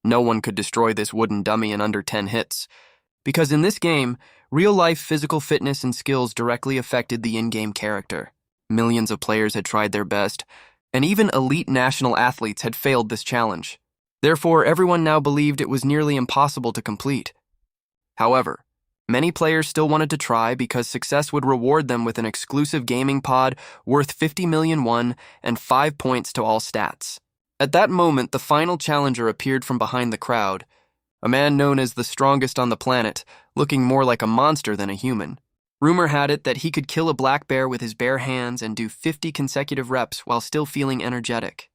No one could destroy this wooden dummy in under 10 hits, because in this game, real-life physical fitness and skills directly affected the in-game character. Millions of players had tried their best, and even elite national athletes had failed this challenge. Therefore, everyone now believed it was nearly impossible to complete. However, many players still wanted to try because success would reward them with an exclusive gaming pod worth 50 million won and 5 points to all stats. At that moment, the final challenger appeared from behind the crowd, a man known as the strongest on the planet, looking more like a monster than a human. Rumor had it that he could kill a black bear with his bare hands and do 50 consecutive reps while still feeling energetic.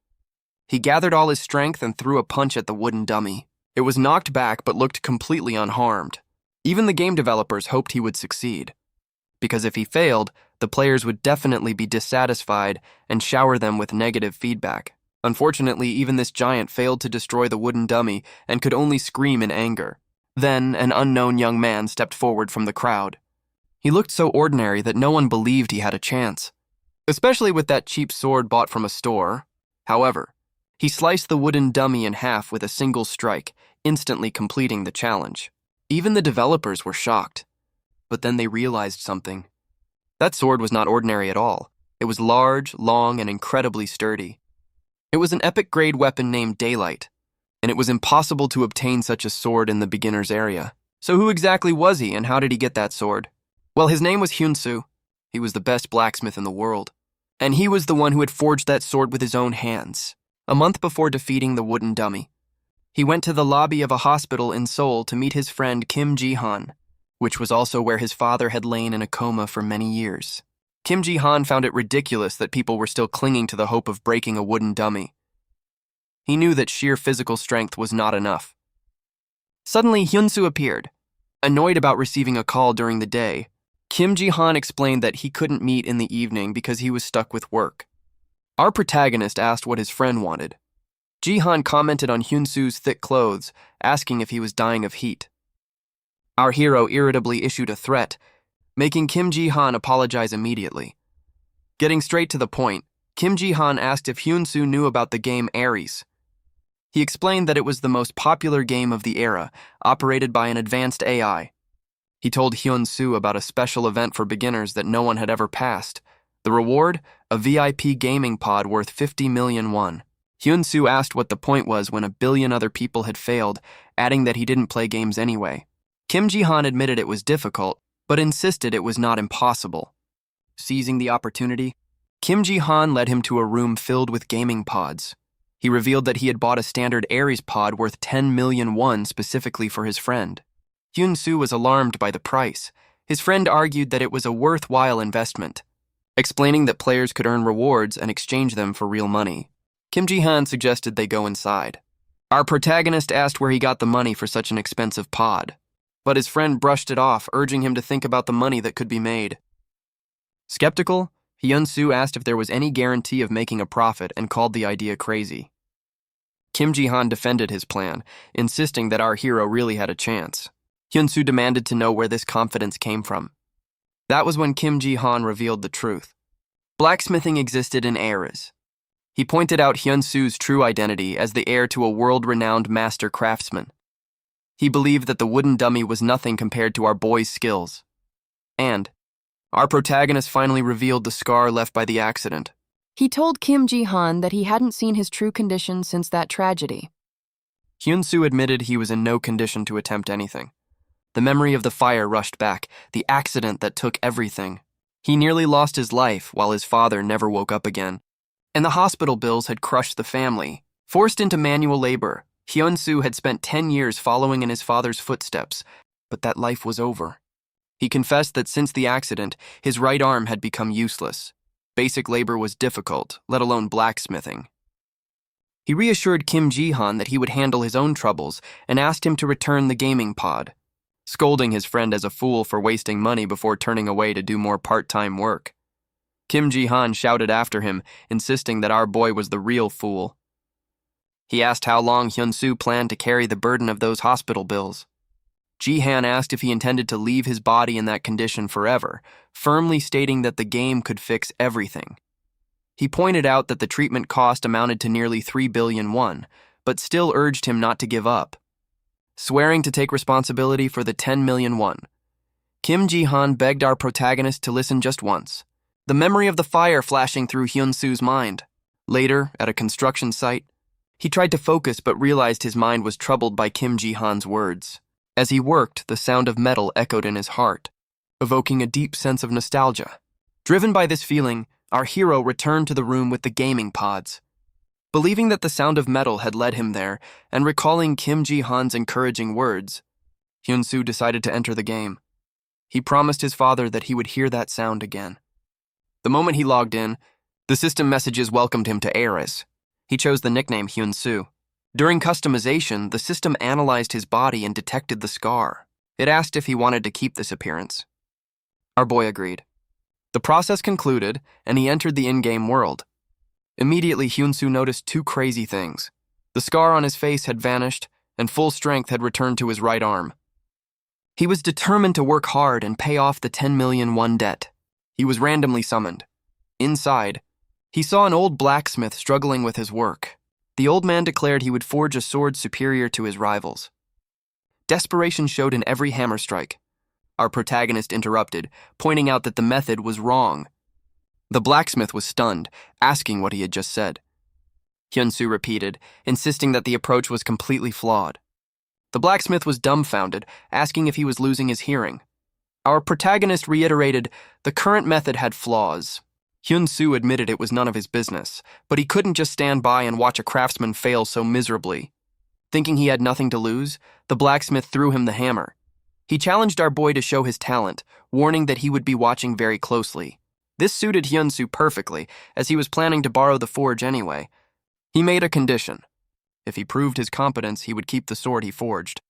He gathered all his strength and threw a punch at the wooden dummy. It was knocked back but looked completely unharmed. Even the game developers hoped he would succeed, because if he failed, the players would definitely be dissatisfied and shower them with negative feedback. Unfortunately, even this giant failed to destroy the wooden dummy and could only scream in anger. Then, an unknown young man stepped forward from the crowd. He looked so ordinary that no one believed he had a chance, especially with that cheap sword bought from a store. However, he sliced the wooden dummy in half with a single strike, instantly completing the challenge. Even the developers were shocked. But then they realized something. That sword was not ordinary at all. It was large, long, and incredibly sturdy. It was an epic-grade weapon named Daylight, and it was impossible to obtain such a sword in the beginner's area. So who exactly was he, and how did he get that sword? Well, his name was Hyun-soo. He was the best blacksmith in the world. And he was the one who had forged that sword with his own hands. A month before defeating the wooden dummy, he went to the lobby of a hospital in Seoul to meet his friend Kim Ji-han, which was also where his father had lain in a coma for many years. Kim Ji-han found it ridiculous that people were still clinging to the hope of breaking a wooden dummy. He knew that sheer physical strength was not enough. Suddenly, Hyun-soo appeared. Annoyed about receiving a call during the day, Kim Ji-han explained that he couldn't meet in the evening because he was stuck with work. Our protagonist asked what his friend wanted. Ji-han commented on Hyun-soo's thick clothes, asking if he was dying of heat. Our hero irritably issued a threat, making Kim Ji-han apologize immediately. Getting straight to the point, Kim Ji-han asked if Hyun-soo knew about the game Ares. He explained that it was the most popular game of the era, operated by an advanced AI. He told Hyun-soo about a special event for beginners that no one had ever passed. The reward? A VIP gaming pod worth 50 million won. Hyun-soo asked what the point was when a billion other people had failed, adding that he didn't play games anyway. Kim Ji-han admitted it was difficult, but insisted it was not impossible. Seizing the opportunity, Kim Ji-han led him to a room filled with gaming pods. He revealed that he had bought a standard Ares pod worth 10 million won specifically for his friend. Hyun-soo was alarmed by the price. His friend argued that it was a worthwhile investment, explaining that players could earn rewards and exchange them for real money. Kim Ji-han suggested they go inside. Our protagonist asked where he got the money for such an expensive pod, but his friend brushed it off, urging him to think about the money that could be made. Skeptical, Hyun-soo asked if there was any guarantee of making a profit and called the idea crazy. Kim Ji-han defended his plan, insisting that our hero really had a chance. Hyun-soo demanded to know where this confidence came from. That was when Kim Ji-han revealed the truth. Blacksmithing existed in Ares. He pointed out Hyun-soo's true identity as the heir to a world-renowned master craftsman. He believed that the wooden dummy was nothing compared to our boy's skills. And our protagonist finally revealed the scar left by the accident. He told Kim Ji-han that he hadn't seen his true condition since that tragedy. Hyun-soo admitted he was in no condition to attempt anything. The memory of the fire rushed back, the accident that took everything. He nearly lost his life while his father never woke up again. And the hospital bills had crushed the family. Forced into manual labor, Hyun-soo had spent 10 years following in his father's footsteps, but that life was over. He confessed that since the accident, his right arm had become useless. Basic labor was difficult, let alone blacksmithing. He reassured Kim Ji-han that he would handle his own troubles and asked him to return the gaming pod, scolding his friend as a fool for wasting money before turning away to do more part-time work. Kim Ji-han shouted after him, insisting that our boy was the real fool. He asked how long Hyun-soo planned to carry the burden of those hospital bills. Ji-han asked if he intended to leave his body in that condition forever, firmly stating that the game could fix everything. He pointed out that the treatment cost amounted to nearly 3 billion won, but still urged him not to give up. Swearing to take responsibility for the 10 million won, Kim Ji-han begged our protagonist to listen just once, the memory of the fire flashing through Hyun-soo's mind. Later, at a construction site, he tried to focus but realized his mind was troubled by Kim Ji-han's words. As he worked, the sound of metal echoed in his heart, evoking a deep sense of nostalgia. Driven by this feeling, our hero returned to the room with the gaming pods. Believing that the sound of metal had led him there, and recalling Kim Ji-han's encouraging words, Hyun-soo decided to enter the game. He promised his father that he would hear that sound again. The moment he logged in, the system messages welcomed him to Ares. He chose the nickname Hyun-soo. During customization, the system analyzed his body and detected the scar. It asked if he wanted to keep this appearance. Our boy agreed. The process concluded, and he entered the in-game world. Immediately, Hyun-soo noticed two crazy things. The scar on his face had vanished, and full strength had returned to his right arm. He was determined to work hard and pay off the 10 million won debt. He was randomly summoned. Inside, he saw an old blacksmith struggling with his work. The old man declared he would forge a sword superior to his rivals. Desperation showed in every hammer strike. Our protagonist interrupted, pointing out that the method was wrong. The blacksmith was stunned, asking what he had just said. Hyun-soo repeated, insisting that the approach was completely flawed. The blacksmith was dumbfounded, asking if he was losing his hearing. Our protagonist reiterated the current method had flaws. Hyun-soo admitted it was none of his business, but he couldn't just stand by and watch a craftsman fail so miserably. Thinking he had nothing to lose, the blacksmith threw him the hammer. He challenged our boy to show his talent, warning that he would be watching very closely. This suited Hyun-soo perfectly, as he was planning to borrow the forge anyway. He made a condition. If he proved his competence, he would keep the sword he forged.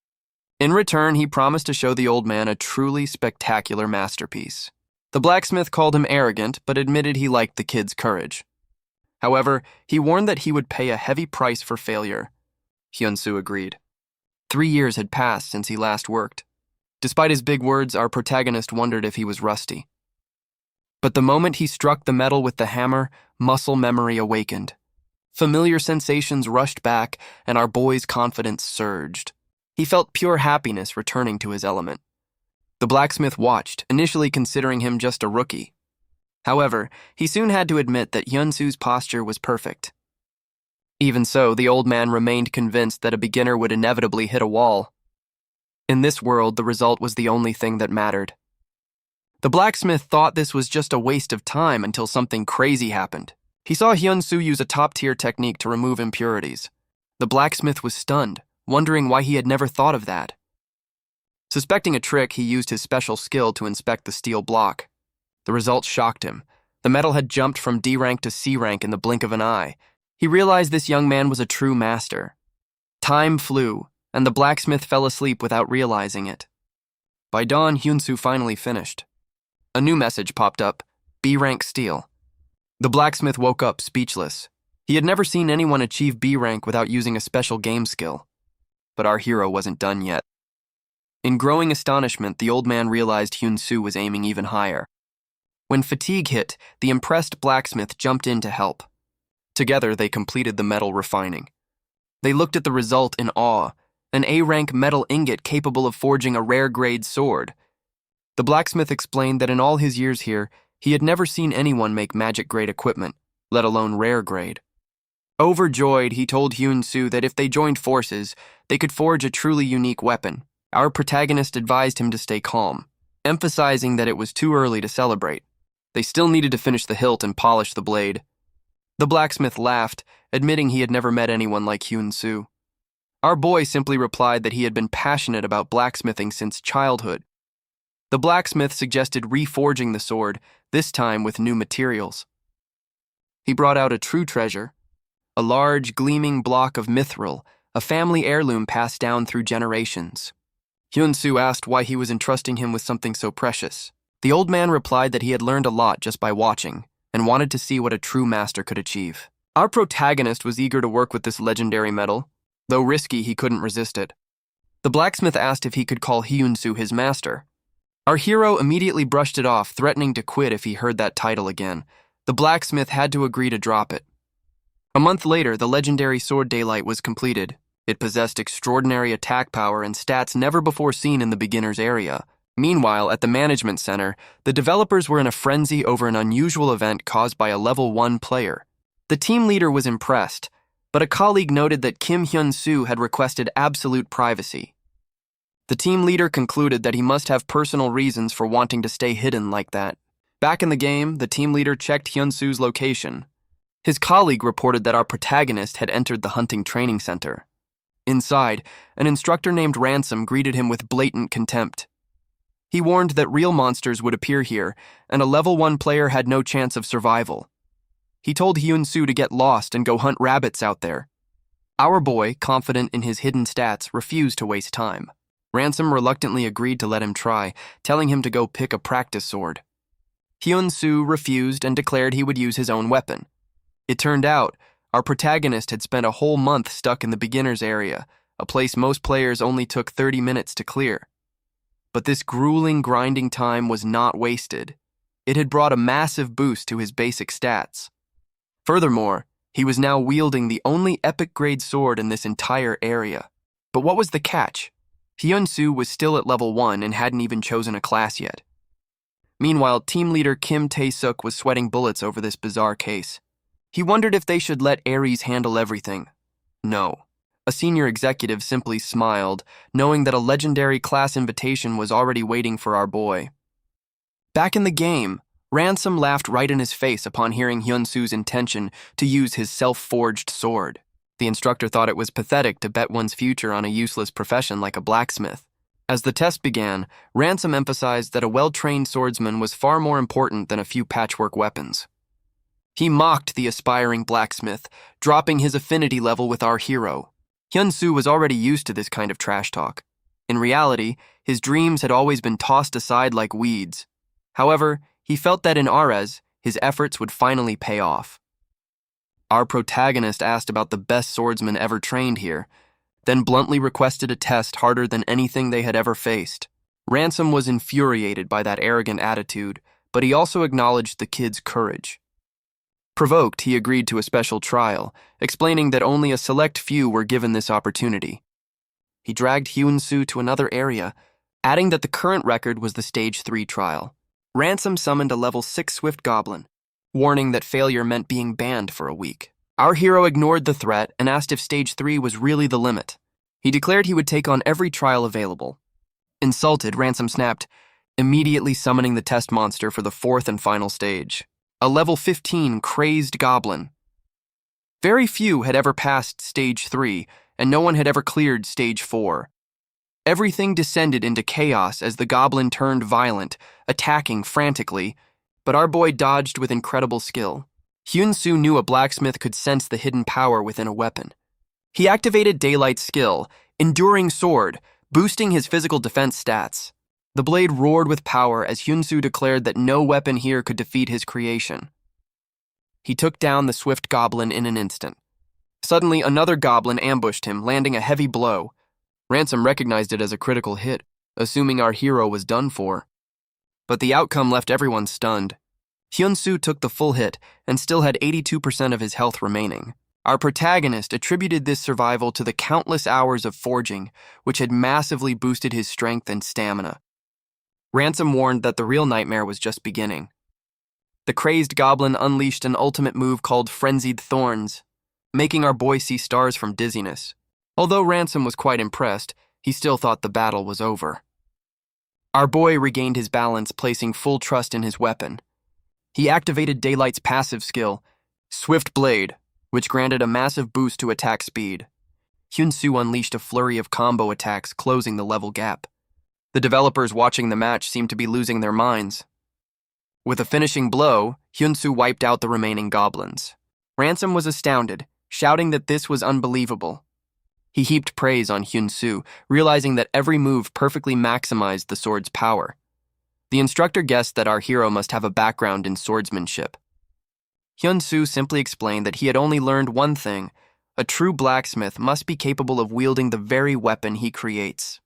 In return, he promised to show the old man a truly spectacular masterpiece. The blacksmith called him arrogant, but admitted he liked the kid's courage. However, he warned that he would pay a heavy price for failure. Hyun-soo agreed. 3 years had passed since he last worked. Despite his big words, our protagonist wondered if he was rusty. But the moment he struck the metal with the hammer, muscle memory awakened. Familiar sensations rushed back, and our boy's confidence surged. He felt pure happiness returning to his element. The blacksmith watched, initially considering him just a rookie. However, he soon had to admit that Hyun-soo's posture was perfect. Even so, the old man remained convinced that a beginner would inevitably hit a wall. In this world, the result was the only thing that mattered. The blacksmith thought this was just a waste of time until something crazy happened. He saw Hyun-soo use a top-tier technique to remove impurities. The blacksmith was stunned, wondering why he had never thought of that. Suspecting a trick, he used his special skill to inspect the steel block. The results shocked him. The metal had jumped from D rank to C rank in the blink of an eye. He realized this young man was a true master. Time flew, and the blacksmith fell asleep without realizing it. By dawn, Hyun-soo finally finished. A new message popped up, B rank steel. The blacksmith woke up speechless. He had never seen anyone achieve B rank without using a special game skill. But our hero wasn't done yet. In growing astonishment, the old man realized Hyun-soo was aiming even higher. When fatigue hit, the impressed blacksmith jumped in to help. Together, they completed the metal refining. They looked at the result in awe, an A-rank metal ingot capable of forging a rare-grade sword. The blacksmith explained that in all his years here, he had never seen anyone make magic-grade equipment, let alone rare-grade. Overjoyed, he told Hyun-soo that if they joined forces, they could forge a truly unique weapon. Our protagonist advised him to stay calm, emphasizing that it was too early to celebrate. They still needed to finish the hilt and polish the blade. The blacksmith laughed, admitting he had never met anyone like Hyun-soo. Our boy simply replied that he had been passionate about blacksmithing since childhood. The blacksmith suggested reforging the sword, this time with new materials. He brought out a true treasure, a large, gleaming block of mithril, a family heirloom passed down through generations. Hyun-soo asked why he was entrusting him with something so precious. The old man replied that he had learned a lot just by watching, and wanted to see what a true master could achieve. Our protagonist was eager to work with this legendary metal. Though risky, he couldn't resist it. The blacksmith asked if he could call Hyun-soo his master. Our hero immediately brushed it off, threatening to quit if he heard that title again. The blacksmith had to agree to drop it. A month later, the legendary sword Daylight was completed. It possessed extraordinary attack power and stats never before seen in the beginner's area. Meanwhile, at the management center, the developers were in a frenzy over an unusual event caused by a level 1 player. The team leader was impressed, but a colleague noted that Kim Hyun-soo had requested absolute privacy. The team leader concluded that he must have personal reasons for wanting to stay hidden like that. Back in the game, the team leader checked Hyun-soo's location. His colleague reported that our protagonist had entered the hunting training center. Inside, an instructor named Ransom greeted him with blatant contempt. He warned that real monsters would appear here, and a level 1 player had no chance of survival. He told Hyun-soo to get lost and go hunt rabbits out there. Our boy, confident in his hidden stats, refused to waste time. Ransom reluctantly agreed to let him try, telling him to go pick a practice sword. Hyun-soo refused and declared he would use his own weapon. It turned out, our protagonist had spent a whole month stuck in the beginner's area, a place most players only took 30 minutes to clear. But this grueling, grinding time was not wasted. It had brought a massive boost to his basic stats. Furthermore, he was now wielding the only epic-grade sword in this entire area. But what was the catch? Hyun-soo was still at level 1 and hadn't even chosen a class yet. Meanwhile, team leader Kim Tae-suk was sweating bullets over this bizarre case. He wondered if they should let Ares handle everything. No. A senior executive simply smiled, knowing that a legendary class invitation was already waiting for our boy. Back in the game, Ransom laughed right in his face upon hearing Hyun-soo's intention to use his self-forged sword. The instructor thought it was pathetic to bet one's future on a useless profession like a blacksmith. As the test began, Ransom emphasized that a well-trained swordsman was far more important than a few patchwork weapons. He mocked the aspiring blacksmith, dropping his affinity level with our hero. Hyun-soo was already used to this kind of trash talk. In reality, his dreams had always been tossed aside like weeds. However, he felt that in Ares, his efforts would finally pay off. Our protagonist asked about the best swordsman ever trained here, then bluntly requested a test harder than anything they had ever faced. Ransom was infuriated by that arrogant attitude, but he also acknowledged the kid's courage. Provoked, he agreed to a special trial, explaining that only a select few were given this opportunity. He dragged Hyun-soo to another area, adding that the current record was the Stage 3 trial. Ransom summoned a level 6 Swift Goblin, warning that failure meant being banned for a week. Our hero ignored the threat and asked if Stage 3 was really the limit. He declared he would take on every trial available. Insulted, Ransom snapped, immediately summoning the test monster for the 4th and final stage. A level 15 crazed goblin. Very few had ever passed Stage 3, and no one had ever cleared Stage 4. Everything descended into chaos as the goblin turned violent, attacking frantically, but our boy dodged with incredible skill. Hyun-soo knew a blacksmith could sense the hidden power within a weapon. He activated Daylight's skill, Enduring Sword, boosting his physical defense stats. The blade roared with power as Hyun-soo declared that no weapon here could defeat his creation. He took down the swift goblin in an instant. Suddenly, another goblin ambushed him, landing a heavy blow. Ransom recognized it as a critical hit, assuming our hero was done for. But the outcome left everyone stunned. Hyun-soo took the full hit and still had 82% of his health remaining. Our protagonist attributed this survival to the countless hours of forging, which had massively boosted his strength and stamina. Ransom warned that the real nightmare was just beginning. The crazed goblin unleashed an ultimate move called Frenzied Thorns, making our boy see stars from dizziness. Although Ransom was quite impressed, he still thought the battle was over. Our boy regained his balance, placing full trust in his weapon. He activated Daylight's passive skill, Swift Blade, which granted a massive boost to attack speed. Hyun-soo unleashed a flurry of combo attacks, closing the level gap. The developers watching the match seemed to be losing their minds. With a finishing blow, Hyun-soo wiped out the remaining goblins. Ransom was astounded, shouting that this was unbelievable. He heaped praise on Hyun-soo, realizing that every move perfectly maximized the sword's power. The instructor guessed that our hero must have a background in swordsmanship. Hyun-soo simply explained that he had only learned one thing: a true blacksmith must be capable of wielding the very weapon he creates.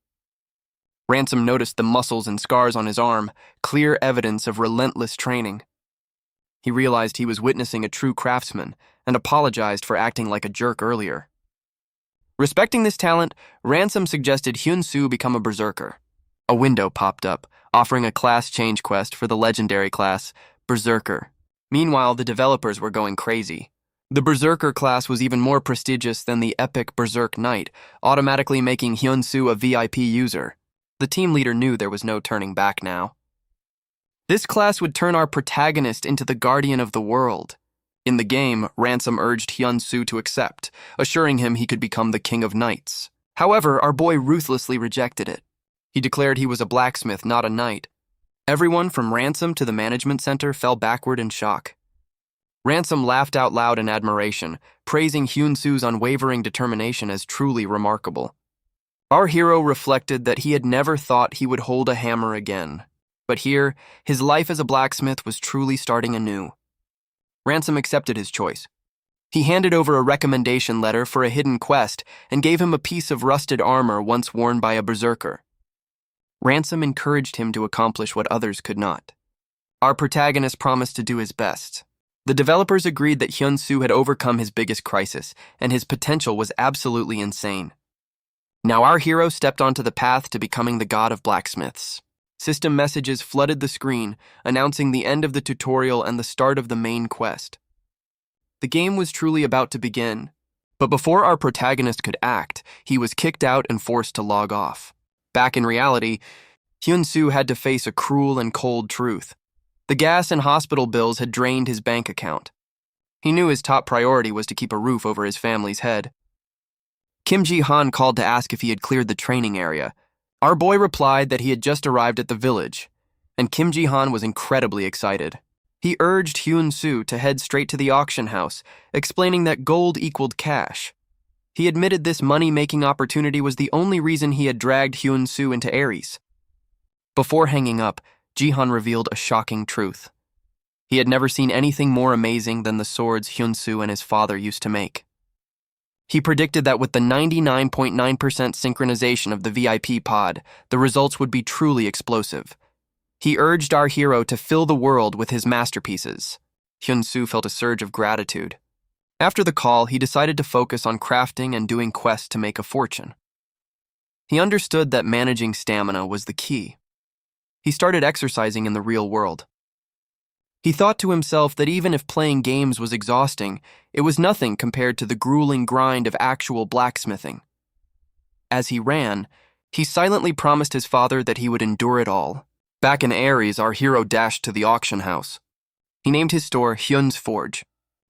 Ransom noticed the muscles and scars on his arm, clear evidence of relentless training. He realized he was witnessing a true craftsman, and apologized for acting like a jerk earlier. Respecting this talent, Ransom suggested Hyun-soo become a berserker. A window popped up, offering a class change quest for the legendary class, Berserker. Meanwhile, the developers were going crazy. The Berserker class was even more prestigious than the epic Berserk Knight, automatically making Hyun-soo a VIP user. The team leader knew there was no turning back now. This class would turn our protagonist into the guardian of the world. In the game, Ransom urged Hyun-soo to accept, assuring him he could become the king of knights. However, our boy ruthlessly rejected it. He declared he was a blacksmith, not a knight. Everyone from Ransom to the management center fell backward in shock. Ransom laughed out loud in admiration, praising Hyun-soo's unwavering determination as truly remarkable. Our hero reflected that he had never thought he would hold a hammer again. But here, his life as a blacksmith was truly starting anew. Ransom accepted his choice. He handed over a recommendation letter for a hidden quest and gave him a piece of rusted armor once worn by a berserker. Ransom encouraged him to accomplish what others could not. Our protagonist promised to do his best. The developers agreed that Hyun-soo had overcome his biggest crisis, and his potential was absolutely insane. Now our hero stepped onto the path to becoming the god of blacksmiths. System messages flooded the screen, announcing the end of the tutorial and the start of the main quest. The game was truly about to begin, but before our protagonist could act, he was kicked out and forced to log off. Back in reality, Hyun-soo had to face a cruel and cold truth. The gas and hospital bills had drained his bank account. He knew his top priority was to keep a roof over his family's head. Kim Ji-han called to ask if he had cleared the training area. Our boy replied that he had just arrived at the village, and Kim Ji-han was incredibly excited. He urged Hyun-soo to head straight to the auction house, explaining that gold equaled cash. He admitted this money-making opportunity was the only reason he had dragged Hyun-soo into Ares. Before hanging up, Ji-han revealed a shocking truth. He had never seen anything more amazing than the swords Hyun-soo and his father used to make. He predicted that with the 99.9% synchronization of the VIP pod, the results would be truly explosive. He urged our hero to fill the world with his masterpieces. Hyun-soo felt a surge of gratitude. After the call, he decided to focus on crafting and doing quests to make a fortune. He understood that managing stamina was the key. He started exercising in the real world. He thought to himself that even if playing games was exhausting, it was nothing compared to the grueling grind of actual blacksmithing. As he ran, he silently promised his father that he would endure it all. Back in Ares, our hero dashed to the auction house. He named his store Hyun's Forge.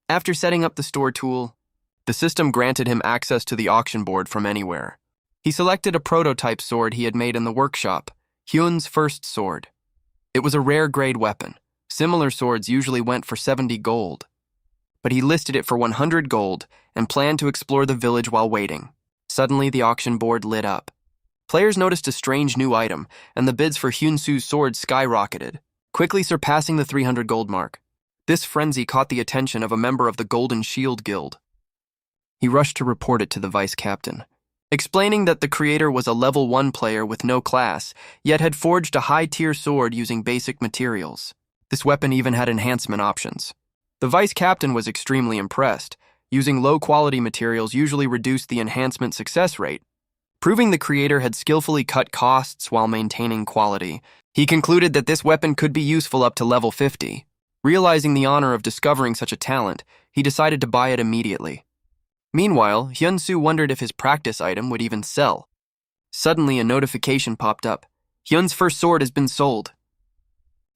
After setting up the store tool, the system granted him access to the auction board from anywhere. He selected a prototype sword he had made in the workshop, Hyun's first sword. It was a rare grade weapon. Similar swords usually went for 70 gold. But he listed it for 100 gold and planned to explore the village while waiting. Suddenly, the auction board lit up. Players noticed a strange new item, and the bids for Hyun-soo's sword skyrocketed, quickly surpassing the 300 gold mark. This frenzy caught the attention of a member of the Golden Shield Guild. He rushed to report it to the vice captain, explaining that the creator was a level 1 player with no class, yet had forged a high-tier sword using basic materials. This weapon even had enhancement options. The vice captain was extremely impressed. Using low-quality materials usually reduced the enhancement success rate. Proving the creator had skillfully cut costs while maintaining quality, he concluded that this weapon could be useful up to level 50. Realizing the honor of discovering such a talent, he decided to buy it immediately. Meanwhile, Hyun-soo wondered if his practice item would even sell. Suddenly, a notification popped up. Hyun's first sword has been sold.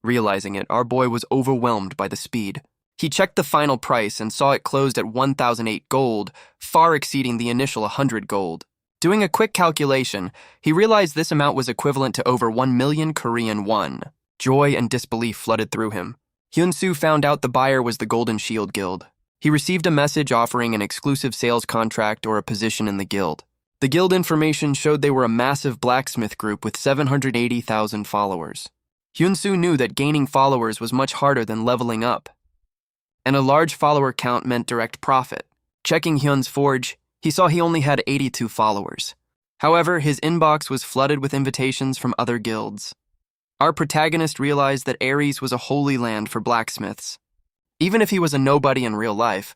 Realizing it, our boy was overwhelmed by the speed. He checked the final price and saw it closed at 1,008 gold, far exceeding the initial 100 gold. Doing a quick calculation, he realized this amount was equivalent to over 1 million Korean won. Joy and disbelief flooded through him. Hyun-soo found out the buyer was the Golden Shield Guild. He received a message offering an exclusive sales contract or a position in the guild. The guild information showed they were a massive blacksmith group with 780,000 followers. Hyun-soo knew that gaining followers was much harder than leveling up, and a large follower count meant direct profit. Checking Hyun's forge, he saw he only had 82 followers. However, his inbox was flooded with invitations from other guilds. Our protagonist realized that Ares was a holy land for blacksmiths. Even if he was a nobody in real life,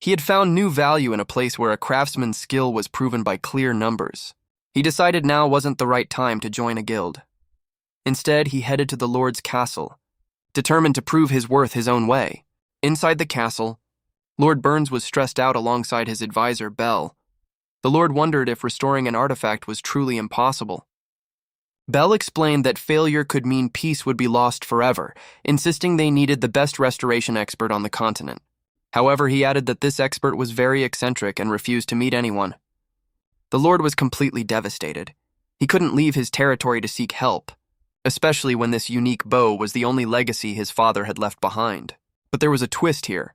He had found new value in a place where a craftsman's skill was proven by clear numbers. He decided now wasn't the right time to join a guild. Instead, he headed to the Lord's castle, determined to prove his worth his own way. Inside the castle, Lord Burns was stressed out alongside his advisor, Bell. The Lord wondered if restoring an artifact was truly impossible. Bell explained that failure could mean peace would be lost forever, insisting they needed the best restoration expert on the continent. However, he added that this expert was very eccentric and refused to meet anyone. The Lord was completely devastated. He couldn't leave his territory to seek help, especially when this unique bow was the only legacy his father had left behind. But there was a twist here.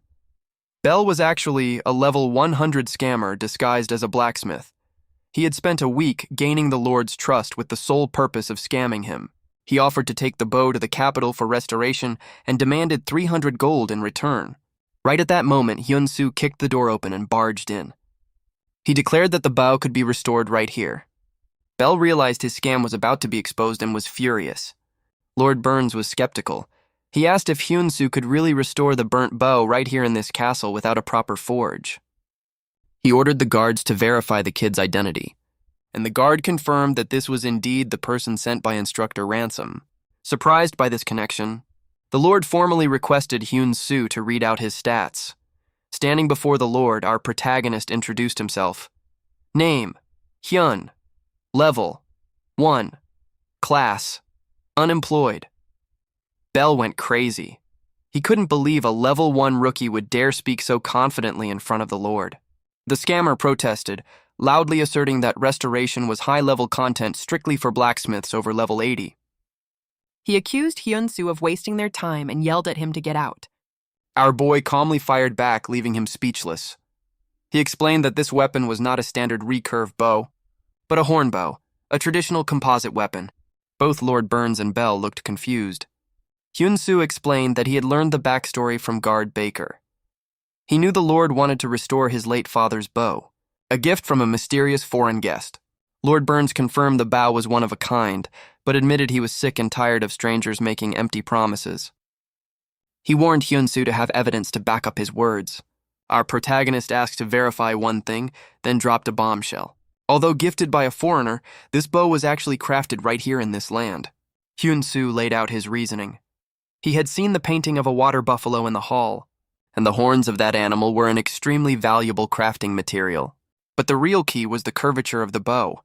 Bell was actually a level 100 scammer disguised as a blacksmith. He had spent a week gaining the Lord's trust with the sole purpose of scamming him. He offered to take the bow to the capital for restoration and demanded 300 gold in return. Right at that moment, Hyun-soo kicked the door open and barged in. He declared that the bow could be restored right here. Bell realized his scam was about to be exposed and was furious. Lord Burns was skeptical. He asked if Hyun-soo could really restore the burnt bow right here in this castle without a proper forge. He ordered the guards to verify the kid's identity, and the guard confirmed that this was indeed the person sent by Instructor Ransom. Surprised by this connection, the Lord formally requested Hyun-soo to read out his stats. Standing before the Lord, our protagonist introduced himself. Name: Hyun. Level: 1. Class: unemployed. Bell went crazy. He couldn't believe a level 1 rookie would dare speak so confidently in front of the Lord. The scammer protested, loudly asserting that restoration was high-level content strictly for blacksmiths over level 80. He accused Hyun-soo of wasting their time and yelled at him to get out. Our boy calmly fired back, leaving him speechless. He explained that this weapon was not a standard recurve bow, but a horn bow, a traditional composite weapon. Both Lord Burns and Bell looked confused. Hyun-soo explained that he had learned the backstory from Guard Baker. He knew the Lord wanted to restore his late father's bow, a gift from a mysterious foreign guest. Lord Burns confirmed the bow was one of a kind, but admitted he was sick and tired of strangers making empty promises. He warned Hyun-soo to have evidence to back up his words. Our protagonist asked to verify one thing, then dropped a bombshell. Although gifted by a foreigner, this bow was actually crafted right here in this land. Hyun-soo laid out his reasoning. He had seen the painting of a water buffalo in the hall, and the horns of that animal were an extremely valuable crafting material. But the real key was the curvature of the bow.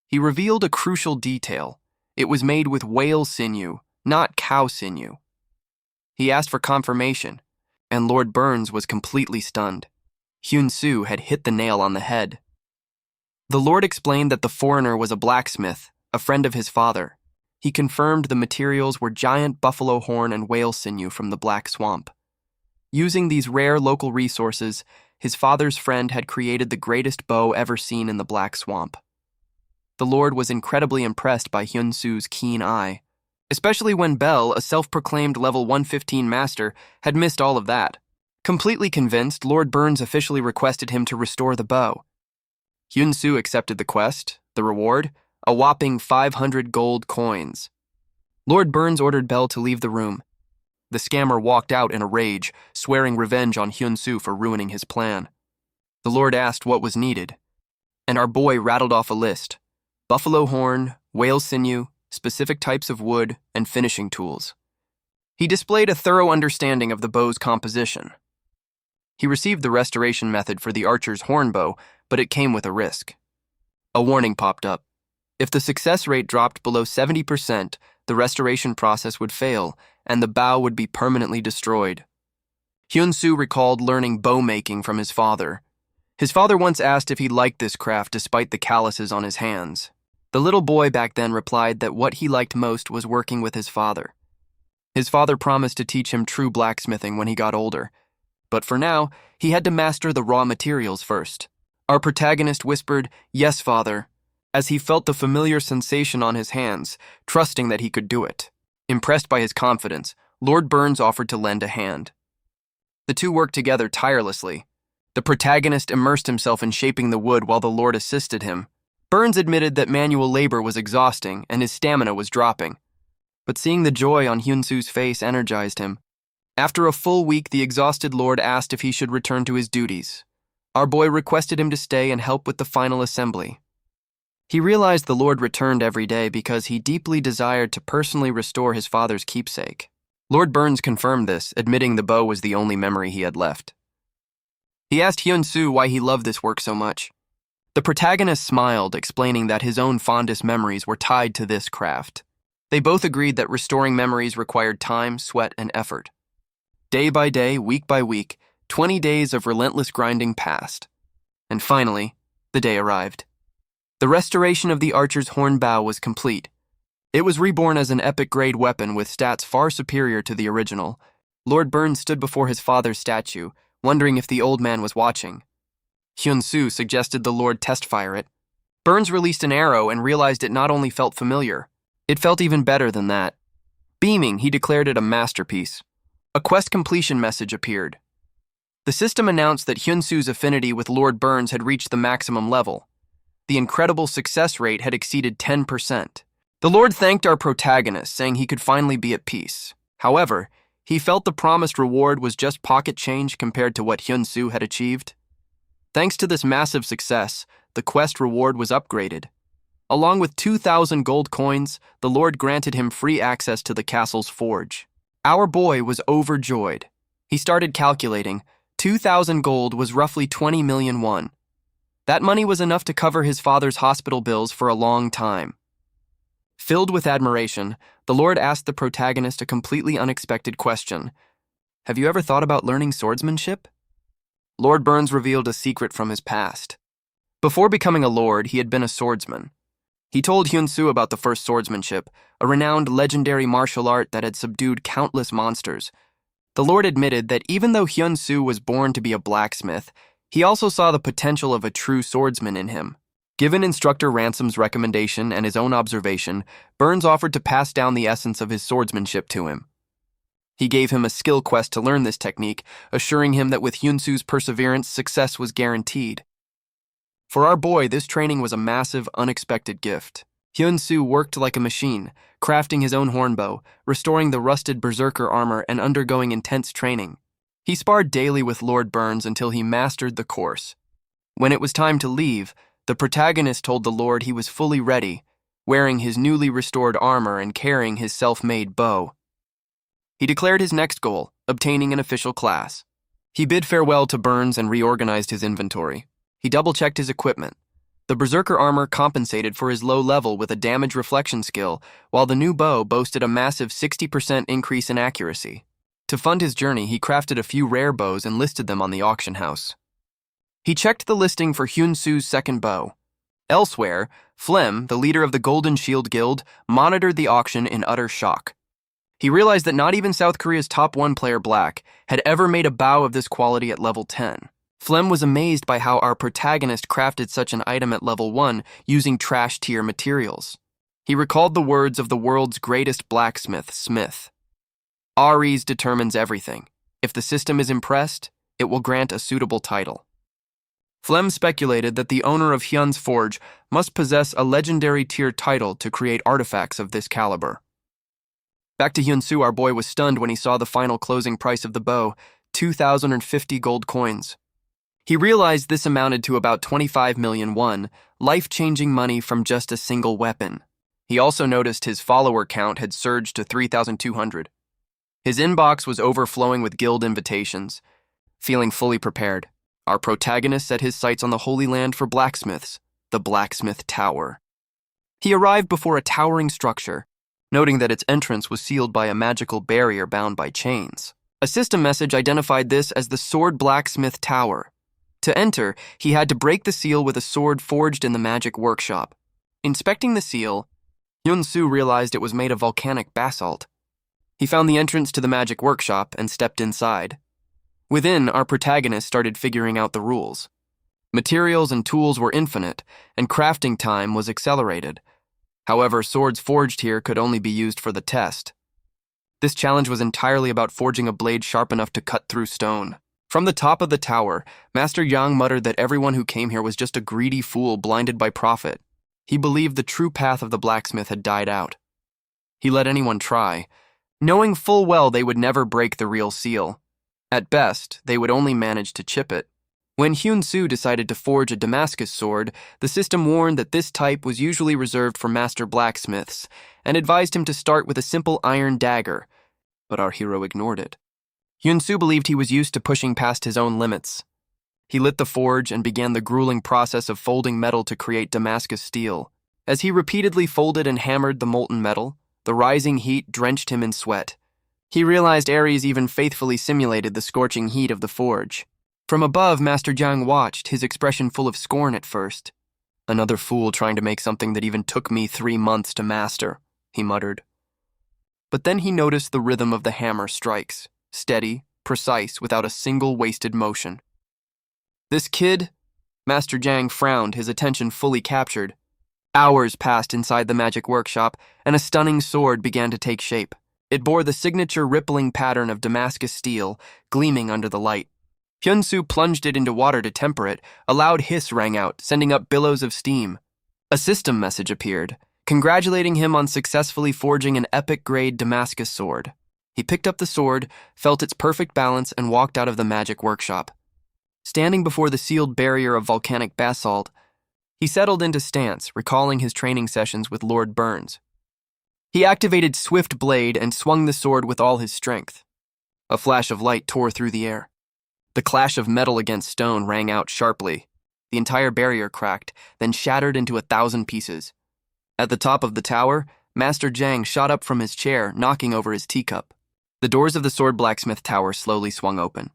He revealed a crucial detail. It was made with whale sinew, not cow sinew. He asked for confirmation, and Lord Burns was completely stunned. Hyun-soo had hit the nail on the head. The Lord explained that the foreigner was a blacksmith, a friend of his father. He confirmed the materials were giant buffalo horn and whale sinew from the Black Swamp. Using these rare local resources, his father's friend had created the greatest bow ever seen in the Black Swamp. The Lord was incredibly impressed by Hyun-soo's keen eye, especially when Bell, a self-proclaimed level 115 master, had missed all of that. Completely convinced, Lord Burns officially requested him to restore the bow. Hyun-soo accepted the quest, the reward, a whopping 500 gold coins. Lord Burns ordered Bell to leave the room. The scammer walked out in a rage, swearing revenge on Hyun-soo for ruining his plan. The Lord asked what was needed, and our boy rattled off a list: buffalo horn, whale sinew, specific types of wood, and finishing tools. He displayed a thorough understanding of the bow's composition. He received the restoration method for the archer's horn bow, but it came with a risk. A warning popped up. If the success rate dropped below 70%, the restoration process would fail, and the bow would be permanently destroyed. Hyun-soo recalled learning bow making from his father. His father once asked if he liked this craft despite the calluses on his hands. The little boy back then replied that what he liked most was working with his father. His father promised to teach him true blacksmithing when he got older, but for now, he had to master the raw materials first. Our protagonist whispered, "Yes, father," as he felt the familiar sensation on his hands, trusting that he could do it. Impressed by his confidence, Lord Burns offered to lend a hand. The two worked together tirelessly. The protagonist immersed himself in shaping the wood while the Lord assisted him. Burns admitted that manual labor was exhausting and his stamina was dropping. But seeing the joy on Hyun-soo's face energized him. After a full week, the exhausted lord asked if he should return to his duties. Our boy requested him to stay and help with the final assembly. He realized the lord returned every day because he deeply desired to personally restore his father's keepsake. Lord Burns confirmed this, admitting the bow was the only memory he had left. He asked Hyun-soo why he loved this work so much. The protagonist smiled, explaining that his own fondest memories were tied to this craft. They both agreed that restoring memories required time, sweat, and effort. Day by day, week by week, 20 days of relentless grinding passed. And finally, the day arrived. The restoration of the archer's horn bow was complete. It was reborn as an epic-grade weapon with stats far superior to the original. Lord Burns stood before his father's statue, wondering if the old man was watching. Hyun-soo suggested the Lord test-fire it. Burns released an arrow and realized it not only felt familiar, it felt even better than that. Beaming, he declared it a masterpiece. A quest completion message appeared. The system announced that Hyun-soo's affinity with Lord Burns had reached the maximum level. The incredible success rate had exceeded 10%. The Lord thanked our protagonist, saying he could finally be at peace. However, he felt the promised reward was just pocket change compared to what Hyun-soo had achieved. Thanks to this massive success, the quest reward was upgraded. Along with 2,000 gold coins, the Lord granted him free access to the castle's forge. Our boy was overjoyed. He started calculating. 2,000 gold was roughly 20 million won. That money was enough to cover his father's hospital bills for a long time. Filled with admiration, the Lord asked the protagonist a completely unexpected question. Have you ever thought about learning swordsmanship? Lord Burns revealed a secret from his past. Before becoming a lord, he had been a swordsman. He told Hyun-soo about the first swordsmanship, a renowned legendary martial art that had subdued countless monsters. The Lord admitted that even though Hyun-soo was born to be a blacksmith, he also saw the potential of a true swordsman in him. Given instructor Ransom's recommendation and his own observation, Burns offered to pass down the essence of his swordsmanship to him. He gave him a skill quest to learn this technique, assuring him that with Hyun-soo's perseverance, success was guaranteed. For our boy, this training was a massive, unexpected gift. Hyun-soo worked like a machine, crafting his own hornbow, restoring the rusted berserker armor, and undergoing intense training. He sparred daily with Lord Burns until he mastered the course. When it was time to leave, the protagonist told the Lord he was fully ready, wearing his newly restored armor and carrying his self-made bow. He declared his next goal, obtaining an official class. He bid farewell to Burns and reorganized his inventory. He double-checked his equipment. The berserker armor compensated for his low level with a damage reflection skill, while the new bow boasted a massive 60% increase in accuracy. To fund his journey, he crafted a few rare bows and listed them on the auction house. He checked the listing for Hyun-soo's second bow. Elsewhere, Flem, the leader of the Golden Shield Guild, monitored the auction in utter shock. He realized that not even South Korea's top 1 player Black had ever made a bow of this quality at level 10. Flem was amazed by how our protagonist crafted such an item at level 1 using trash-tier materials. He recalled the words of the world's greatest blacksmith, Smith. Ares determines everything. If the system is impressed, it will grant a suitable title. Flem speculated that the owner of Hyun's forge must possess a legendary tier title to create artifacts of this caliber. Back to Hyun-soo, our boy was stunned when he saw the final closing price of the bow, 2,050 gold coins. He realized this amounted to about 25 million won, life-changing money from just a single weapon. He also noticed his follower count had surged to 3,200. His inbox was overflowing with guild invitations. Feeling fully prepared, our protagonist set his sights on the holy land for blacksmiths, the Blacksmith Tower. He arrived before a towering structure, noting that its entrance was sealed by a magical barrier bound by chains. A system message identified this as the Sword Blacksmith Tower. To enter, he had to break the seal with a sword forged in the magic workshop. Inspecting the seal, Hyun-soo realized it was made of volcanic basalt. He found the entrance to the magic workshop and stepped inside. Within, our protagonist started figuring out the rules. Materials and tools were infinite, and crafting time was accelerated. However, swords forged here could only be used for the test. This challenge was entirely about forging a blade sharp enough to cut through stone. From the top of the tower, Master Yang muttered that everyone who came here was just a greedy fool blinded by profit. He believed the true path of the blacksmith had died out. He let anyone try, knowing full well they would never break the real seal. At best, they would only manage to chip it. When Hyun-soo decided to forge a Damascus sword, the system warned that this type was usually reserved for master blacksmiths and advised him to start with a simple iron dagger, but our hero ignored it. Hyun-soo believed he was used to pushing past his own limits. He lit the forge and began the grueling process of folding metal to create Damascus steel. As he repeatedly folded and hammered the molten metal, the rising heat drenched him in sweat. He realized Ares even faithfully simulated the scorching heat of the forge. From above, Master Jiang watched, his expression full of scorn at first. "Another fool trying to make something that even took me 3 months to master," he muttered. But then he noticed the rhythm of the hammer strikes, steady, precise, without a single wasted motion. "This kid?" Master Jiang frowned, his attention fully captured. Hours passed inside the magic workshop, and a stunning sword began to take shape. It bore the signature rippling pattern of Damascus steel, gleaming under the light. Hyun-soo plunged it into water to temper it. A loud hiss rang out, sending up billows of steam. A system message appeared, congratulating him on successfully forging an epic-grade Damascus sword. He picked up the sword, felt its perfect balance, and walked out of the magic workshop. Standing before the sealed barrier of volcanic basalt, he settled into stance, recalling his training sessions with Lord Burns. He activated Swift Blade and swung the sword with all his strength. A flash of light tore through the air. The clash of metal against stone rang out sharply. The entire barrier cracked, then shattered into 1,000 pieces. At the top of the tower, Master Jiang shot up from his chair, knocking over his teacup. The doors of the sword blacksmith tower slowly swung open.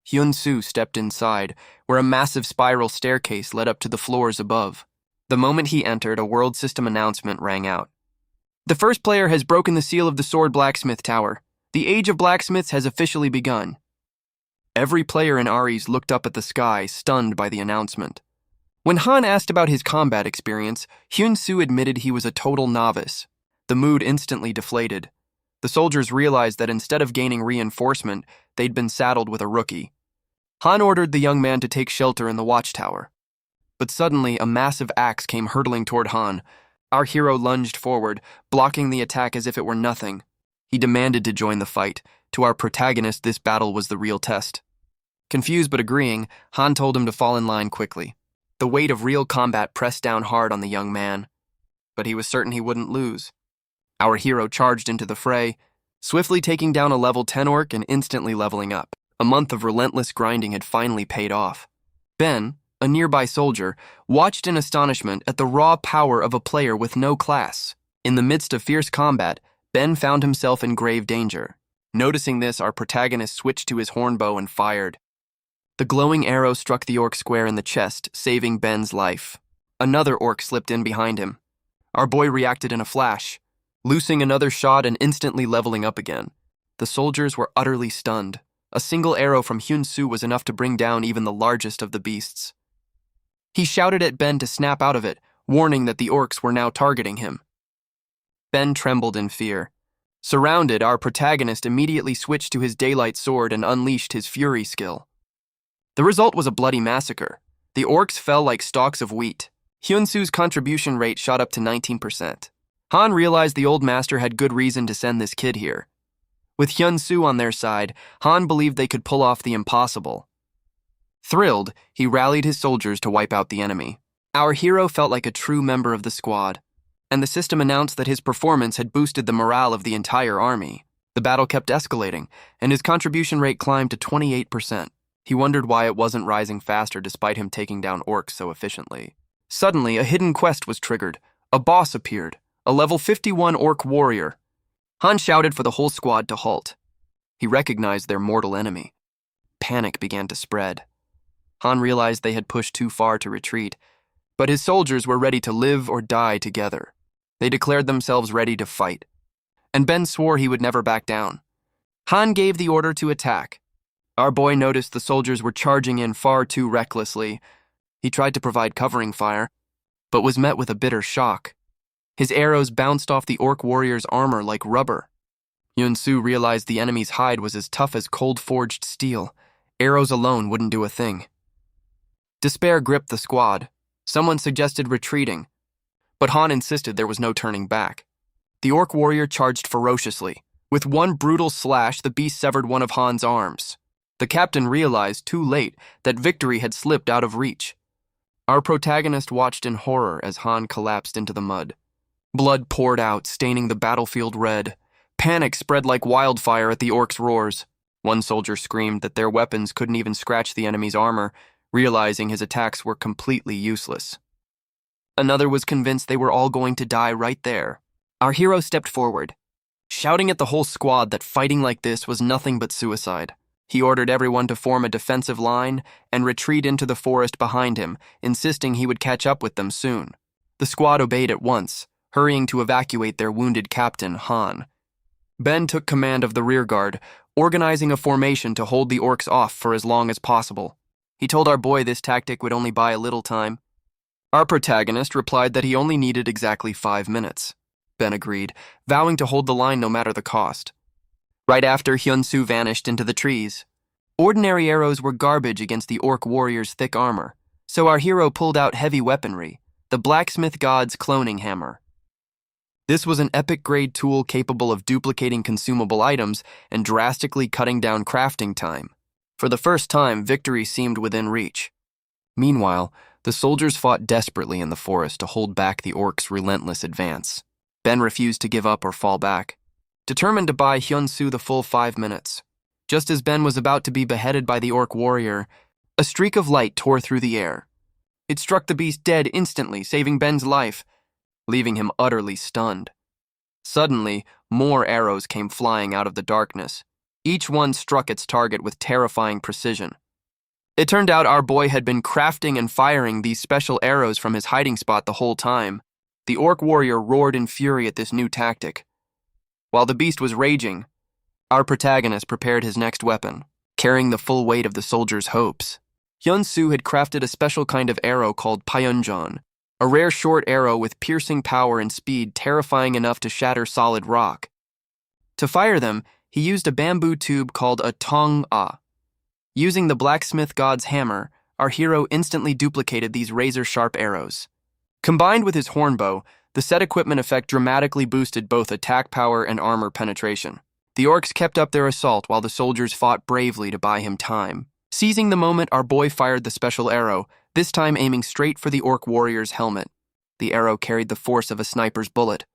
Hyun-soo stepped inside, where a massive spiral staircase led up to the floors above. The moment he entered, a world system announcement rang out. "The first player has broken the seal of the sword blacksmith tower. The age of blacksmiths has officially begun." Every player in Ares looked up at the sky, stunned by the announcement. When Han asked about his combat experience, Hyun-soo admitted he was a total novice. The mood instantly deflated. The soldiers realized that instead of gaining reinforcement, they'd been saddled with a rookie. Han ordered the young man to take shelter in the watchtower. But suddenly, a massive axe came hurtling toward Han. Our hero lunged forward, blocking the attack as if it were nothing. He demanded to join the fight. To our protagonist, this battle was the real test. Confused but agreeing, Han told him to fall in line quickly. The weight of real combat pressed down hard on the young man, but he was certain he wouldn't lose. Our hero charged into the fray, swiftly taking down a level 10 orc and instantly leveling up. A month of relentless grinding had finally paid off. Ben, a nearby soldier, watched in astonishment at the raw power of a player with no class. In the midst of fierce combat, Ben found himself in grave danger. Noticing this, our protagonist switched to his hornbow and fired. The glowing arrow struck the orc square in the chest, saving Ben's life. Another orc slipped in behind him. Our boy reacted in a flash, loosing another shot and instantly leveling up again. The soldiers were utterly stunned. A single arrow from Hyun-soo was enough to bring down even the largest of the beasts. He shouted at Ben to snap out of it, warning that the orcs were now targeting him. Ben trembled in fear. Surrounded, our protagonist immediately switched to his daylight sword and unleashed his fury skill. The result was a bloody massacre. The orcs fell like stalks of wheat. Hyun-soo's contribution rate shot up to 19%. Han realized the old master had good reason to send this kid here. With Hyun-soo on their side, Han believed they could pull off the impossible. Thrilled, he rallied his soldiers to wipe out the enemy. Our hero felt like a true member of the squad, and the system announced that his performance had boosted the morale of the entire army. The battle kept escalating, and his contribution rate climbed to 28%. He wondered why it wasn't rising faster despite him taking down orcs so efficiently. Suddenly, a hidden quest was triggered. A boss appeared, a level 51 orc warrior. Han shouted for the whole squad to halt. He recognized their mortal enemy. Panic began to spread. Han realized they had pushed too far to retreat, but his soldiers were ready to live or die together. They declared themselves ready to fight, and Ben swore he would never back down. Han gave the order to attack. Our boy noticed the soldiers were charging in far too recklessly. He tried to provide covering fire, but was met with a bitter shock. His arrows bounced off the orc warrior's armor like rubber. Hyun-soo realized the enemy's hide was as tough as cold-forged steel. Arrows alone wouldn't do a thing. Despair gripped the squad. Someone suggested retreating, but Han insisted there was no turning back. The orc warrior charged ferociously. With one brutal slash, the beast severed one of Han's arms. The captain realized too late that victory had slipped out of reach. Our protagonist watched in horror as Han collapsed into the mud. Blood poured out, staining the battlefield red. Panic spread like wildfire at the orcs' roars. One soldier screamed that their weapons couldn't even scratch the enemy's armor, realizing his attacks were completely useless. Another was convinced they were all going to die right there. Our hero stepped forward, shouting at the whole squad that fighting like this was nothing but suicide. He ordered everyone to form a defensive line and retreat into the forest behind him, insisting he would catch up with them soon. The squad obeyed at once, hurrying to evacuate their wounded captain, Han. Ben took command of the rearguard, organizing a formation to hold the orcs off for as long as possible. He told our boy this tactic would only buy a little time. Our protagonist replied that he only needed exactly 5 minutes. Ben agreed, vowing to hold the line no matter the cost. Right after, Hyun-soo vanished into the trees. Ordinary arrows were garbage against the orc warrior's thick armor, so our hero pulled out heavy weaponry, the blacksmith god's cloning hammer. This was an epic-grade tool capable of duplicating consumable items and drastically cutting down crafting time. For the first time, victory seemed within reach. Meanwhile, the soldiers fought desperately in the forest to hold back the orcs' relentless advance. Ben refused to give up or fall back, determined to buy Hyun-soo the full 5 minutes. Just as Ben was about to be beheaded by the orc warrior, a streak of light tore through the air. It struck the beast dead instantly, saving Ben's life, leaving him utterly stunned. Suddenly, more arrows came flying out of the darkness. Each one struck its target with terrifying precision. It turned out our boy had been crafting and firing these special arrows from his hiding spot the whole time. The orc warrior roared in fury at this new tactic. While the beast was raging, our protagonist prepared his next weapon, carrying the full weight of the soldier's hopes. Hyun-soo had crafted a special kind of arrow called Pyeonjeon, a rare short arrow with piercing power and speed terrifying enough to shatter solid rock. To fire them, he used a bamboo tube called a tong-ah. Using the blacksmith god's hammer, our hero instantly duplicated these razor-sharp arrows. Combined with his hornbow, the set equipment effect dramatically boosted both attack power and armor penetration. The orcs kept up their assault while the soldiers fought bravely to buy him time. Seizing the moment, our boy fired the special arrow, this time aiming straight for the orc warrior's helmet. The arrow carried the force of a sniper's bullet,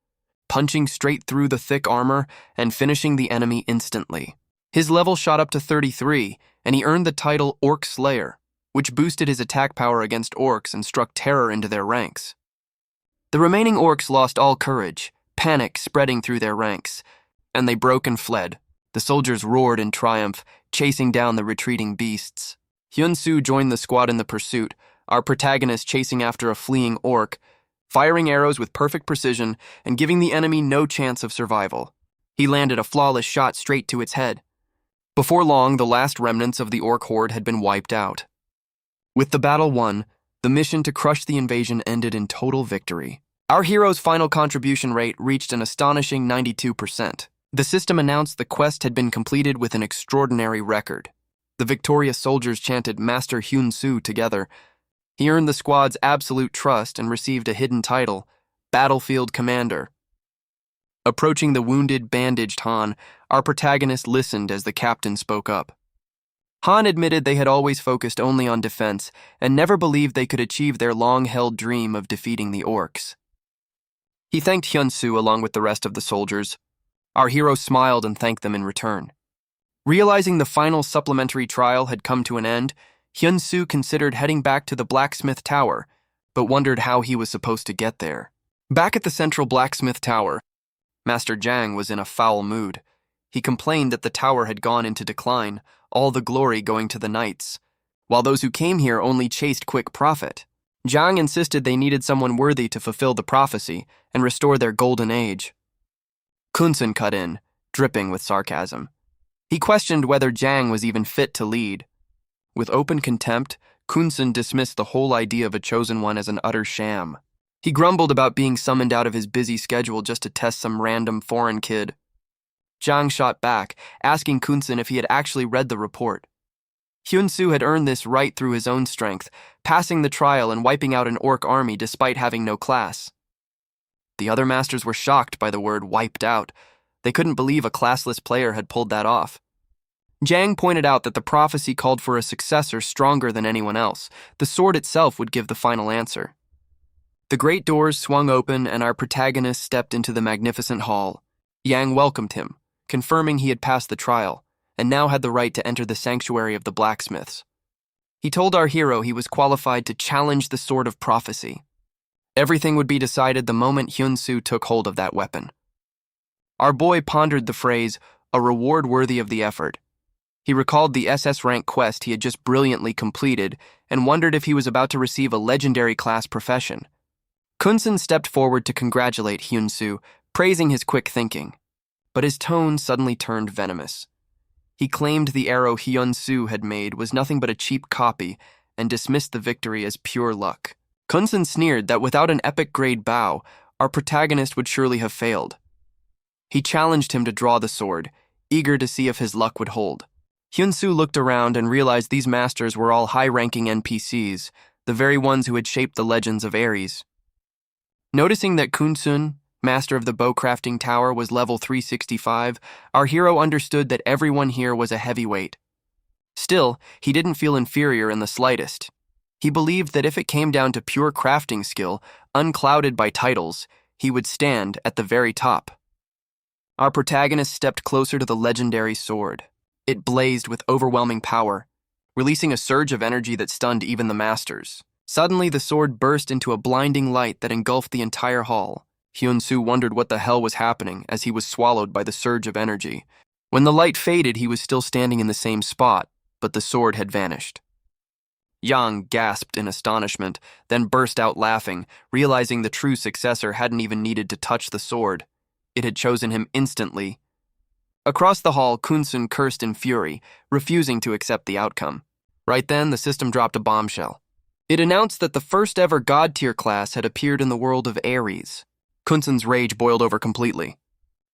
punching straight through the thick armor and finishing the enemy instantly. His level shot up to 33, and he earned the title Orc Slayer, which boosted his attack power against orcs and struck terror into their ranks. The remaining orcs lost all courage, panic spreading through their ranks, and they broke and fled. The soldiers roared in triumph, chasing down the retreating beasts. Hyun-soo joined the squad in the pursuit, our protagonist chasing after a fleeing orc, firing arrows with perfect precision and giving the enemy no chance of survival. He landed a flawless shot straight to its head. Before long, the last remnants of the orc horde had been wiped out. With the battle won, the mission to crush the invasion ended in total victory. Our hero's final contribution rate reached an astonishing 92%. The system announced the quest had been completed with an extraordinary record. The victorious soldiers chanted Master Hyun-soo together. He earned the squad's absolute trust and received a hidden title, Battlefield Commander. Approaching the wounded, bandaged Han, our protagonist listened as the captain spoke up. Han admitted they had always focused only on defense and never believed they could achieve their long-held dream of defeating the orcs. He thanked Hyun-soo along with the rest of the soldiers. Our hero smiled and thanked them in return. Realizing the final supplementary trial had come to an end, Hyun-soo considered heading back to the blacksmith tower, but wondered how he was supposed to get there. Back at the central blacksmith tower, Master Jang was in a foul mood. He complained that the tower had gone into decline, all the glory going to the knights, while those who came here only chased quick profit. Jang insisted they needed someone worthy to fulfill the prophecy and restore their golden age. Kunsun cut in, dripping with sarcasm. He questioned whether Jang was even fit to lead. With open contempt, Kunsun dismissed the whole idea of a chosen one as an utter sham. He grumbled about being summoned out of his busy schedule just to test some random foreign kid. Jang shot back, asking Kunsun if he had actually read the report. Hyun-soo had earned this right through his own strength, passing the trial and wiping out an orc army despite having no class. The other masters were shocked by the word wiped out, They couldn't believe a classless player had pulled that off. Jiang pointed out that the prophecy called for a successor stronger than anyone else. The sword itself would give the final answer. The great doors swung open and our protagonist stepped into the magnificent hall. Yang welcomed him, confirming he had passed the trial, and now had the right to enter the sanctuary of the blacksmiths. He told our hero he was qualified to challenge the sword of prophecy. Everything would be decided the moment Hyun-soo took hold of that weapon. Our boy pondered the phrase, a reward worthy of the effort. He recalled the SS rank quest he had just brilliantly completed and wondered if he was about to receive a legendary class profession. Kunsun stepped forward to congratulate Hyun-soo, praising his quick thinking. But his tone suddenly turned venomous. He claimed the arrow Hyun-soo had made was nothing but a cheap copy and dismissed the victory as pure luck. Kunsun sneered that without an epic-grade bow, our protagonist would surely have failed. He challenged him to draw the sword, eager to see if his luck would hold. Hyun-soo looked around and realized these masters were all high-ranking NPCs, the very ones who had shaped the legends of Ares. Noticing that Kunsun, master of the bowcrafting tower, was level 365, our hero understood that everyone here was a heavyweight. Still, he didn't feel inferior in the slightest. He believed that if it came down to pure crafting skill, unclouded by titles, he would stand at the very top. Our protagonist stepped closer to the legendary sword. It blazed with overwhelming power, releasing a surge of energy that stunned even the masters. Suddenly, the sword burst into a blinding light that engulfed the entire hall. Hyun-soo wondered what the hell was happening as he was swallowed by the surge of energy. When the light faded, he was still standing in the same spot, but the sword had vanished. Yang gasped in astonishment, then burst out laughing, realizing the true successor hadn't even needed to touch the sword. It had chosen him instantly. Across the hall, Kunsun cursed in fury, refusing to accept the outcome. Right then, the system dropped a bombshell. It announced that the first-ever God-tier class had appeared in the world of Ares. Kunsun's rage boiled over completely.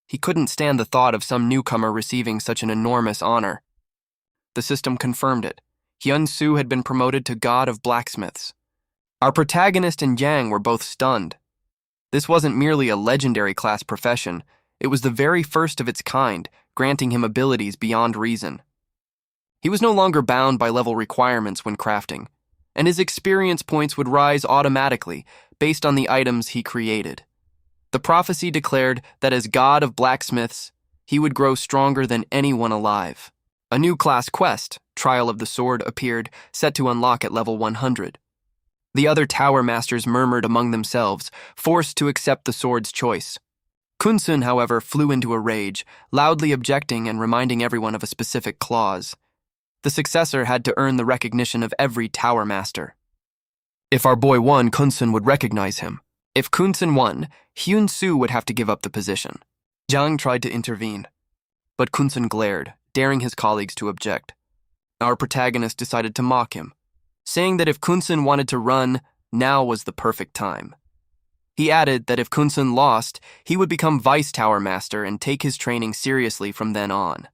He couldn't stand the thought of some newcomer receiving such an enormous honor. The system confirmed it. Hyun-soo had been promoted to God of Blacksmiths. Our protagonist and Yang were both stunned. This wasn't merely a legendary class profession. It was the very first of its kind, granting him abilities beyond reason. He was no longer bound by level requirements when crafting, and his experience points would rise automatically based on the items he created. The prophecy declared that as God of Blacksmiths, he would grow stronger than anyone alive. A new class quest, Trial of the Sword, appeared, set to unlock at level 100. The other tower masters murmured among themselves, forced to accept the sword's choice. Kunsun, however, flew into a rage, loudly objecting and reminding everyone of a specific clause. The successor had to earn the recognition of every tower master. If our boy won, Kunsun would recognize him. If Kunsun won, Hyun-soo would have to give up the position. Jiang tried to intervene, but Kunsun glared, daring his colleagues to object. Our protagonist decided to mock him, saying that if Kunsun wanted to run, now was the perfect time. He added that if Kunsun lost, he would become vice tower master and take his training seriously from then on.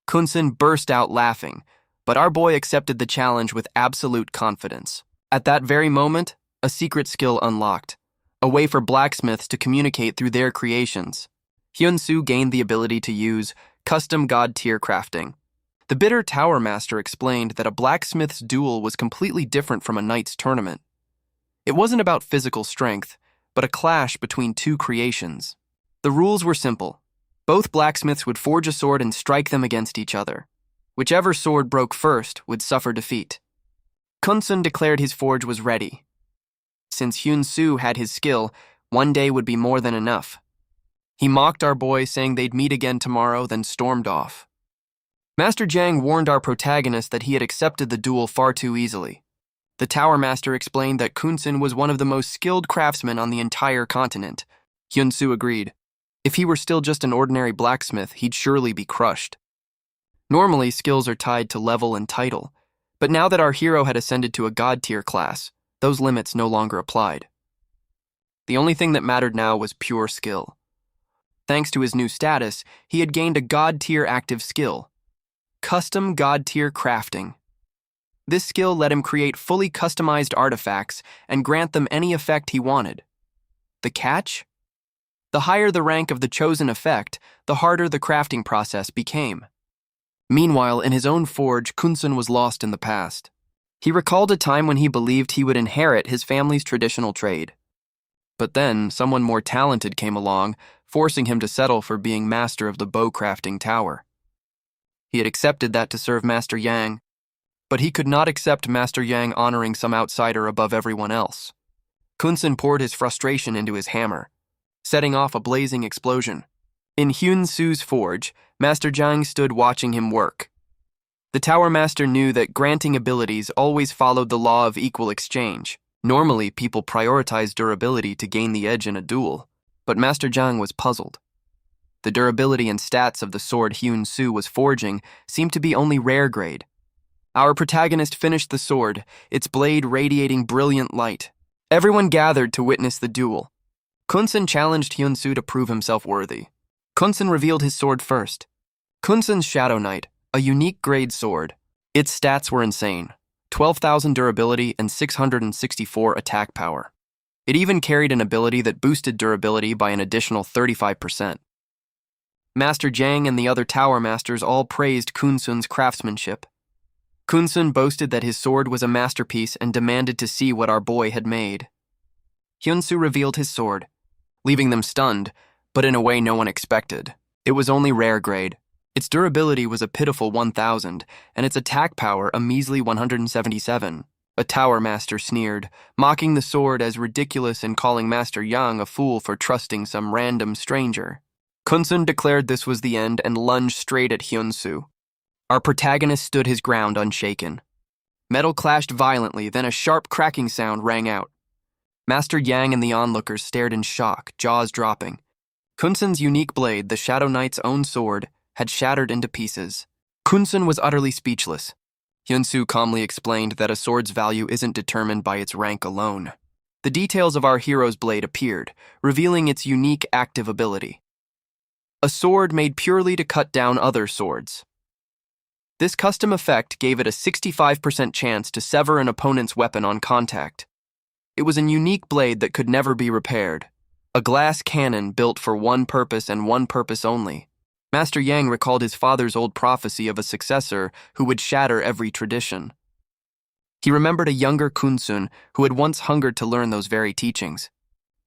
Kunsun burst out laughing, but our boy accepted the challenge with absolute confidence. At that very moment, a secret skill unlocked, a way for blacksmiths to communicate through their creations. Hyun-soo gained the ability to use custom god-tier crafting. The bitter tower master explained that a blacksmith's duel was completely different from a knight's tournament. It wasn't about physical strength, but a clash between two creations. The rules were simple. Both blacksmiths would forge a sword and strike them against each other. Whichever sword broke first would suffer defeat. Kunsun declared his forge was ready. Since Hyun-soo had his skill, one day would be more than enough. He mocked our boy, saying they'd meet again tomorrow, then stormed off. Master Jiang warned our protagonist that he had accepted the duel far too easily. The Tower Master explained that Kunsun was one of the most skilled craftsmen on the entire continent. Hyun-soo agreed. If he were still just an ordinary blacksmith, he'd surely be crushed. Normally, skills are tied to level and title, but now that our hero had ascended to a god-tier class, those limits no longer applied. The only thing that mattered now was pure skill. Thanks to his new status, he had gained a god-tier active skill, custom god-tier crafting. This skill let him create fully customized artifacts and grant them any effect he wanted. The catch? The higher the rank of the chosen effect, the harder the crafting process became. Meanwhile, in his own forge, Kunsun was lost in the past. He recalled a time when he believed he would inherit his family's traditional trade. But then, someone more talented came along, forcing him to settle for being master of the bow-crafting tower. He had accepted that to serve Master Yang, but he could not accept Master Yang honoring some outsider above everyone else. Kunsun poured his frustration into his hammer, setting off a blazing explosion. In Hyun Su's forge, Master Jiang stood watching him work. The Tower Master knew that granting abilities always followed the law of equal exchange. Normally, people prioritize durability to gain the edge in a duel, but Master Jiang was puzzled. The durability and stats of the sword Hyun Su was forging seemed to be only rare grade. Our protagonist finished the sword, its blade radiating brilliant light. Everyone gathered to witness the duel. Kunsun challenged Hyun Su to prove himself worthy. Kunsun revealed his sword first. Kunsun's Shadow Knight, a unique grade sword. Its stats were insane: 12,000 durability and 664 attack power. It even carried an ability that boosted durability by an additional 35%. Master Jiang and the other Tower Masters all praised Kunsun's craftsmanship. Kunsun boasted that his sword was a masterpiece and demanded to see what our boy had made. Hyun-Su revealed his sword, leaving them stunned, but in a way no one expected. It was only rare grade. Its durability was a pitiful 1,000, and its attack power a measly 177. A Tower Master sneered, mocking the sword as ridiculous and calling Master Yang a fool for trusting some random stranger. Kunsun declared this was the end and lunged straight at Hyun-Su. Our protagonist stood his ground unshaken. Metal clashed violently, then a sharp cracking sound rang out. Master Yang and the onlookers stared in shock, jaws dropping. Kunsun's unique blade, the Shadow Knight's own sword, had shattered into pieces. Kunsun was utterly speechless. Hyun-Su calmly explained that a sword's value isn't determined by its rank alone. The details of our hero's blade appeared, revealing its unique active ability. A sword made purely to cut down other swords. This custom effect gave it a 65% chance to sever an opponent's weapon on contact. It was a unique blade that could never be repaired, a glass cannon built for one purpose and one purpose only. Master Yang recalled his father's old prophecy of a successor who would shatter every tradition. He remembered a younger Kunsun who had once hungered to learn those very teachings.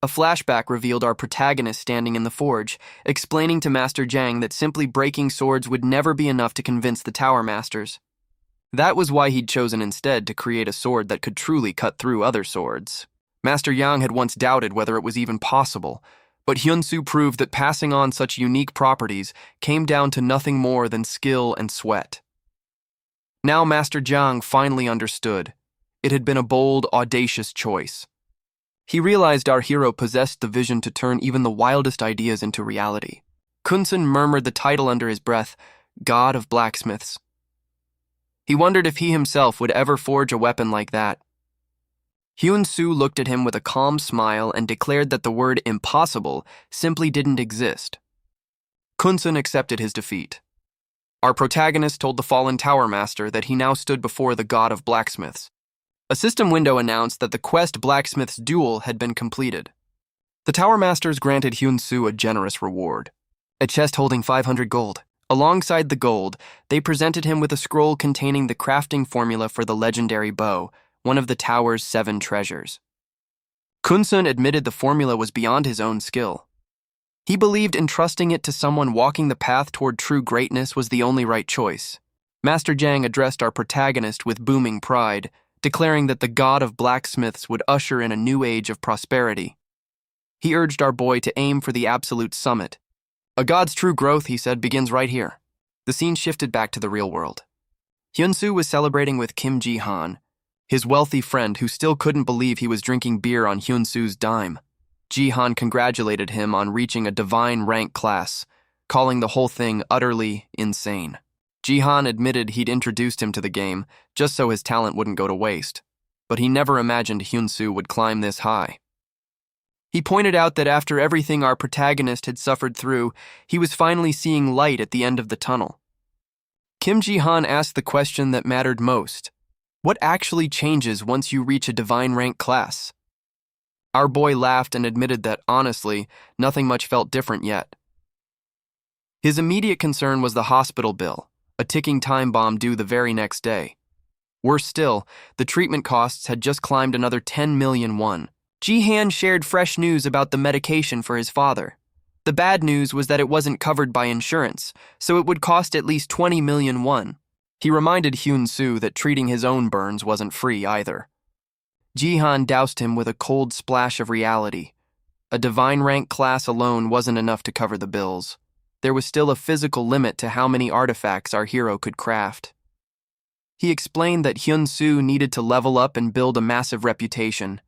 A flashback revealed our protagonist standing in the forge, explaining to Master Jiang that simply breaking swords would never be enough to convince the Tower Masters. That was why he'd chosen instead to create a sword that could truly cut through other swords. Master Yang had once doubted whether it was even possible, but Hyun-Su proved that passing on such unique properties came down to nothing more than skill and sweat. Now Master Jiang finally understood. It had been a bold, audacious choice. He realized our hero possessed the vision to turn even the wildest ideas into reality. Kunsun murmured the title under his breath, God of Blacksmiths. He wondered if he himself would ever forge a weapon like that. Hyun-Su looked at him with a calm smile and declared that the word impossible simply didn't exist. Kunsun accepted his defeat. Our protagonist told the fallen Tower Master that he now stood before the God of Blacksmiths. A system window announced that the Quest Blacksmith's duel had been completed. The Tower Masters granted Hyun-Su a generous reward, a chest holding 500 gold. Alongside the gold, they presented him with a scroll containing the crafting formula for the legendary bow, one of the tower's 7 treasures. Kunsun admitted the formula was beyond his own skill. He believed entrusting it to someone walking the path toward true greatness was the only right choice. Master Jiang addressed our protagonist with booming pride, declaring that the God of Blacksmiths would usher in a new age of prosperity. He urged our boy to aim for the absolute summit. A god's true growth, he said, begins right here. The scene shifted back to the real world. Hyun-Su was celebrating with Kim Ji-han, his wealthy friend who still couldn't believe he was drinking beer on Hyun-Su's dime. Ji-han congratulated him on reaching a divine rank class, calling the whole thing utterly insane. Ji-han admitted he'd introduced him to the game just so his talent wouldn't go to waste, but he never imagined Hyun-Su would climb this high. He pointed out that after everything our protagonist had suffered through, he was finally seeing light at the end of the tunnel. Kim Ji-han asked the question that mattered most. What actually changes once you reach a divine rank class? Our boy laughed and admitted that, honestly, nothing much felt different yet. His immediate concern was the hospital bill, a ticking time bomb due the very next day. Worse still, the treatment costs had just climbed another 10 million won. Jihan shared fresh news about the medication for his father. The bad news was that it wasn't covered by insurance, so it would cost at least 20 million won. He reminded Hyun-soo that treating his own burns wasn't free either. Jihan doused him with a cold splash of reality. A divine rank class alone wasn't enough to cover the bills. There was still a physical limit to how many artifacts our hero could craft. He explained that Hyun-soo needed to level up and build a massive reputation.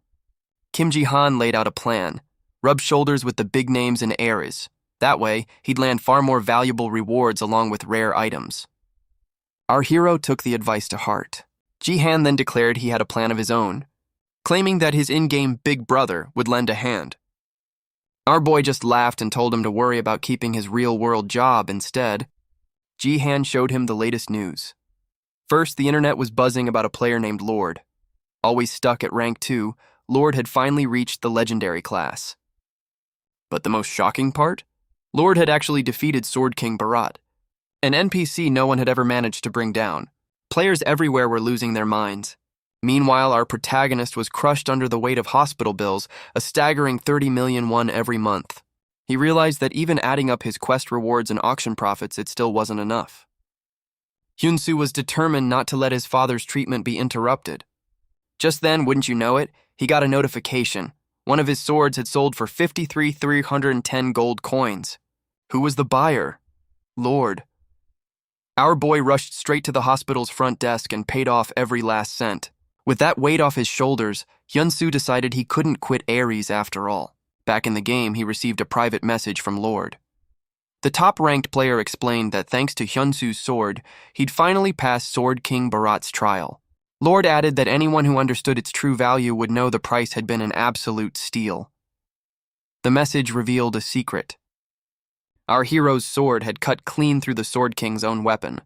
Kim Ji-han laid out a plan. Rub shoulders with the big names and heirs. That way, he'd land far more valuable rewards along with rare items. Our hero took the advice to heart. Ji-han then declared he had a plan of his own, claiming that his in-game big brother would lend a hand. Our boy just laughed and told him to worry about keeping his real-world job instead. Ji-han showed him the latest news. First, the internet was buzzing about a player named Lord. Always stuck at rank 2, Lord had finally reached the legendary class. But the most shocking part? Lord had actually defeated Sword King Bharat, an NPC no one had ever managed to bring down. Players everywhere were losing their minds. Meanwhile, our protagonist was crushed under the weight of hospital bills, a staggering 30 million won every month. He realized that even adding up his quest rewards and auction profits, it still wasn't enough. Hyun-soo was determined not to let his father's treatment be interrupted. Just then, wouldn't you know it, he got a notification. One of his swords had sold for 53,310 gold coins. Who was the buyer? Lord. Our boy rushed straight to the hospital's front desk and paid off every last cent. With that weight off his shoulders, Hyun-soo decided he couldn't quit Ares after all. Back in the game, he received a private message from Lord. The top-ranked player explained that thanks to Hyun-soo's sword, he'd finally passed Sword King Bharat's trial. Lord added that anyone who understood its true value would know the price had been an absolute steal. The message revealed a secret. Our hero's sword had cut clean through the Sword King's own weapon,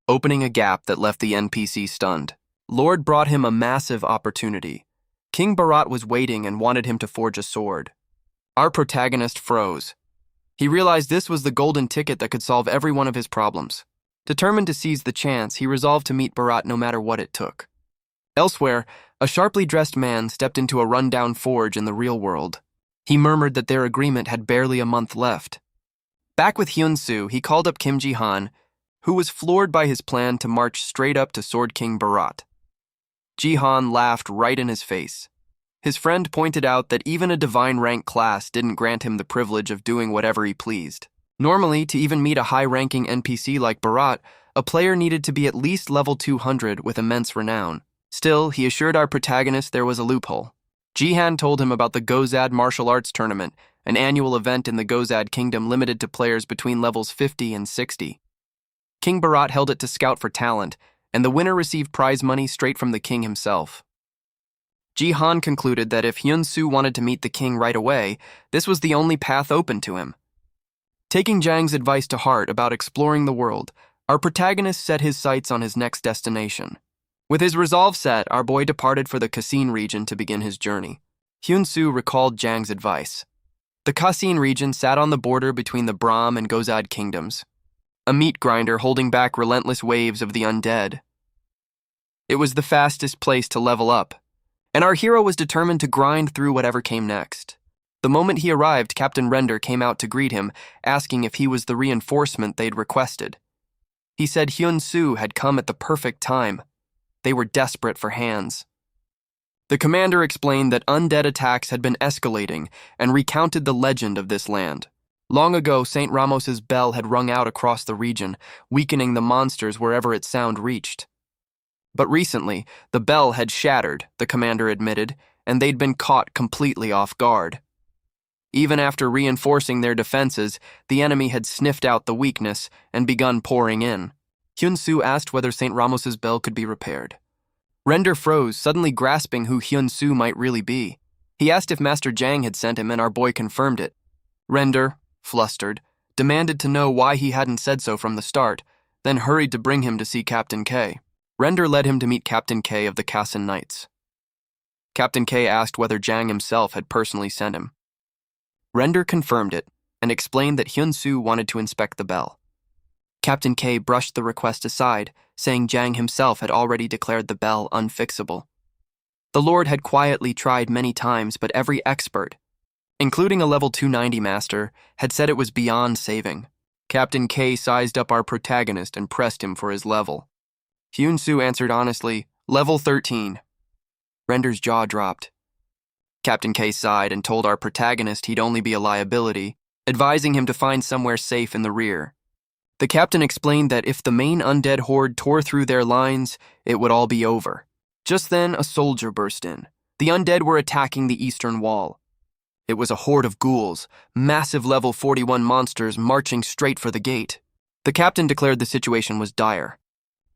opening a gap that left the NPC stunned. Lord brought him a massive opportunity. King Bharat was waiting and wanted him to forge a sword. Our protagonist froze. He realized this was the golden ticket that could solve every one of his problems. Determined to seize the chance, he resolved to meet Bharat no matter what it took. Elsewhere, a sharply dressed man stepped into a rundown forge in the real world. He murmured that their agreement had barely a month left. Back with Hyun-soo, he called up Kim Ji-han, who was floored by his plan to march straight up to Sword King Bharat. Ji-han laughed right in his face. His friend pointed out that even a divine rank class didn't grant him the privilege of doing whatever he pleased. Normally, to even meet a high-ranking NPC like Bharat, a player needed to be at least level 200 with immense renown. Still, he assured our protagonist there was a loophole. Ji-han told him about the Gozad Martial Arts Tournament, an annual event in the Gozad Kingdom limited to players between levels 50 and 60. King Bharat held it to scout for talent, and the winner received prize money straight from the king himself. Ji-han concluded that if Hyun-soo wanted to meet the king right away, this was the only path open to him. Taking Jang's advice to heart about exploring the world, our protagonist set his sights on his next destination. With his resolve set, our boy departed for the Kasin region to begin his journey. Hyun-soo recalled Jang's advice. The Kasin region sat on the border between the Brahm and Gozad kingdoms, a meat grinder holding back relentless waves of the undead. It was the fastest place to level up, and our hero was determined to grind through whatever came next. The moment he arrived, Captain Render came out to greet him, asking if he was the reinforcement they'd requested. He said Hyun-soo had come at the perfect time. They were desperate for hands. The commander explained that undead attacks had been escalating and recounted the legend of this land. Long ago, St. Ramos's bell had rung out across the region, weakening the monsters wherever its sound reached. But recently, the bell had shattered, the commander admitted, and they'd been caught completely off guard. Even after reinforcing their defenses, the enemy had sniffed out the weakness and begun pouring in. Hyun-soo asked whether St. Ramos's bell could be repaired. Render froze, suddenly grasping who Hyun-soo might really be. He asked if Master Jang had sent him, and our boy confirmed it. Render, flustered, demanded to know why he hadn't said so from the start, then hurried to bring him to see Captain K. Render led him to meet Captain K of the Kasin Knights. Captain K asked whether Jang himself had personally sent him. Render confirmed it and explained that Hyun-soo wanted to inspect the bell. Captain K brushed the request aside, saying Jang himself had already declared the bell unfixable. The Lord had quietly tried many times, but every expert, including a level 290 master, had said it was beyond saving. Captain K sized up our protagonist and pressed him for his level. Hyun-soo answered honestly, level 13. Render's jaw dropped. Captain K sighed and told our protagonist he'd only be a liability, advising him to find somewhere safe in the rear. The captain explained that if the main undead horde tore through their lines, it would all be over. Just then, a soldier burst in. The undead were attacking the eastern wall. It was a horde of ghouls, massive level 41 monsters marching straight for the gate. The captain declared the situation was dire.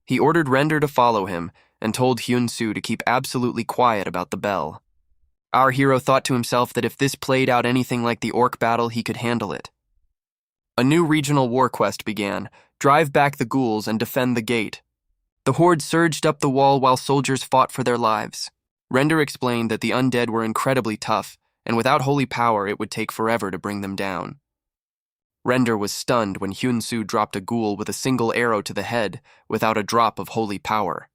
He ordered Render to follow him and told Hyun-soo to keep absolutely quiet about the bell. Our hero thought to himself that if this played out anything like the orc battle, he could handle it. A new regional war quest began: drive back the ghouls and defend the gate. The horde surged up the wall while soldiers fought for their lives. Render explained that the undead were incredibly tough, and without holy power it would take forever to bring them down. Render was stunned when Hyun-soo dropped a ghoul with a single arrow to the head without a drop of holy power.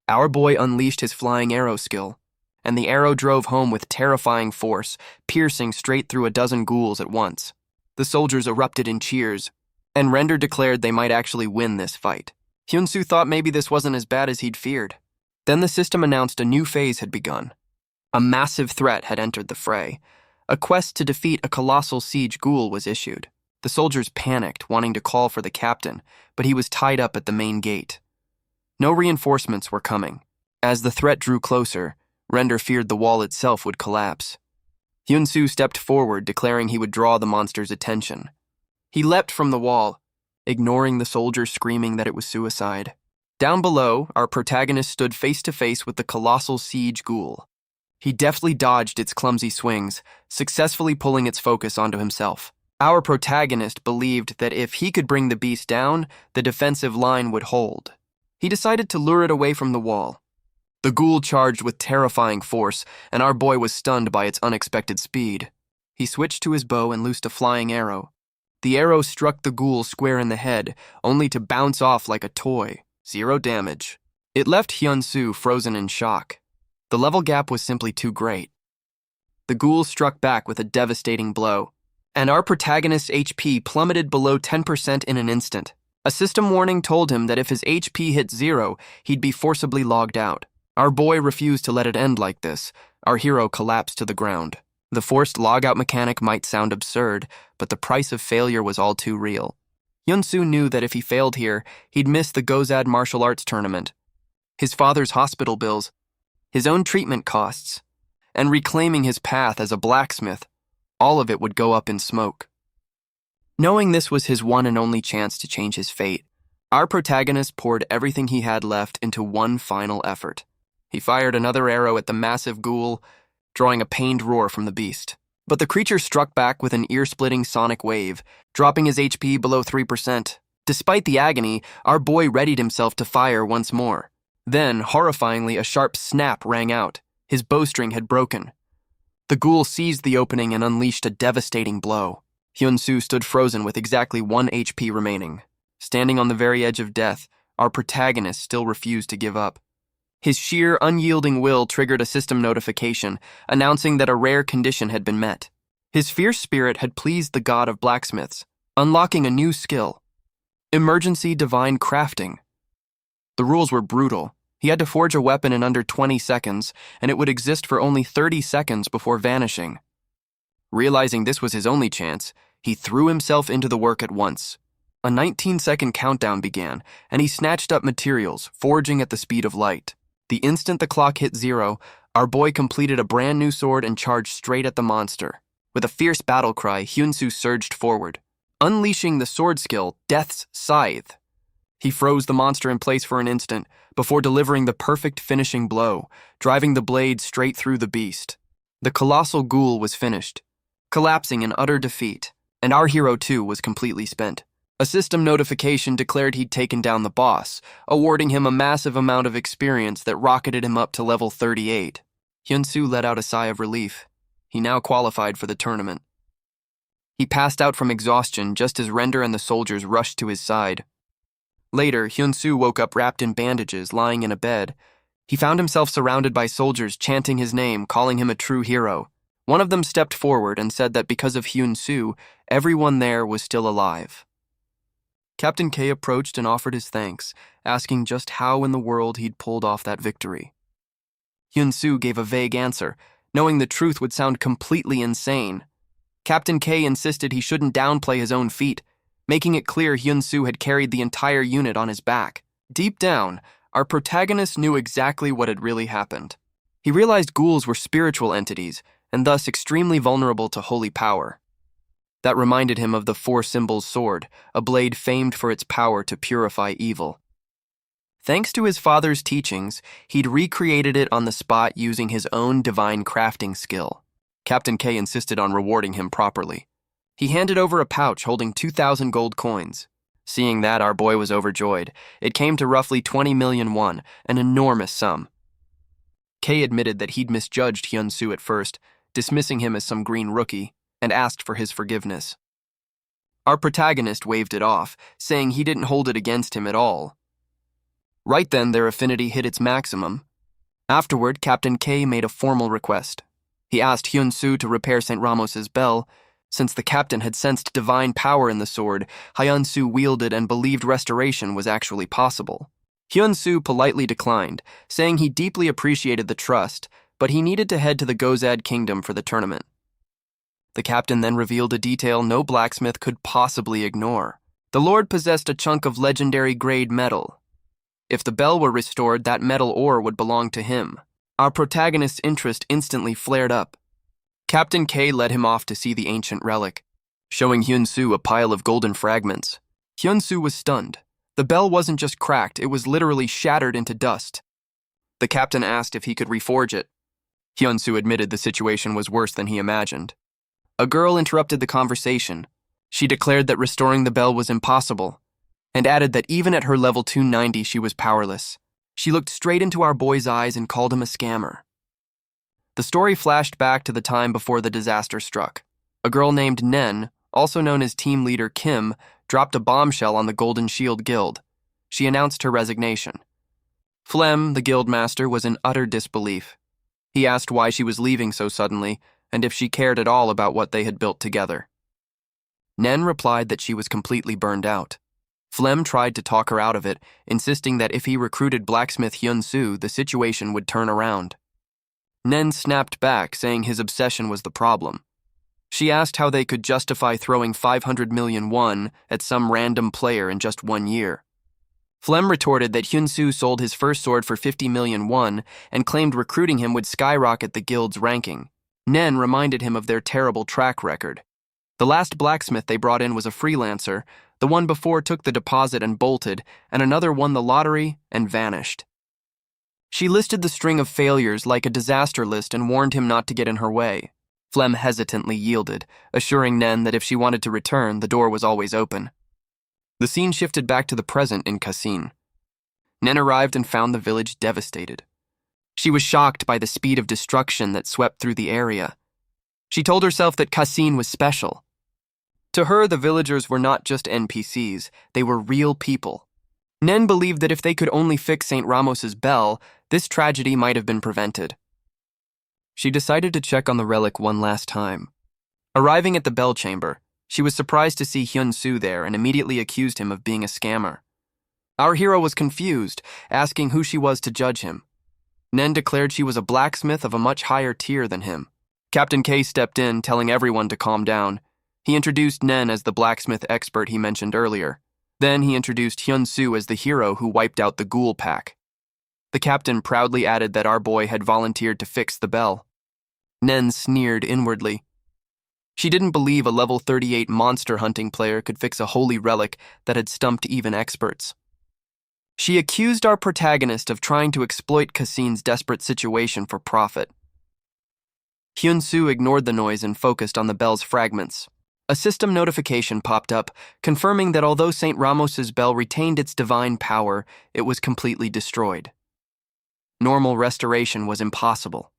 Our boy unleashed his flying arrow skill, and the arrow drove home with terrifying force, piercing straight through a dozen ghouls at once. The soldiers erupted in cheers, and Render declared they might actually win this fight. Hyun-soo thought maybe this wasn't as bad as he'd feared. Then the system announced a new phase had begun. A massive threat had entered the fray. A quest to defeat a colossal siege ghoul was issued. The soldiers panicked, wanting to call for the captain, but he was tied up at the main gate. No reinforcements were coming. As the threat drew closer, Render feared the wall itself would collapse. Hyun-soo stepped forward, declaring he would draw the monster's attention. He leapt from the wall, ignoring the soldiers screaming that it was suicide. Down below, our protagonist stood face to face with the colossal siege ghoul. He deftly dodged its clumsy swings, successfully pulling its focus onto himself. Our protagonist believed that if he could bring the beast down, the defensive line would hold. He decided to lure it away from the wall. The ghoul charged with terrifying force, and our boy was stunned by its unexpected speed. He switched to his bow and loosed a flying arrow. The arrow struck the ghoul square in the head, only to bounce off like a toy. 0 damage. It left Hyun-soo frozen in shock. The level gap was simply too great. The ghoul struck back with a devastating blow, and our protagonist's HP plummeted below 10% in an instant. A system warning told him that if his HP hit 0, he'd be forcibly logged out. Our boy refused to let it end like this. Our hero collapsed to the ground. The forced logout mechanic might sound absurd, but the price of failure was all too real. Hyun-soo knew that if he failed here, he'd miss the Gozad martial arts tournament, his father's hospital bills, his own treatment costs, and reclaiming his path as a blacksmith. All of it would go up in smoke. Knowing this was his one and only chance to change his fate, our protagonist poured everything he had left into one final effort. He fired another arrow at the massive ghoul, drawing a pained roar from the beast. But the creature struck back with an ear-splitting sonic wave, dropping his HP below 3%. Despite the agony, our boy readied himself to fire once more. Then, horrifyingly, a sharp snap rang out. His bowstring had broken. The ghoul seized the opening and unleashed a devastating blow. Hyun-soo stood frozen with exactly 1 HP remaining. Standing on the very edge of death, our protagonist still refused to give up. His sheer, unyielding will triggered a system notification, announcing that a rare condition had been met. His fierce spirit had pleased the god of blacksmiths, unlocking a new skill: emergency divine crafting. The rules were brutal. He had to forge a weapon in under 20 seconds, and it would exist for only 30 seconds before vanishing. Realizing this was his only chance, he threw himself into the work at once. A 19-second countdown began, and he snatched up materials, forging at the speed of light. The instant the clock hit 0, our boy completed a brand new sword and charged straight at the monster. With a fierce battle cry, Hyun-soo surged forward, unleashing the sword skill, Death's Scythe. He froze the monster in place for an instant, before delivering the perfect finishing blow, driving the blade straight through the beast. The colossal ghoul was finished, collapsing in utter defeat, and our hero too was completely spent. A system notification declared he'd taken down the boss, awarding him a massive amount of experience that rocketed him up to level 38. Hyun-soo let out a sigh of relief. He now qualified for the tournament. He passed out from exhaustion just as Render and the soldiers rushed to his side. Later, Hyun-soo woke up wrapped in bandages, lying in a bed. He found himself surrounded by soldiers chanting his name, calling him a true hero. One of them stepped forward and said that because of Hyun-soo, everyone there was still alive. Captain K approached and offered his thanks, asking just how in the world he'd pulled off that victory. Hyun-soo gave a vague answer, knowing the truth would sound completely insane. Captain K insisted he shouldn't downplay his own feat, making it clear Hyun-soo had carried the entire unit on his back. Deep down, our protagonist knew exactly what had really happened. He realized ghouls were spiritual entities, and thus extremely vulnerable to holy power. That reminded him of the Four Symbols sword, a blade famed for its power to purify evil. Thanks to his father's teachings, he'd recreated it on the spot using his own divine crafting skill. Captain K insisted on rewarding him properly. He handed over a pouch holding 2,000 gold coins. Seeing that, our boy was overjoyed. It came to roughly 20 million won, an enormous sum. K admitted that he'd misjudged Hyun-soo at first, dismissing him as some green rookie, and asked for his forgiveness. Our protagonist waved it off, saying he didn't hold it against him at all. Right then, their affinity hit its maximum. Afterward, Captain K made a formal request. He asked Hyun-soo to repair St. Ramos's bell. Since the captain had sensed divine power in the sword, Hyun-soo wielded and believed restoration was actually possible. Hyun-soo politely declined, saying he deeply appreciated the trust, but he needed to head to the Gozad Kingdom for the tournament. The captain then revealed a detail no blacksmith could possibly ignore. The lord possessed a chunk of legendary grade metal. If the bell were restored, that metal ore would belong to him. Our protagonist's interest instantly flared up. Captain K led him off to see the ancient relic, showing Hyun-soo a pile of golden fragments. Hyun-soo was stunned. The bell wasn't just cracked, it was literally shattered into dust. The captain asked if he could reforge it. Hyun-soo admitted the situation was worse than he imagined. A girl interrupted the conversation. She declared that restoring the bell was impossible, and added that even at her level 290 she was powerless. She looked straight into our boy's eyes and called him a scammer. The story flashed back to the time before the disaster struck. A girl named Nen, also known as team leader Kim, dropped a bombshell on the Golden Shield Guild. She announced her resignation. Flem, the guild master, was in utter disbelief. He asked why she was leaving so suddenly, and if she cared at all about what they had built together. Nen replied that she was completely burned out. Flem tried to talk her out of it, insisting that if he recruited blacksmith Hyun-soo, the situation would turn around. Nen snapped back, saying his obsession was the problem. She asked how they could justify throwing 500 million won at some random player in just 1 year. Flem retorted that Hyun-soo sold his first sword for 50 million won and claimed recruiting him would skyrocket the guild's ranking. Nen reminded him of their terrible track record. The last blacksmith they brought in was a freelancer, the one before took the deposit and bolted, and another won the lottery and vanished. She listed the string of failures like a disaster list and warned him not to get in her way. Flem hesitantly yielded, assuring Nen that if she wanted to return, the door was always open. The scene shifted back to the present in Kassin. Nen arrived and found the village devastated. She was shocked by the speed of destruction that swept through the area. She told herself that Kassin was special. To her, the villagers were not just NPCs, they were real people. Nen believed that if they could only fix St. Ramos's bell, this tragedy might have been prevented. She decided to check on the relic one last time. Arriving at the bell chamber, she was surprised to see Hyun-soo there and immediately accused him of being a scammer. Our hero was confused, asking who she was to judge him. Nen declared she was a blacksmith of a much higher tier than him. Captain K stepped in, telling everyone to calm down. He introduced Nen as the blacksmith expert he mentioned earlier. Then he introduced Hyun-soo as the hero who wiped out the ghoul pack. The captain proudly added that our boy had volunteered to fix the bell. Nen sneered inwardly. She didn't believe a level 38 monster hunting player could fix a holy relic that had stumped even experts. She accused our protagonist of trying to exploit Kassin's desperate situation for profit. Hyun-soo ignored the noise and focused on the bell's fragments. A system notification popped up, confirming that although St. Ramos's bell retained its divine power, it was completely destroyed. Normal restoration was impossible.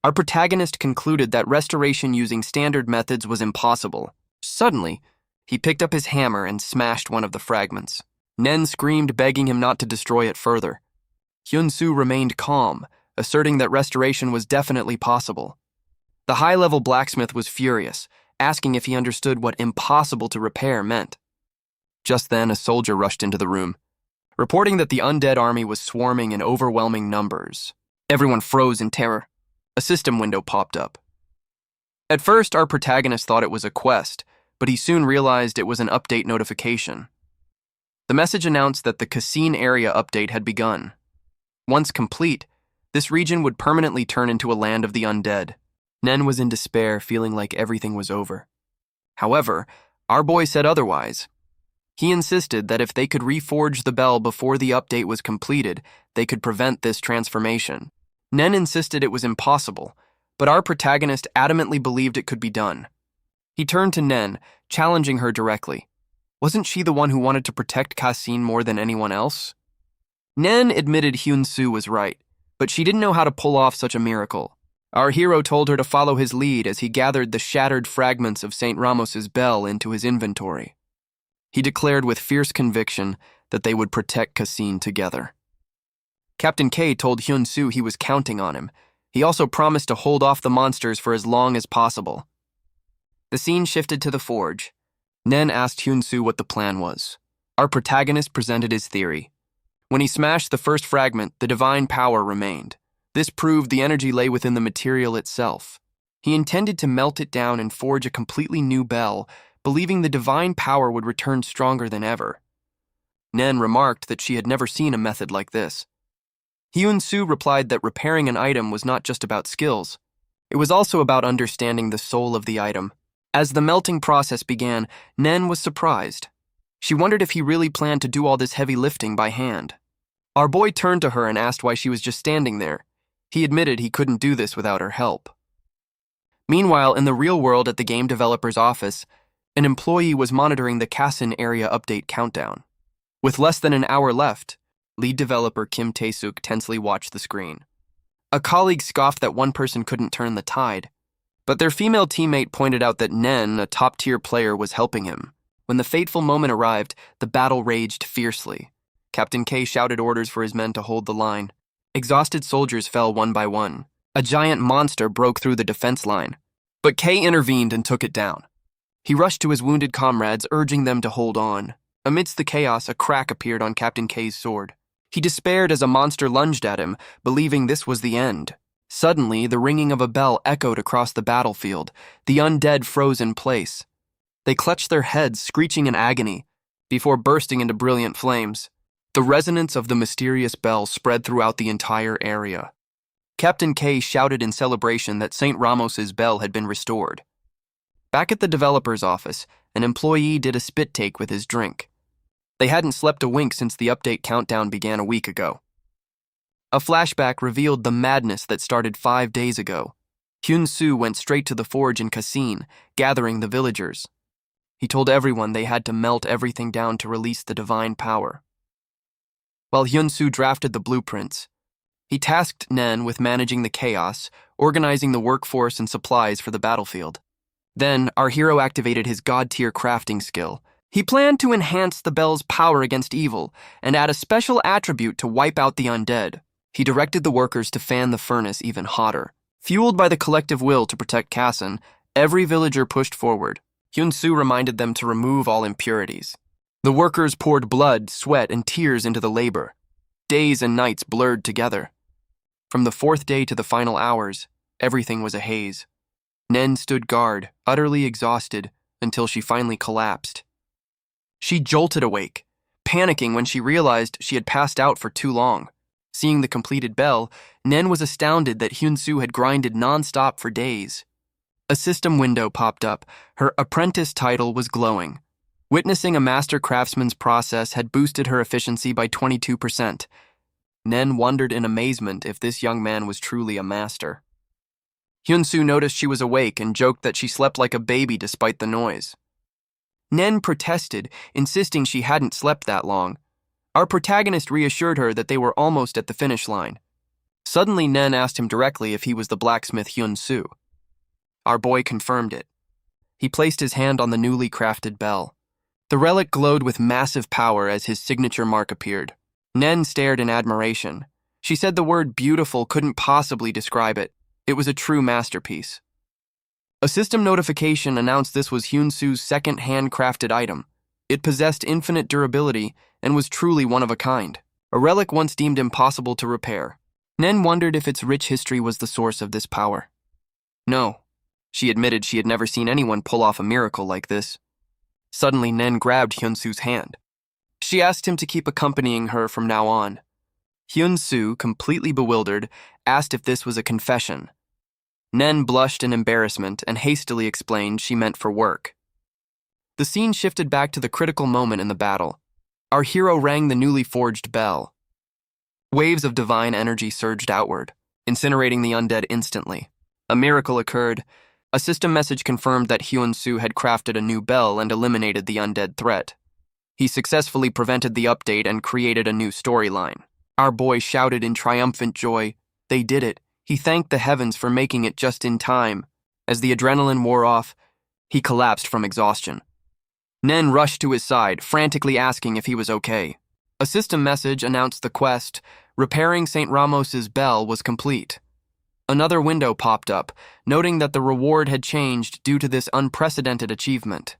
Our protagonist concluded that restoration using standard methods was impossible. Suddenly, he picked up his hammer and smashed one of the fragments. Nen screamed, begging him not to destroy it further. Hyun-soo remained calm, asserting that restoration was definitely possible. The high-level blacksmith was furious, asking if he understood what impossible to repair meant. Just then, a soldier rushed into the room, reporting that the undead army was swarming in overwhelming numbers. Everyone froze in terror. A system window popped up. At first, our protagonist thought it was a quest, but he soon realized it was an update notification. The message announced that the Cassine area update had begun. Once complete, this region would permanently turn into a land of the undead. Nen was in despair, feeling like everything was over. However, our boy said otherwise. He insisted that if they could reforge the bell before the update was completed, they could prevent this transformation. Nen insisted it was impossible, but our protagonist adamantly believed it could be done. He turned to Nen, challenging her directly. Wasn't she the one who wanted to protect Cassine more than anyone else? Nen admitted Hyun-soo was right, but she didn't know how to pull off such a miracle. Our hero told her to follow his lead as he gathered the shattered fragments of St. Ramos's bell into his inventory. He declared with fierce conviction that they would protect Cassine together. Captain K told Hyun-soo he was counting on him. He also promised to hold off the monsters for as long as possible. The scene shifted to the forge. Nen asked Hyun-soo what the plan was. Our protagonist presented his theory. When he smashed the first fragment, the divine power remained. This proved the energy lay within the material itself. He intended to melt it down and forge a completely new bell, believing the divine power would return stronger than ever. Nen remarked that she had never seen a method like this. Hyun-soo replied that repairing an item was not just about skills. It was also about understanding the soul of the item. As the melting process began, Nen was surprised. She wondered if he really planned to do all this heavy lifting by hand. Our boy turned to her and asked why she was just standing there. He admitted he couldn't do this without her help. Meanwhile, in the real world at the game developer's office, an employee was monitoring the Cassine area update countdown. With less than an hour left, lead developer Kim Tae-suk tensely watched the screen. A colleague scoffed that one person couldn't turn the tide, but their female teammate pointed out that Nen, a top-tier player, was helping him. When the fateful moment arrived, the battle raged fiercely. Captain K shouted orders for his men to hold the line. Exhausted soldiers fell one by one. A giant monster broke through the defense line, but K intervened and took it down. He rushed to his wounded comrades, urging them to hold on. Amidst the chaos, a crack appeared on Captain K's sword. He despaired as a monster lunged at him, believing this was the end. Suddenly, the ringing of a bell echoed across the battlefield. The undead froze in place. They clutched their heads, screeching in agony, before bursting into brilliant flames. The resonance of the mysterious bell spread throughout the entire area. Captain K shouted in celebration that St. Ramos's bell had been restored. Back at the developer's office, an employee did a spit take with his drink. They hadn't slept a wink since the update countdown began a week ago. A flashback revealed the madness that started 5 days ago. Hyun-soo went straight to the forge in Cassine, gathering the villagers. He told everyone they had to melt everything down to release the divine power. While Hyun-soo drafted the blueprints, he tasked Nen with managing the chaos, organizing the workforce and supplies for the battlefield. Then, our hero activated his god-tier crafting skill. He planned to enhance the bell's power against evil and add a special attribute to wipe out the undead. He directed the workers to fan the furnace even hotter. Fueled by the collective will to protect Cassine, every villager pushed forward. Hyun-soo reminded them to remove all impurities. The workers poured blood, sweat, and tears into the labor. Days and nights blurred together. From the 4th day to the final hours, everything was a haze. Nen stood guard, utterly exhausted, until she finally collapsed. She jolted awake, panicking when she realized she had passed out for too long. Seeing the completed bell, Nen was astounded that Hyun-soo had grinded non-stop for days. A system window popped up. Her apprentice title was glowing. Witnessing a master craftsman's process had boosted her efficiency by 22%. Nen wondered in amazement if this young man was truly a master. Hyun-soo noticed she was awake and joked that she slept like a baby despite the noise. Nen protested, insisting she hadn't slept that long. Our protagonist reassured her that they were almost at the finish line. Suddenly, Nen asked him directly if he was the blacksmith Hyun-soo. Our boy confirmed it. He placed his hand on the newly crafted bell. The relic glowed with massive power as his signature mark appeared. Nen stared in admiration. She said the word beautiful couldn't possibly describe it. It was a true masterpiece. A system notification announced this was Hyun-soo's second handcrafted item. It possessed infinite durability and was truly one of a kind, a relic once deemed impossible to repair. Nen wondered if its rich history was the source of this power. No, she admitted she had never seen anyone pull off a miracle like this. Suddenly, Nen grabbed Hyun-soo's hand. She asked him to keep accompanying her from now on. Hyun-soo, completely bewildered, asked if this was a confession. Nen blushed in embarrassment and hastily explained she meant for work. The scene shifted back to the critical moment in the battle. Our hero rang the newly forged bell. Waves of divine energy surged outward, incinerating the undead instantly. A miracle occurred. A system message confirmed that Hyun-soo had crafted a new bell and eliminated the undead threat. He successfully prevented the update and created a new storyline. Our boy shouted in triumphant joy. They did it. He thanked the heavens for making it just in time. As the adrenaline wore off, he collapsed from exhaustion. Nen rushed to his side, frantically asking if he was okay. A system message announced the quest, repairing St. Ramos's bell, was complete. Another window popped up, noting that the reward had changed due to this unprecedented achievement.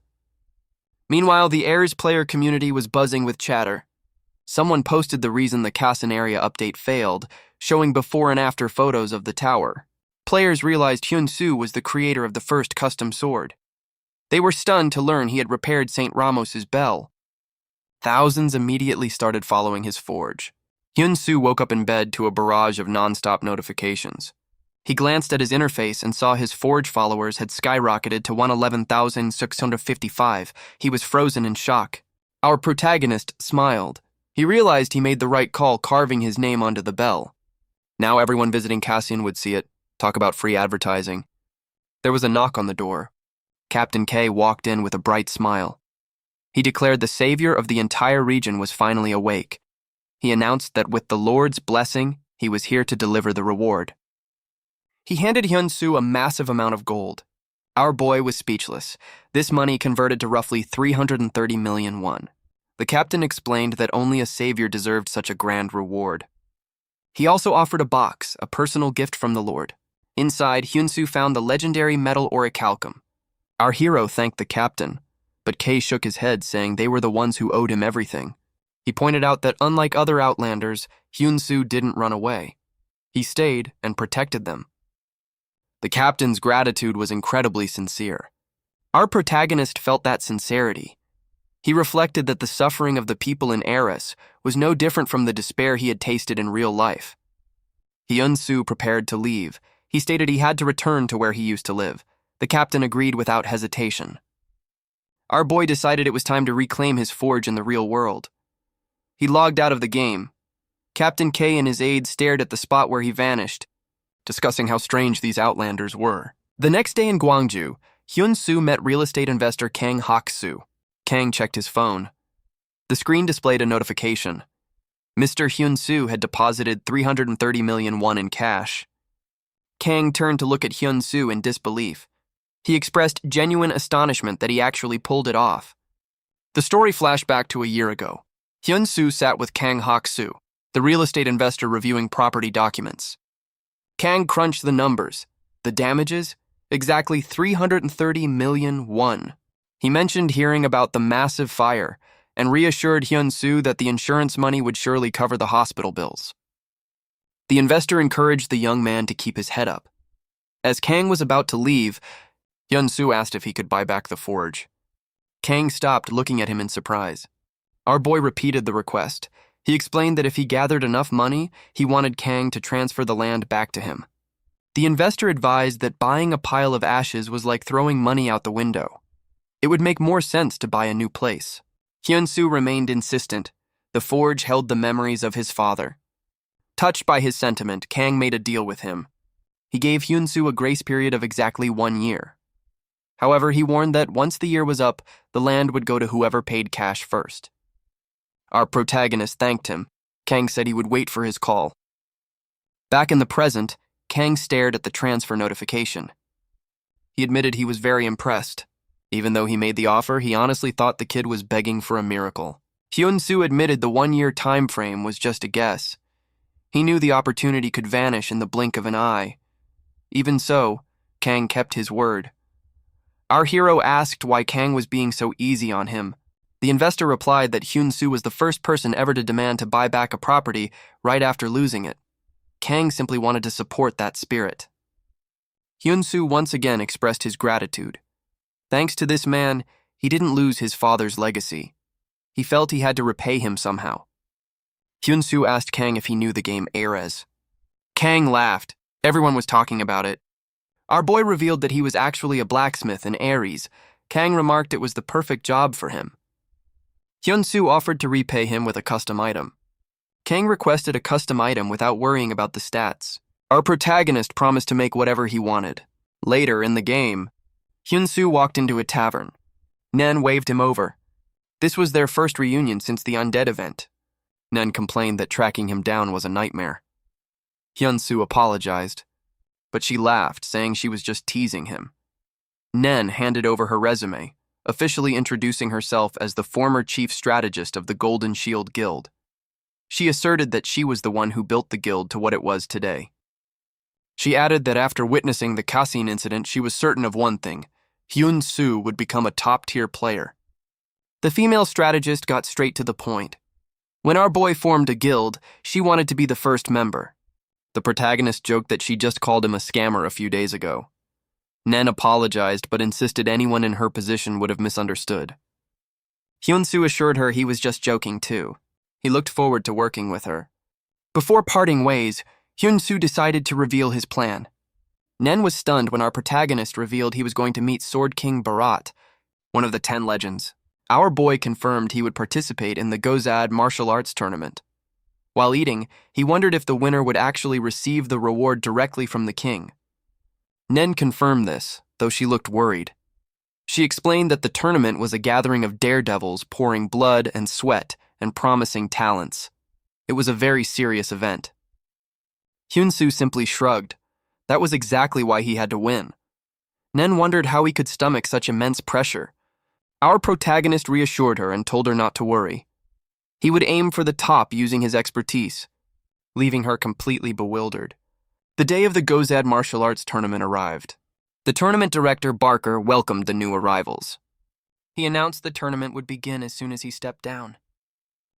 Meanwhile, the Heirs player community was buzzing with chatter. Someone posted the reason the Kasan area update failed, showing before and after photos of the tower. Players realized Hyun-soo was the creator of the first custom sword. They were stunned to learn he had repaired St. Ramos's bell. Thousands immediately started following his forge. Hyun-soo woke up in bed to a barrage of non-stop notifications. He glanced at his interface and saw his forge followers had skyrocketed to 111,655. He was frozen in shock. Our protagonist smiled. He realized he made the right call carving his name onto the bell. Now everyone visiting Cassian would see it. Talk about free advertising. There was a knock on the door. Captain K walked in with a bright smile. He declared the savior of the entire region was finally awake. He announced that with the Lord's blessing, he was here to deliver the reward. He handed Hyun-soo a massive amount of gold. Our boy was speechless. This money converted to roughly 330 million won. The captain explained that only a savior deserved such a grand reward. He also offered a box, a personal gift from the Lord. Inside, Hyun-soo found the legendary metal orichalcum. Our hero thanked the captain, but Kay shook his head, saying they were the ones who owed him everything. He pointed out that unlike other Outlanders, Hyun-soo didn't run away. He stayed and protected them. The captain's gratitude was incredibly sincere. Our protagonist felt that sincerity. He reflected that the suffering of the people in Eris was no different from the despair he had tasted in real life. Hyun-soo prepared to leave. He stated he had to return to where he used to live. The captain agreed without hesitation. Our boy decided it was time to reclaim his forge in the real world. He logged out of the game. Captain K and his aides stared at the spot where he vanished, discussing how strange these Outlanders were. The next day in Gwangju, Hyun-soo met real estate investor Kang Hak-soo. Kang checked his phone. The screen displayed a notification. Mr. Hyun-soo had deposited 330 million won in cash. Kang turned to look at Hyun-soo in disbelief. He expressed genuine astonishment that he actually pulled it off. The story flashed back to a year ago. Hyun-soo sat with Kang Hak-soo, the real estate investor reviewing property documents. Kang crunched the numbers. The damages? Exactly 330 million won. He mentioned hearing about the massive fire and reassured Hyun-soo that the insurance money would surely cover the hospital bills. The investor encouraged the young man to keep his head up. As Kang was about to leave, Hyun-soo asked if he could buy back the forge. Kang stopped, looking at him in surprise. Our boy repeated the request. He explained that if he gathered enough money, he wanted Kang to transfer the land back to him. The investor advised that buying a pile of ashes was like throwing money out the window. It would make more sense to buy a new place. Hyun-soo remained insistent. The forge held the memories of his father. Touched by his sentiment, Kang made a deal with him. He gave Hyun-soo a grace period of exactly 1 year. However, he warned that once the year was up, the land would go to whoever paid cash first. Our protagonist thanked him. Kang said he would wait for his call. Back in the present, Kang stared at the transfer notification. He admitted he was very impressed. Even though he made the offer, he honestly thought the kid was begging for a miracle. Hyun-soo admitted the 1-year time frame was just a guess. He knew the opportunity could vanish in the blink of an eye. Even so, Kang kept his word. Our hero asked why Kang was being so easy on him. The investor replied that Hyun-soo was the first person ever to demand to buy back a property right after losing it. Kang simply wanted to support that spirit. Hyun-soo once again expressed his gratitude. Thanks to this man, he didn't lose his father's legacy. He felt he had to repay him somehow. Hyun-soo asked Kang if he knew the game Ares. Kang laughed. Everyone was talking about it. Our boy revealed that he was actually a blacksmith in Ares. Kang remarked it was the perfect job for him. Hyun-soo offered to repay him with a custom item. Kang requested a custom item without worrying about the stats. Our protagonist promised to make whatever he wanted. Later in the game, Hyun-soo walked into a tavern. Nen waved him over. This was their first reunion since the Undead event. Nen complained that tracking him down was a nightmare. Hyun-soo apologized, but she laughed, saying she was just teasing him. Nen handed over her resume, officially introducing herself as the former chief strategist of the Golden Shield Guild. She asserted that she was the one who built the guild to what it was today. She added that after witnessing the Kasin incident, she was certain of one thing: Hyun-soo would become a top-tier player. The female strategist got straight to the point. When our boy formed a guild, she wanted to be the first member. The protagonist joked that she just called him a scammer a few days ago. Nen apologized but insisted anyone in her position would have misunderstood. Hyun-soo assured her he was just joking too. He looked forward to working with her. Before parting ways, Hyun-soo decided to reveal his plan. Nen was stunned when our protagonist revealed he was going to meet Sword King Bharat, one of the 10 legends. Our boy confirmed he would participate in the Gozad martial arts tournament. While eating, he wondered if the winner would actually receive the reward directly from the king. Nen confirmed this, though she looked worried. She explained that the tournament was a gathering of daredevils pouring blood and sweat and promising talents. It was a very serious event. Hyun-soo simply shrugged. That was exactly why he had to win. Nen wondered how he could stomach such immense pressure. Our protagonist reassured her and told her not to worry. He would aim for the top using his expertise, leaving her completely bewildered. The day of the Gozad martial arts tournament arrived. The tournament director, Barker, welcomed the new arrivals. He announced the tournament would begin as soon as he stepped down.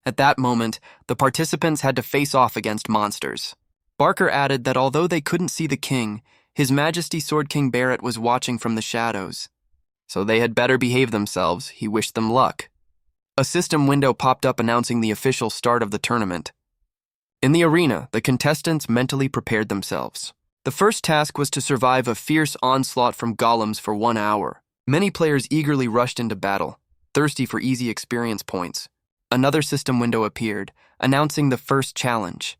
At that moment, the participants had to face off against monsters. Barker added that although they couldn't see the king, His Majesty Sword King Barrett was watching from the shadows. So they had better behave themselves. He wished them luck. A system window popped up announcing the official start of the tournament. In the arena, the contestants mentally prepared themselves. The first task was to survive a fierce onslaught from golems for 1 hour. Many players eagerly rushed into battle, thirsty for easy experience points. Another system window appeared, announcing the first challenge.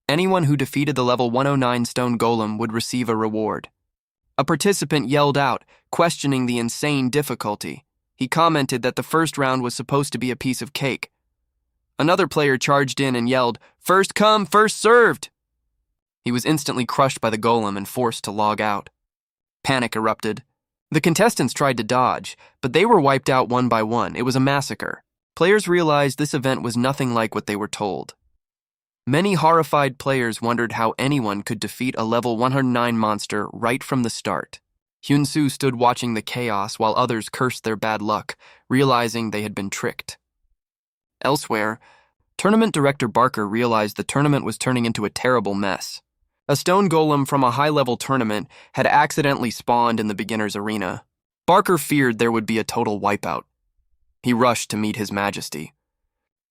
Anyone who defeated the level 109 stone golem would receive a reward. A participant yelled out, questioning the insane difficulty. He commented that the first round was supposed to be a piece of cake. Another player charged in and yelled, "First come, first served!" He was instantly crushed by the golem and forced to log out. Panic erupted. The contestants tried to dodge, but they were wiped out one by one. It was a massacre. Players realized this event was nothing like what they were told. Many horrified players wondered how anyone could defeat a level 109 monster right from the start. Hyun-soo stood watching the chaos while others cursed their bad luck, realizing they had been tricked. Elsewhere, tournament director Barker realized the tournament was turning into a terrible mess. A stone golem from a high-level tournament had accidentally spawned in the beginner's arena. Barker feared there would be a total wipeout. He rushed to meet His Majesty.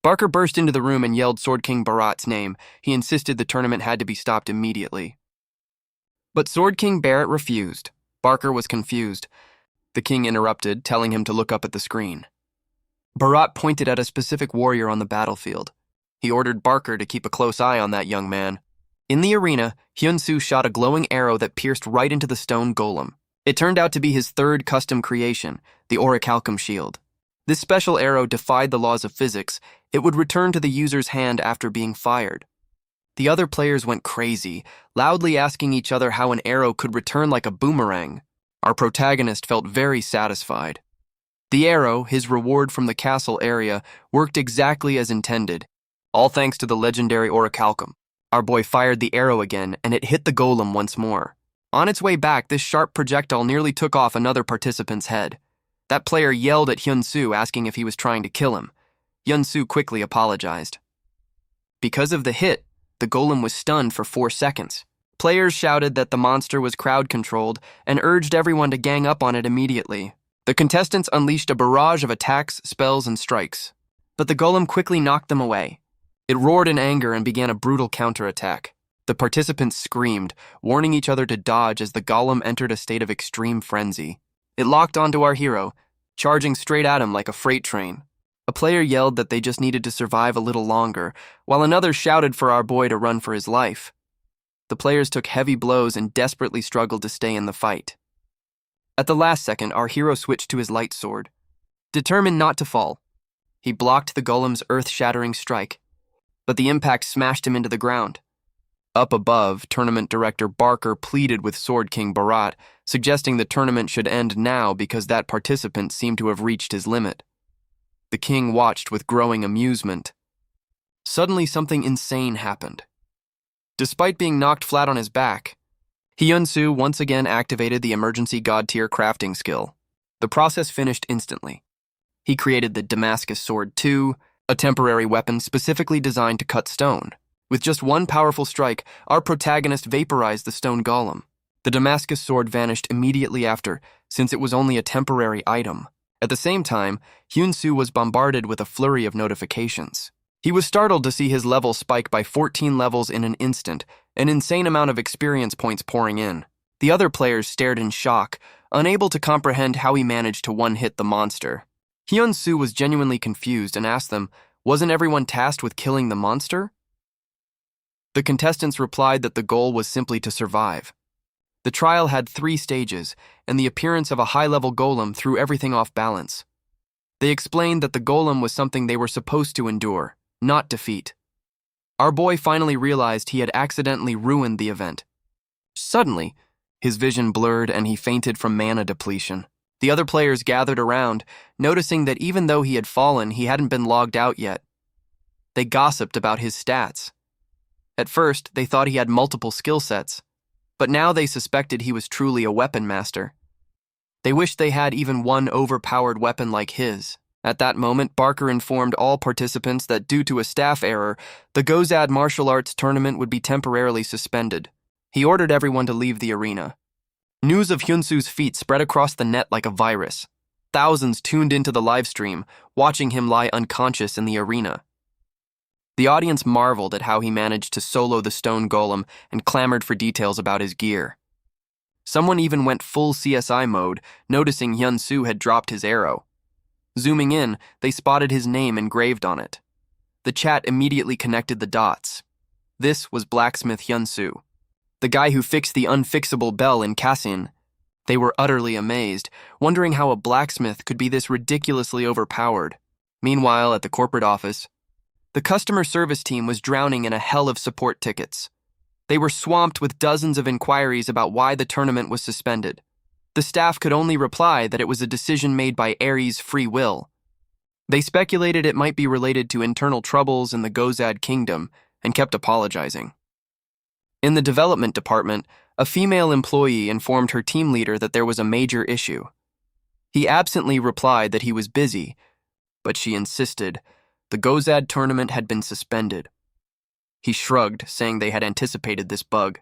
Barker burst into the room and yelled Sword King Bharat's name. He insisted the tournament had to be stopped immediately. But Sword King Barrett refused. Barker was confused. The king interrupted, telling him to look up at the screen. Bharat pointed at a specific warrior on the battlefield. He ordered Barker to keep a close eye on that young man. In the arena, Hyun-soo shot a glowing arrow that pierced right into the stone golem. It turned out to be his third custom creation, the orichalcum shield. This special arrow defied the laws of physics. It would return to the user's hand after being fired. The other players went crazy, loudly asking each other how an arrow could return like a boomerang. Our protagonist felt very satisfied. The arrow, his reward from the castle area, worked exactly as intended, all thanks to the legendary orichalcum. Our boy fired the arrow again, and it hit the golem once more. On its way back, this sharp projectile nearly took off another participant's head. That player yelled at Hyun-soo, asking if he was trying to kill him. Hyun-soo quickly apologized. Because of the hit, the golem was stunned for 4 seconds. Players shouted that the monster was crowd-controlled and urged everyone to gang up on it immediately. The contestants unleashed a barrage of attacks, spells, and strikes. But the golem quickly knocked them away. It roared in anger and began a brutal counterattack. The participants screamed, warning each other to dodge as the golem entered a state of extreme frenzy. It locked onto our hero, charging straight at him like a freight train. A player yelled that they just needed to survive a little longer, while another shouted for our boy to run for his life. The players took heavy blows and desperately struggled to stay in the fight. At the last second, our hero switched to his light sword. Determined not to fall, he blocked the golem's earth-shattering strike, but the impact smashed him into the ground. Up above, tournament director Barker pleaded with Sword King Bharat, suggesting the tournament should end now because that participant seemed to have reached his limit. The king watched with growing amusement. Suddenly, something insane happened. Despite being knocked flat on his back, Hyun-soo once again activated the emergency god-tier crafting skill. The process finished instantly. He created the Damascus Sword 2, a temporary weapon specifically designed to cut stone. With just one powerful strike, our protagonist vaporized the stone golem. The Damascus Sword vanished immediately after, since it was only a temporary item. At the same time, Hyun-soo was bombarded with a flurry of notifications. He was startled to see his level spike by 14 levels in an instant, an insane amount of experience points pouring in. The other players stared in shock, unable to comprehend how he managed to one-hit the monster. Hyun-soo was genuinely confused and asked them, wasn't everyone tasked with killing the monster? The contestants replied that the goal was simply to survive. The trial had 3 stages, and the appearance of a high-level golem threw everything off balance. They explained that the golem was something they were supposed to endure, not defeat. Our boy finally realized he had accidentally ruined the event. Suddenly, his vision blurred and he fainted from mana depletion. The other players gathered around, noticing that even though he had fallen, he hadn't been logged out yet. They gossiped about his stats. At first, they thought he had multiple skill sets, but now they suspected he was truly a weapon master. They wished they had even one overpowered weapon like his. At that moment, Barker informed all participants that due to a staff error, the Gozad martial arts tournament would be temporarily suspended. He ordered everyone to leave the arena. News of Hyun-soo's feat spread across the net like a virus. Thousands tuned into the livestream, watching him lie unconscious in the arena. The audience marveled at how he managed to solo the stone golem and clamored for details about his gear. Someone even went full CSI mode, noticing Hyun-soo had dropped his arrow. Zooming in, they spotted his name engraved on it. The chat immediately connected the dots. This was Blacksmith Hyun-soo, the guy who fixed the unfixable bell in Kasin. They were utterly amazed, wondering how a blacksmith could be this ridiculously overpowered. Meanwhile, at the corporate office, the customer service team was drowning in a hell of support tickets. They were swamped with dozens of inquiries about why the tournament was suspended. The staff could only reply that it was a decision made by Ares' free will. They speculated it might be related to internal troubles in the Gozad kingdom and kept apologizing. In the development department, a female employee informed her team leader that there was a major issue. He absently replied that he was busy, but she insisted the Gozad tournament had been suspended. He shrugged, saying they had anticipated this bug.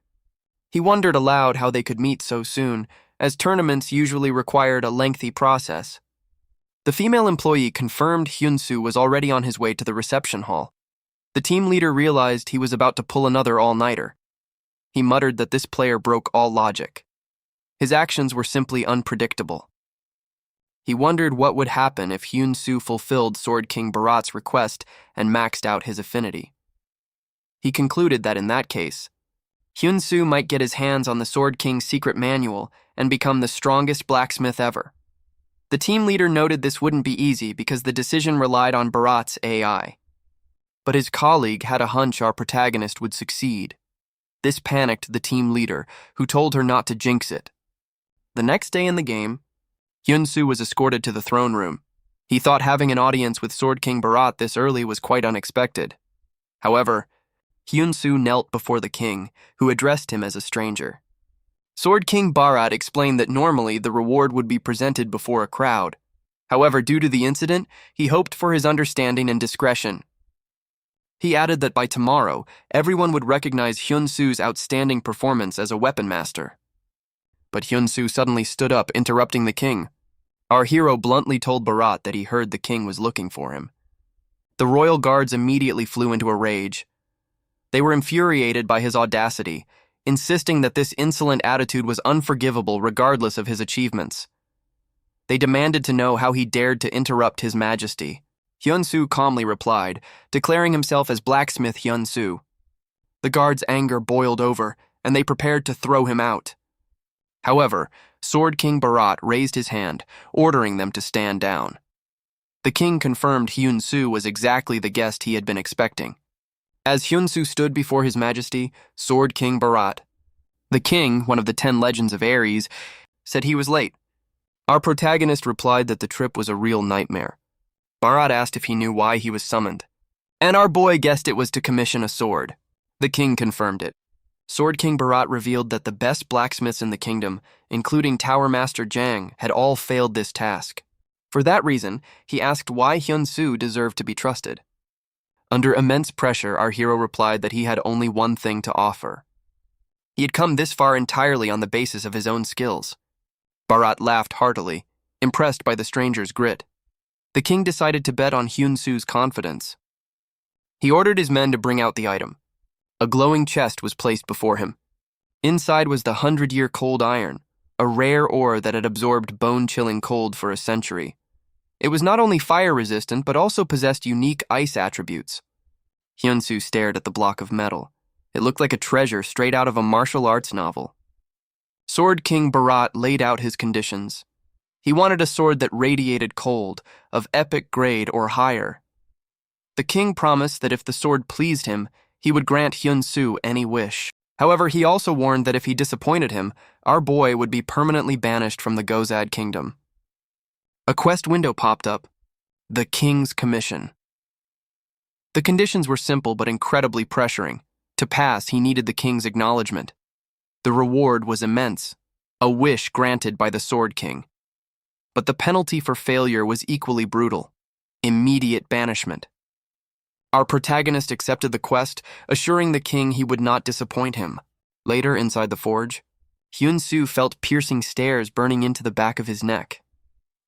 He wondered aloud how they could meet so soon, as tournaments usually required a lengthy process. The female employee confirmed Hyun-soo was already on his way to the reception hall. The team leader realized he was about to pull another all-nighter. He muttered that this player broke all logic. His actions were simply unpredictable. He wondered what would happen if Hyun-soo fulfilled Sword King Bharat's request and maxed out his affinity. He concluded that in that case, Hyun-soo might get his hands on the Sword King's secret manual and become the strongest blacksmith ever. The team leader noted this wouldn't be easy because the decision relied on Bharat's AI. but his colleague had a hunch our protagonist would succeed. This panicked the team leader, who told her not to jinx it. The next day in the game, Hyun-soo was escorted to the throne room. He thought having an audience with Sword King Bharat this early was quite unexpected. However, Hyun-soo knelt before the king, who addressed him as a stranger. Sword King Bharat explained that normally the reward would be presented before a crowd. However, due to the incident, he hoped for his understanding and discretion. He added that by tomorrow, everyone would recognize Hyun-soo's outstanding performance as a weapon master. But Hyun-soo suddenly stood up, interrupting the king. Our hero bluntly told Bharat that he heard the king was looking for him. The royal guards immediately flew into a rage. They were infuriated by his audacity, insisting that this insolent attitude was unforgivable regardless of his achievements. They demanded to know how he dared to interrupt His Majesty. Hyun-soo calmly replied, declaring himself as Blacksmith Hyun-soo. The guards' anger boiled over, and they prepared to throw him out. However, Sword King Bharat raised his hand, ordering them to stand down. The king confirmed Hyun-soo was exactly the guest he had been expecting. As Hyun-soo stood before His Majesty, Sword King Bharat, the king, one of the 10 legends of Ares, said he was late. Our protagonist replied that the trip was a real nightmare. Bharat asked if he knew why he was summoned, and our boy guessed it was to commission a sword. The king confirmed it. Sword King Bharat revealed that the best blacksmiths in the kingdom, including Tower Master Jang, had all failed this task. For that reason, he asked why Hyun-soo deserved to be trusted. Under immense pressure, our hero replied that he had only one thing to offer. He had come this far entirely on the basis of his own skills. Bharat laughed heartily, impressed by the stranger's grit. The king decided to bet on Hyun-soo's confidence. He ordered his men to bring out the item. A glowing chest was placed before him. Inside was the 100-year cold iron, a rare ore that had absorbed bone-chilling cold for a century. It was not only fire-resistant, but also possessed unique ice attributes. Hyun-soo stared at the block of metal. It looked like a treasure straight out of a martial arts novel. Sword King Bharat laid out his conditions. He wanted a sword that radiated cold, of epic grade or higher. The king promised that if the sword pleased him, he would grant Hyun-soo any wish. However, he also warned that if he disappointed him, our boy would be permanently banished from the Gozad Kingdom. A quest window popped up. The King's Commission. The conditions were simple but incredibly pressuring. To pass, he needed the king's acknowledgement. The reward was immense, a wish granted by the Sword King. But the penalty for failure was equally brutal: immediate banishment. Our protagonist accepted the quest, assuring the king he would not disappoint him. Later, inside the forge, Hyun-soo felt piercing stares burning into the back of his neck.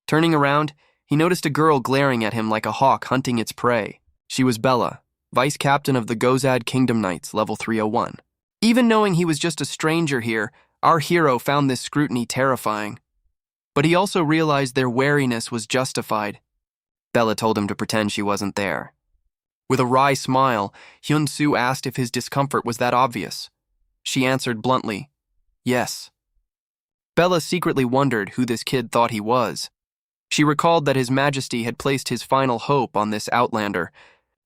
Turning around, he noticed a girl glaring at him like a hawk hunting its prey. She was Bella, vice captain of the Gozad Kingdom Knights, level 301. Even knowing he was just a stranger here, our hero found this scrutiny terrifying. But he also realized their wariness was justified. Bella told him to pretend she wasn't there. With a wry smile, Hyun-soo asked if his discomfort was that obvious. She answered bluntly, yes. Bella secretly wondered who this kid thought he was. She recalled that His Majesty had placed his final hope on this outlander,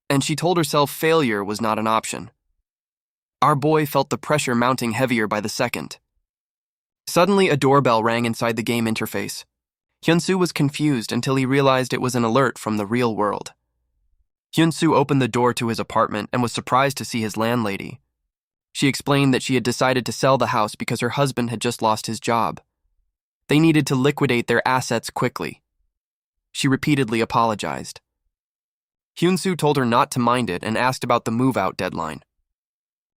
and she told herself failure was not an option. Our boy felt the pressure mounting heavier by the second. Suddenly, a doorbell rang inside the game interface. Hyun-soo was confused until he realized it was an alert from the real world. Hyun-soo opened the door to his apartment and was surprised to see his landlady. She explained that she had decided to sell the house because her husband had just lost his job. They needed to liquidate their assets quickly. She repeatedly apologized. Hyun-soo told her not to mind it and asked about the move-out deadline.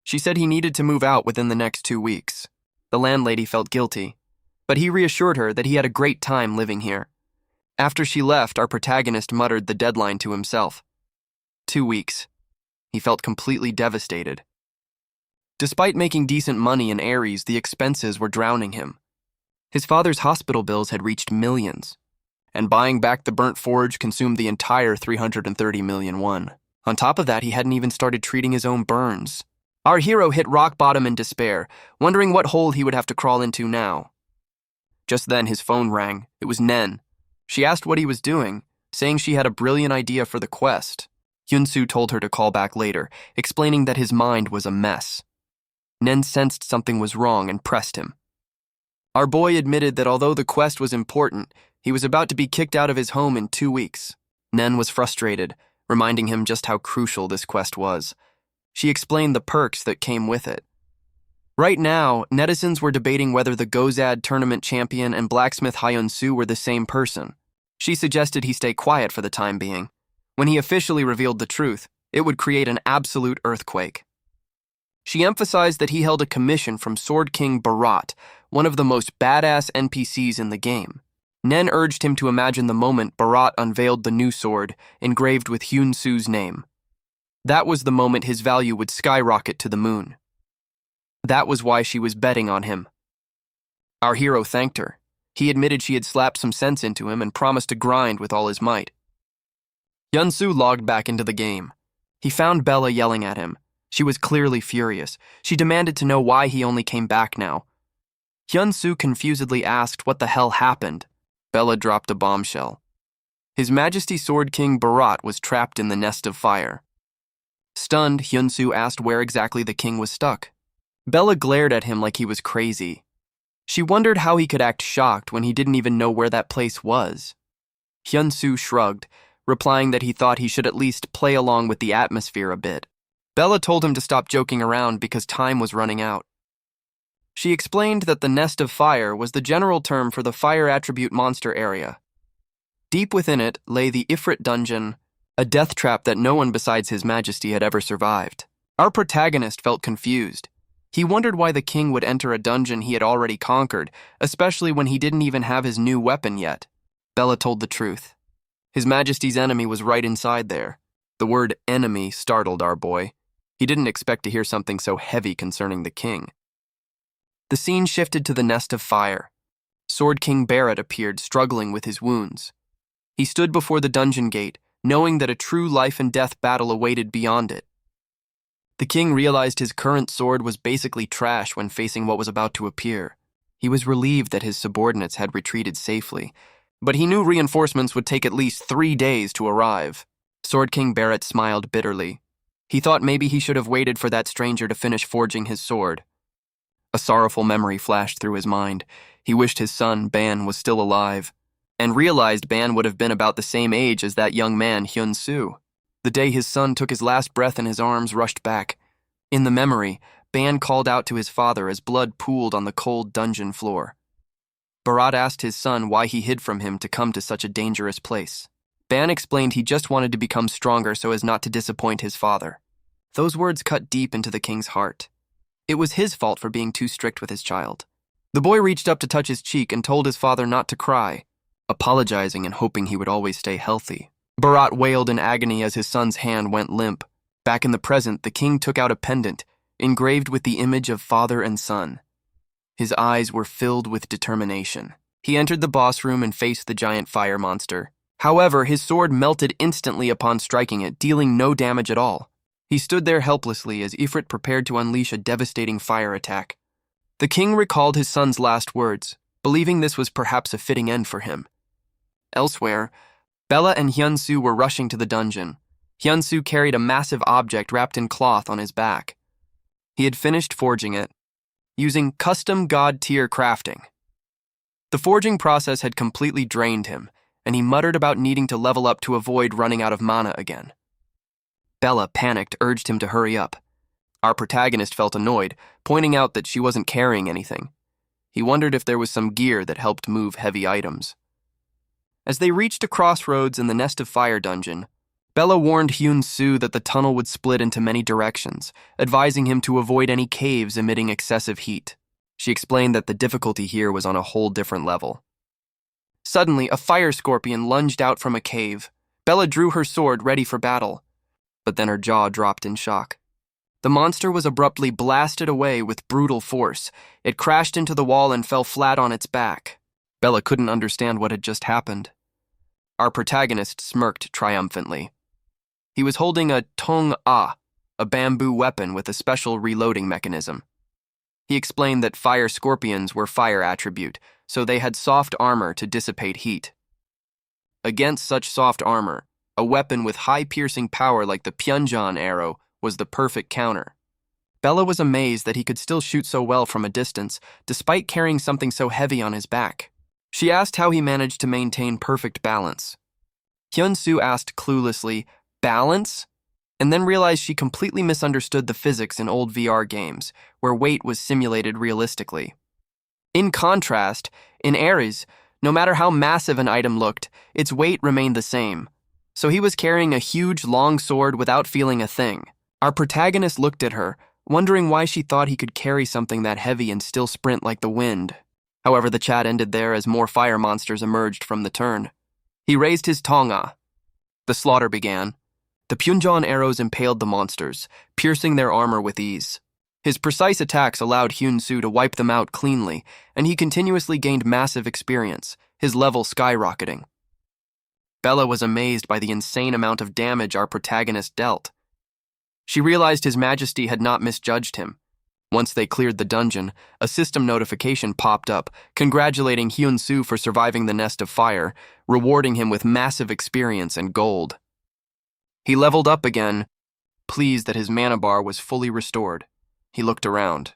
She said he needed to move out within the next 2 weeks. The landlady felt guilty, but he reassured her that he had a great time living here. After she left, our protagonist muttered the deadline to himself. 2 weeks. He felt completely devastated. Despite making decent money in Ares, the expenses were drowning him. His father's hospital bills had reached millions, and buying back the burnt forge consumed the entire 330 million won. On top of that, he hadn't even started treating his own burns. Our hero hit rock bottom in despair, wondering what hole he would have to crawl into now. Just then, his phone rang. It was Nen. She asked what he was doing, saying she had a brilliant idea for the quest. Hyunsu told her to call back later, explaining that his mind was a mess. Nen sensed something was wrong and pressed him. Our boy admitted that although the quest was important, he was about to be kicked out of his home in 2 weeks. Nen was frustrated, reminding him just how crucial this quest was. She explained the perks that came with it. Right now, netizens were debating whether the Gozad tournament champion and blacksmith Hyunsu were the same person. She suggested he stay quiet for the time being. When he officially revealed the truth, it would create an absolute earthquake. She emphasized that he held a commission from Sword King Bharat, one of the most badass NPCs in the game. Nen urged him to imagine the moment Bharat unveiled the new sword, engraved with Hyunsu's name. That was the moment his value would skyrocket to the moon. That was why she was betting on him. Our hero thanked her. He admitted she had slapped some sense into him and promised to grind with all his might. Hyunsu logged back into the game. He found Bella yelling at him. She was clearly furious. She demanded to know why he only came back now. Hyunsu confusedly asked what the hell happened. Bella dropped a bombshell. His Majesty Sword King Bharat was trapped in the nest of fire. Stunned, Hyunsu asked where exactly the king was stuck. Bella glared at him like he was crazy. She wondered how he could act shocked when he didn't even know where that place was. Hyunsu shrugged, replying that he thought he should at least play along with the atmosphere a bit. Bella told him to stop joking around because time was running out. She explained that the Nest of Fire was the general term for the fire attribute monster area. Deep within it lay the Ifrit dungeon, a death trap that no one besides His Majesty had ever survived. Our protagonist felt confused. He wondered why the king would enter a dungeon he had already conquered, especially when he didn't even have his new weapon yet. Bella told the truth. His Majesty's enemy was right inside there. The word enemy startled our boy. He didn't expect to hear something so heavy concerning the king. The scene shifted to the Nest of Fire. Sword King Barrett appeared, struggling with his wounds. He stood before the dungeon gate, knowing that a true life-and-death battle awaited beyond it. The king realized his current sword was basically trash when facing what was about to appear. He was relieved that his subordinates had retreated safely, but he knew reinforcements would take at least 3 days to arrive. Sword King Barrett smiled bitterly. He thought maybe he should have waited for that stranger to finish forging his sword. A sorrowful memory flashed through his mind. He wished his son, Ban, was still alive, and realized Ban would have been about the same age as that young man, Hyunsu. The day his son took his last breath and his arms rushed back. In the memory, Ban called out to his father as blood pooled on the cold dungeon floor. Bharat asked his son why he hid from him to come to such a dangerous place. Ban explained he just wanted to become stronger so as not to disappoint his father. Those words cut deep into the king's heart. It was his fault for being too strict with his child. The boy reached up to touch his cheek and told his father not to cry, apologizing and hoping he would always stay healthy. Bharat wailed in agony as his son's hand went limp. Back in the present, the king took out a pendant, engraved with the image of father and son. His eyes were filled with determination. He entered the boss room and faced the giant fire monster. However, his sword melted instantly upon striking it, dealing no damage at all. He stood there helplessly as Ifrit prepared to unleash a devastating fire attack. The king recalled his son's last words, believing this was perhaps a fitting end for him. Elsewhere, Bella and Hyunsu were rushing to the dungeon. Hyunsu carried a massive object wrapped in cloth on his back. He had finished forging it, using custom god-tier crafting. The forging process had completely drained him, and he muttered about needing to level up to avoid running out of mana again. Bella, panicked, urged him to hurry up. Our protagonist felt annoyed, pointing out that she wasn't carrying anything. He wondered if there was some gear that helped move heavy items. As they reached a crossroads in the Nest of Fire dungeon, Bella warned Hyunsu that the tunnel would split into many directions, advising him to avoid any caves emitting excessive heat. She explained that the difficulty here was on a whole different level. Suddenly, a fire scorpion lunged out from a cave. Bella drew her sword, ready for battle, but then her jaw dropped in shock. The monster was abruptly blasted away with brutal force. It crashed into the wall and fell flat on its back. Bella couldn't understand what had just happened. Our protagonist smirked triumphantly. He was holding a tong-ah, a bamboo weapon with a special reloading mechanism. He explained that fire scorpions were fire attribute, so they had soft armor to dissipate heat. Against such soft armor, A weapon with high piercing power like the Pyunjan arrow was the perfect counter. Bella was amazed that he could still shoot so well from a distance, despite carrying something so heavy on his back. She asked how he managed to maintain perfect balance. Hyun-soo asked cluelessly, "Balance?" and then realized she completely misunderstood the physics in old VR games, where weight was simulated realistically. In contrast, in Ares, no matter how massive an item looked, its weight remained the same. So he was carrying a huge, long sword without feeling a thing. Our protagonist looked at her, wondering why she thought he could carry something that heavy and still sprint like the wind. However, the chat ended there as more fire monsters emerged from the turn. He raised his tonga. The slaughter began. The Pyunjan arrows impaled the monsters, piercing their armor with ease. His precise attacks allowed Hyun-soo to wipe them out cleanly, and he continuously gained massive experience, his level skyrocketing. Bella was amazed by the insane amount of damage our protagonist dealt. She realized His Majesty had not misjudged him. Once they cleared the dungeon, a system notification popped up, congratulating Hyun-soo for surviving the nest of fire, rewarding him with massive experience and gold. He leveled up again, pleased that his mana bar was fully restored. He looked around.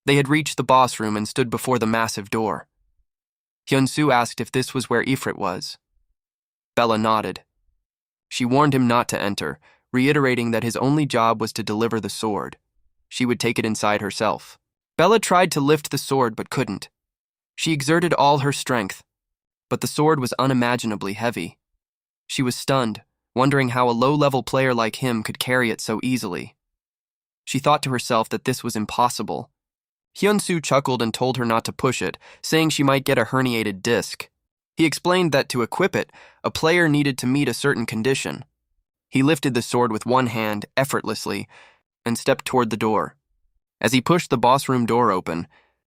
They had reached the boss room and stood before the massive door. Hyun-soo asked if this was where Ifrit was. Bella nodded. She warned him not to enter, reiterating that his only job was to deliver the sword. She would take it inside herself. Bella tried to lift the sword but couldn't. She exerted all her strength, but the sword was unimaginably heavy. She was stunned, wondering how a low-level player like him could carry it so easily. She thought to herself that this was impossible. Hyun-soo chuckled and told her not to push it, saying she might get a herniated disc. He explained that to equip it, a player needed to meet a certain condition. He lifted the sword with one hand, effortlessly, and stepped toward the door. As he pushed the boss room door open,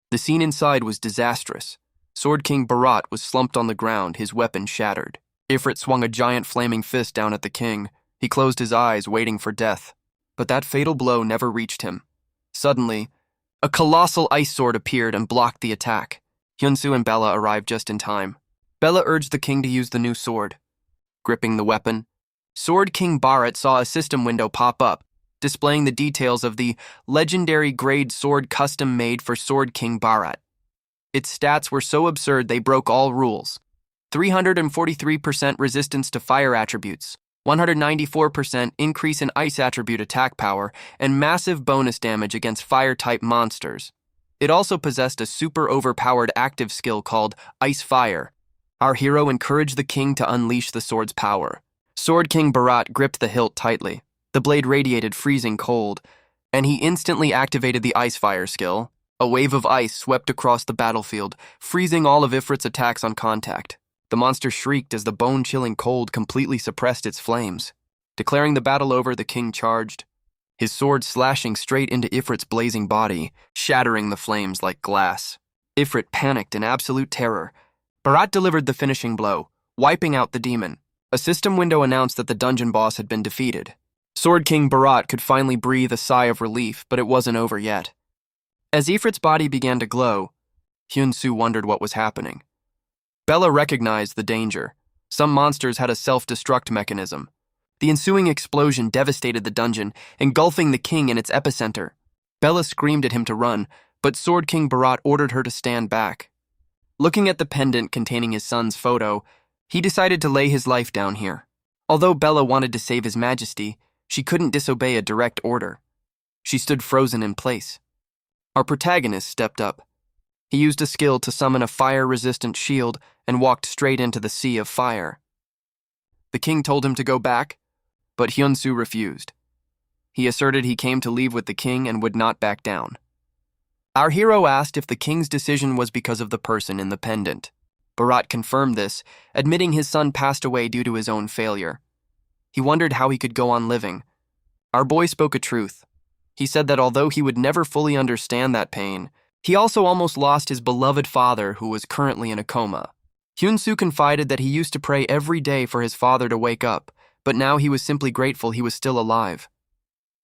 the scene inside was disastrous. Sword King Bharat was slumped on the ground, his weapon shattered. Ifrit swung a giant flaming fist down at the king. He closed his eyes, waiting for death. But that fatal blow never reached him. Suddenly, a colossal ice sword appeared and blocked the attack. Hyun-soo and Bella arrived just in time. Bella urged the king to use the new sword. Gripping the weapon, Sword King Bharat saw a system window pop up, displaying the details of the legendary grade sword custom made for Sword King Bharat. Its stats were so absurd they broke all rules. 343% resistance to fire attributes, 194% increase in ice attribute attack power, and massive bonus damage against fire-type monsters. It also possessed a super overpowered active skill called Ice Fire. Our hero encouraged the king to unleash the sword's power. Sword King Bharat gripped the hilt tightly. The blade radiated freezing cold, and he instantly activated the Ice Fire skill. A wave of ice swept across the battlefield, freezing all of Ifrit's attacks on contact. The monster shrieked as the bone-chilling cold completely suppressed its flames. Declaring the battle over, the king charged, his sword slashing straight into Ifrit's blazing body, shattering the flames like glass. Ifrit panicked in absolute terror. Bharat delivered the finishing blow, wiping out the demon. A system window announced that the dungeon boss had been defeated. Sword King Bharat could finally breathe a sigh of relief, but it wasn't over yet. As Ifrit's body began to glow, Hyun-soo wondered what was happening. Bella recognized the danger. Some monsters had a self-destruct mechanism. The ensuing explosion devastated the dungeon, engulfing the king in its epicenter. Bella screamed at him to run, but Sword King Bharat ordered her to stand back. Looking at the pendant containing his son's photo, he decided to lay his life down here. Although Bella wanted to save His Majesty, she couldn't disobey a direct order. She stood frozen in place. Our protagonist stepped up. He used a skill to summon a fire-resistant shield and walked straight into the sea of fire. The king told him to go back, but Hyun-soo refused. He asserted he came to leave with the king and would not back down. Our hero asked if the king's decision was because of the person in the pendant. Bharat confirmed this, admitting his son passed away due to his own failure. He wondered how he could go on living. Our boy spoke a truth. He said that although he would never fully understand that pain, he also almost lost his beloved father who was currently in a coma. Hyun-soo confided that he used to pray every day for his father to wake up, but now he was simply grateful he was still alive.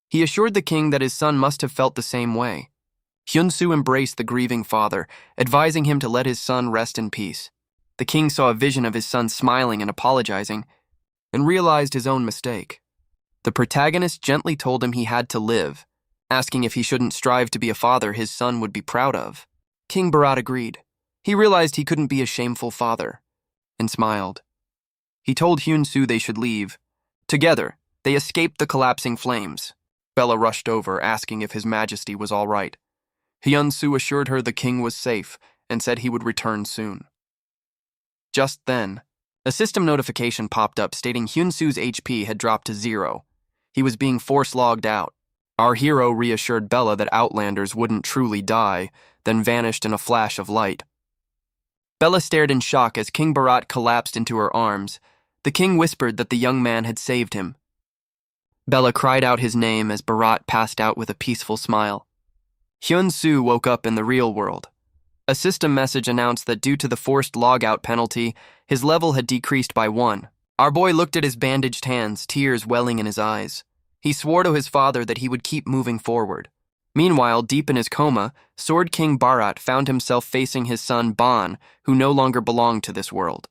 He assured the king that his son must have felt the same way. Hyun-soo embraced the grieving father, advising him to let his son rest in peace. The king saw a vision of his son smiling and apologizing, and realized his own mistake. The protagonist gently told him he had to live, asking if he shouldn't strive to be a father his son would be proud of. King Bharat agreed. He realized he couldn't be a shameful father, and smiled. He told Hyun-soo they should leave. Together, they escaped the collapsing flames. Bella rushed over, asking if His Majesty was all right. Hyun-soo assured her the king was safe and said he would return soon. Just then, a system notification popped up stating Hyun-soo's HP had dropped to 0. He was being force-logged out. Our hero reassured Bella that Outlanders wouldn't truly die, then vanished in a flash of light. Bella stared in shock as King Bharat collapsed into her arms. The king whispered that the young man had saved him. Bella cried out his name as Bharat passed out with a peaceful smile. Hyun-soo woke up in the real world. A system message announced that due to the forced logout penalty, his level had decreased by 1. Our boy looked at his bandaged hands, tears welling in his eyes. He swore to his father that he would keep moving forward. Meanwhile, deep in his coma, Sword King Bharat found himself facing his son Ban, who no longer belonged to this world.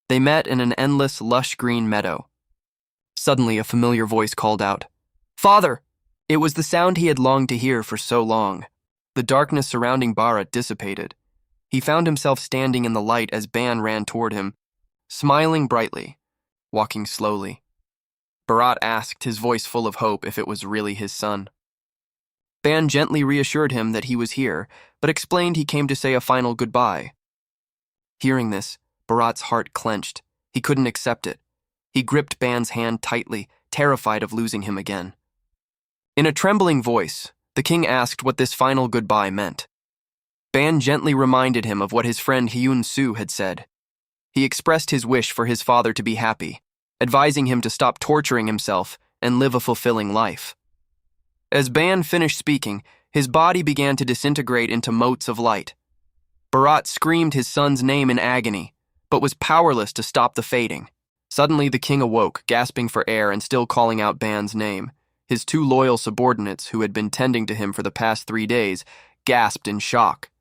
They met in an endless, lush green meadow. Suddenly, a familiar voice called out, "Father!" It was the sound he had longed to hear for so long. The darkness surrounding Bharat dissipated. He found himself standing in the light as Ban ran toward him, smiling brightly, walking slowly. Bharat asked, his voice full of hope, if it was really his son. Ban gently reassured him that he was here, but explained he came to say a final goodbye. Hearing this, Bharat's heart clenched. He couldn't accept it. He gripped Ban's hand tightly, terrified of losing him again. In a trembling voice, the king asked what this final goodbye meant. Ban gently reminded him of what his friend Hyun-soo had said. He expressed his wish for his father to be happy, advising him to stop torturing himself and live a fulfilling life. As Ban finished speaking, his body began to disintegrate into motes of light. Bharat screamed his son's name in agony, but was powerless to stop the fading. Suddenly the king awoke, gasping for air and still calling out Ban's name. His 2 loyal subordinates, who had been tending to him for the past 3 days, gasped in shock.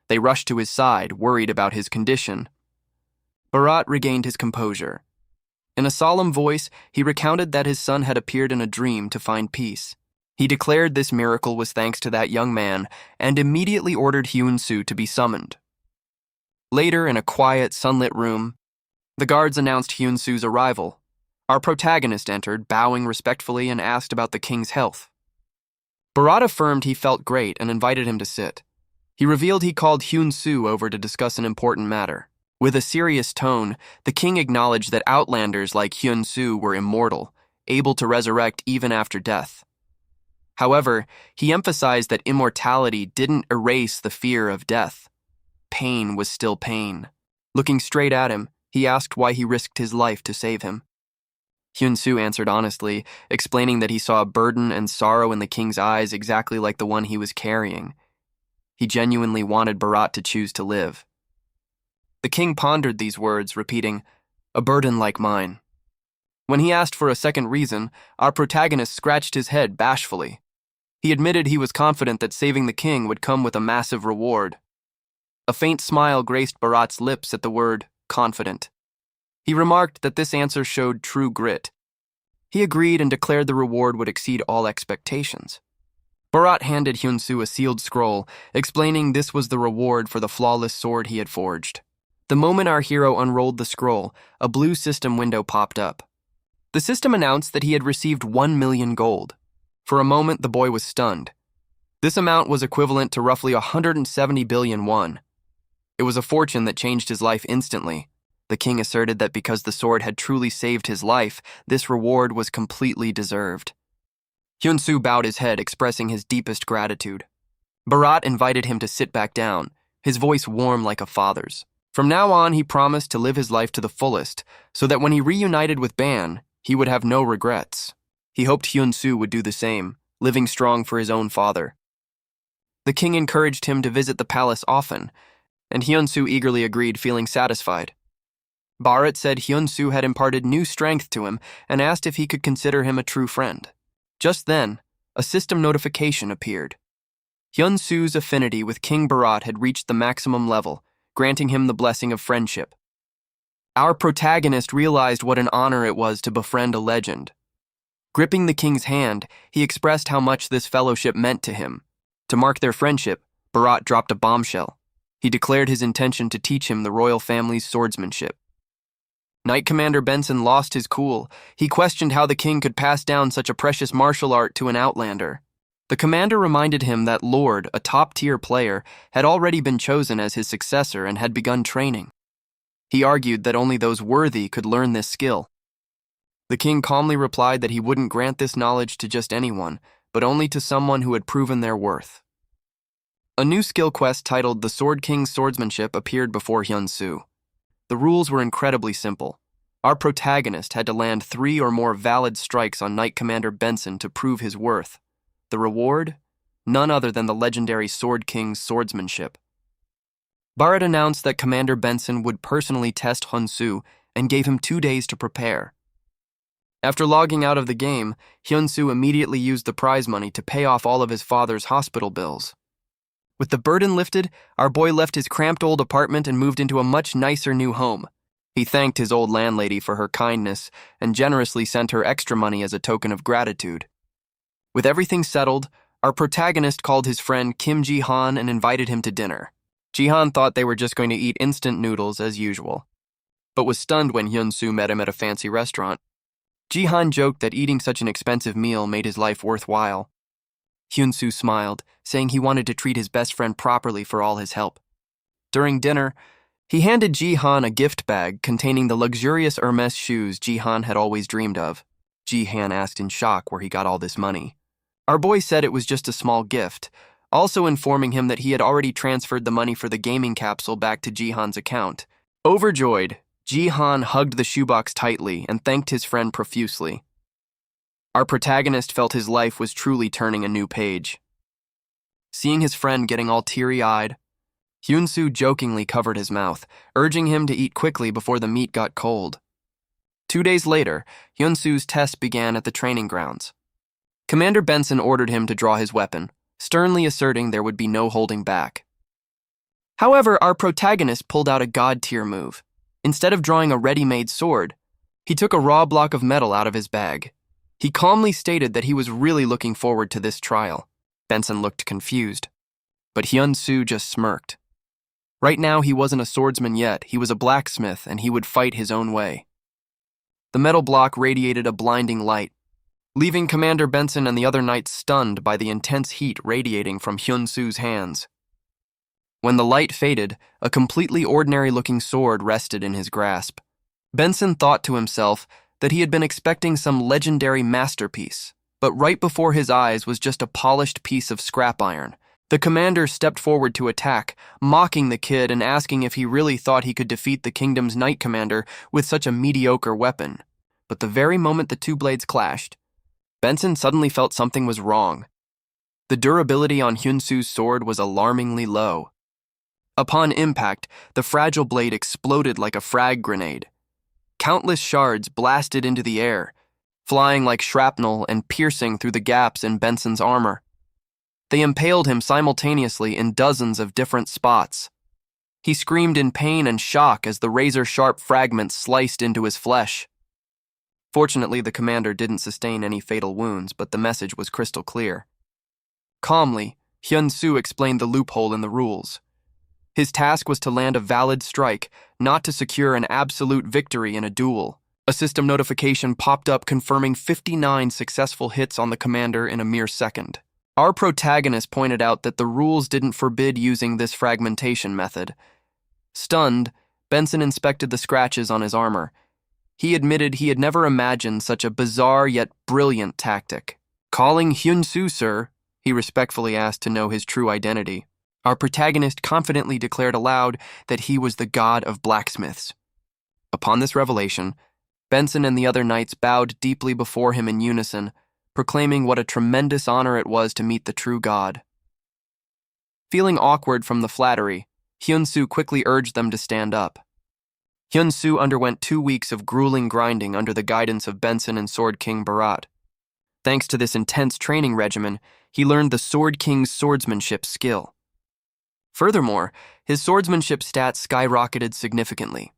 They rushed to his side, worried about his condition. Bharat regained his composure. In a solemn voice, he recounted that his son had appeared in a dream to find peace. He declared this miracle was thanks to that young man and immediately ordered Hyun-soo to be summoned. Later, in a quiet, sunlit room, the guards announced Hyun-soo's arrival. Our protagonist entered, bowing respectfully, and asked about the king's health. Bharat affirmed he felt great and invited him to sit. He revealed he called Hyun-soo over to discuss an important matter. With a serious tone, the king acknowledged that Outlanders like Hyun-soo were immortal, able to resurrect even after death. However, he emphasized that immortality didn't erase the fear of death. Pain was still pain. Looking straight at him, he asked why he risked his life to save him. Hyun-soo answered honestly, explaining that he saw a burden and sorrow in the king's eyes exactly like the one he was carrying. He genuinely wanted Bharat to choose to live. The king pondered these words, repeating, "A burden like mine." When he asked for a second reason, our protagonist scratched his head bashfully. He admitted he was confident that saving the king would come with a massive reward. A faint smile graced Bharat's lips at the word confident. He remarked that this answer showed true grit. He agreed and declared the reward would exceed all expectations. Bharat handed Hyun-soo a sealed scroll, explaining this was the reward for the flawless sword he had forged. The moment our hero unrolled the scroll, a blue system window popped up. The system announced that he had received 1 million gold. For a moment, the boy was stunned. This amount was equivalent to roughly 170 billion won. It was a fortune that changed his life instantly. The king asserted that because the sword had truly saved his life, this reward was completely deserved. Hyun-soo bowed his head, expressing his deepest gratitude. Bharat invited him to sit back down, his voice warm like a father's. From now on, he promised to live his life to the fullest, so that when he reunited with Ban, he would have no regrets. He hoped Hyun-soo would do the same, living strong for his own father. The king encouraged him to visit the palace often, and Hyun-soo eagerly agreed, feeling satisfied. Bharat said Hyun-soo had imparted new strength to him and asked if he could consider him a true friend. Just then, a system notification appeared. Hyun-soo's affinity with King Bharat had reached the maximum level, granting him the blessing of friendship. Our protagonist realized what an honor it was to befriend a legend. Gripping the king's hand, he expressed how much this fellowship meant to him. To mark their friendship, Bharat dropped a bombshell. He declared his intention to teach him the royal family's swordsmanship. Knight Commander Benson lost his cool. He questioned how the king could pass down such a precious martial art to an outlander. The commander reminded him that Lord, a top-tier player, had already been chosen as his successor and had begun training. He argued that only those worthy could learn this skill. The king calmly replied that he wouldn't grant this knowledge to just anyone, but only to someone who had proven their worth. A new skill quest titled The Sword King's Swordsmanship appeared before Hyun-soo. The rules were incredibly simple. Our protagonist had to land 3 or more valid strikes on Knight Commander Benson to prove his worth. The reward? None other than the legendary Sword King's swordsmanship. Bharat announced that Commander Benson would personally test Hyun-soo and gave him 2 days to prepare. After logging out of the game, Hyun-soo immediately used the prize money to pay off all of his father's hospital bills. With the burden lifted, our boy left his cramped old apartment and moved into a much nicer new home. He thanked his old landlady for her kindness and generously sent her extra money as a token of gratitude. With everything settled, our protagonist called his friend Kim Ji-han and invited him to dinner. Ji-han thought they were just going to eat instant noodles as usual, but was stunned when Hyun-soo met him at a fancy restaurant. Ji-han joked that eating such an expensive meal made his life worthwhile. Hyun-soo smiled, saying he wanted to treat his best friend properly for all his help. During dinner, he handed Ji-han a gift bag containing the luxurious Hermes shoes Ji-han had always dreamed of. Ji-han asked in shock where he got all this money. Our boy said it was just a small gift, also informing him that he had already transferred the money for the gaming capsule back to Ji-han's account. Overjoyed, Ji-han hugged the shoebox tightly and thanked his friend profusely. Our protagonist felt his life was truly turning a new page. Seeing his friend getting all teary-eyed, Hyun-soo jokingly covered his mouth, urging him to eat quickly before the meat got cold. 2 days later, Hyun-soo's test began at the training grounds. Commander Benson ordered him to draw his weapon, sternly asserting there would be no holding back. However, our protagonist pulled out a god-tier move. Instead of drawing a ready-made sword, he took a raw block of metal out of his bag. He calmly stated that he was really looking forward to this trial. Benson looked confused, but Hyun-soo just smirked. Right now, he wasn't a swordsman yet, he was a blacksmith, and he would fight his own way. The metal block radiated a blinding light, leaving Commander Benson and the other knights stunned by the intense heat radiating from Hyun-soo's hands. When the light faded, a completely ordinary-looking sword rested in his grasp. Benson thought to himself that he had been expecting some legendary masterpiece, but right before his eyes was just a polished piece of scrap iron. The commander stepped forward to attack, mocking the kid and asking if he really thought he could defeat the kingdom's knight commander with such a mediocre weapon. But the very moment the two blades clashed, Benson suddenly felt something was wrong. The durability on Hyun-soo's sword was alarmingly low. Upon impact, the fragile blade exploded like a frag grenade. Countless shards blasted into the air, flying like shrapnel and piercing through the gaps in Benson's armor. They impaled him simultaneously in dozens of different spots. He screamed in pain and shock as the razor-sharp fragments sliced into his flesh. Fortunately, the commander didn't sustain any fatal wounds, but the message was crystal clear. Calmly, Hyun-soo explained the loophole in the rules. His task was to land a valid strike, not to secure an absolute victory in a duel. A system notification popped up confirming 59 successful hits on the commander in a mere second. Our protagonist pointed out that the rules didn't forbid using this fragmentation method. Stunned, Benson inspected the scratches on his armor. He admitted he had never imagined such a bizarre yet brilliant tactic. Calling Hyun-soo, sir, he respectfully asked to know his true identity. Our protagonist confidently declared aloud that he was the god of blacksmiths. Upon this revelation, Benson and the other knights bowed deeply before him in unison, proclaiming what a tremendous honor it was to meet the true god. Feeling awkward from the flattery, Hyun-soo quickly urged them to stand up. Hyun-soo underwent 2 weeks of grueling grinding under the guidance of Benson and Sword King Bharat. Thanks to this intense training regimen, he learned the Sword King's swordsmanship skill. Furthermore, his swordsmanship stats skyrocketed significantly.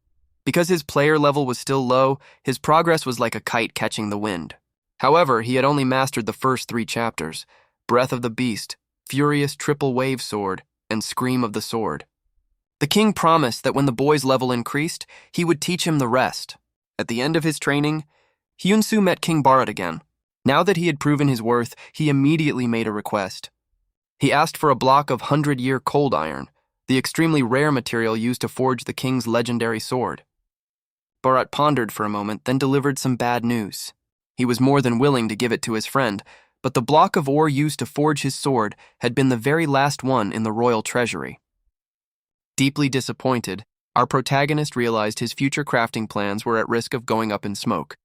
Because his player level was still low, his progress was like a kite catching the wind. However, he had only mastered the first 3 chapters: Breath of the Beast, Furious Triple Wave Sword, and Scream of the Sword. The king promised that when the boy's level increased, he would teach him the rest. At the end of his training, Hyun-soo met King Bharat again. Now that he had proven his worth, he immediately made a request. He asked for a block of 100-year cold iron, the extremely rare material used to forge the king's legendary sword. Bharat pondered for a moment, then delivered some bad news. He was more than willing to give it to his friend, but the block of ore used to forge his sword had been the very last one in the royal treasury. Deeply disappointed, our protagonist realized his future crafting plans were at risk of going up in smoke.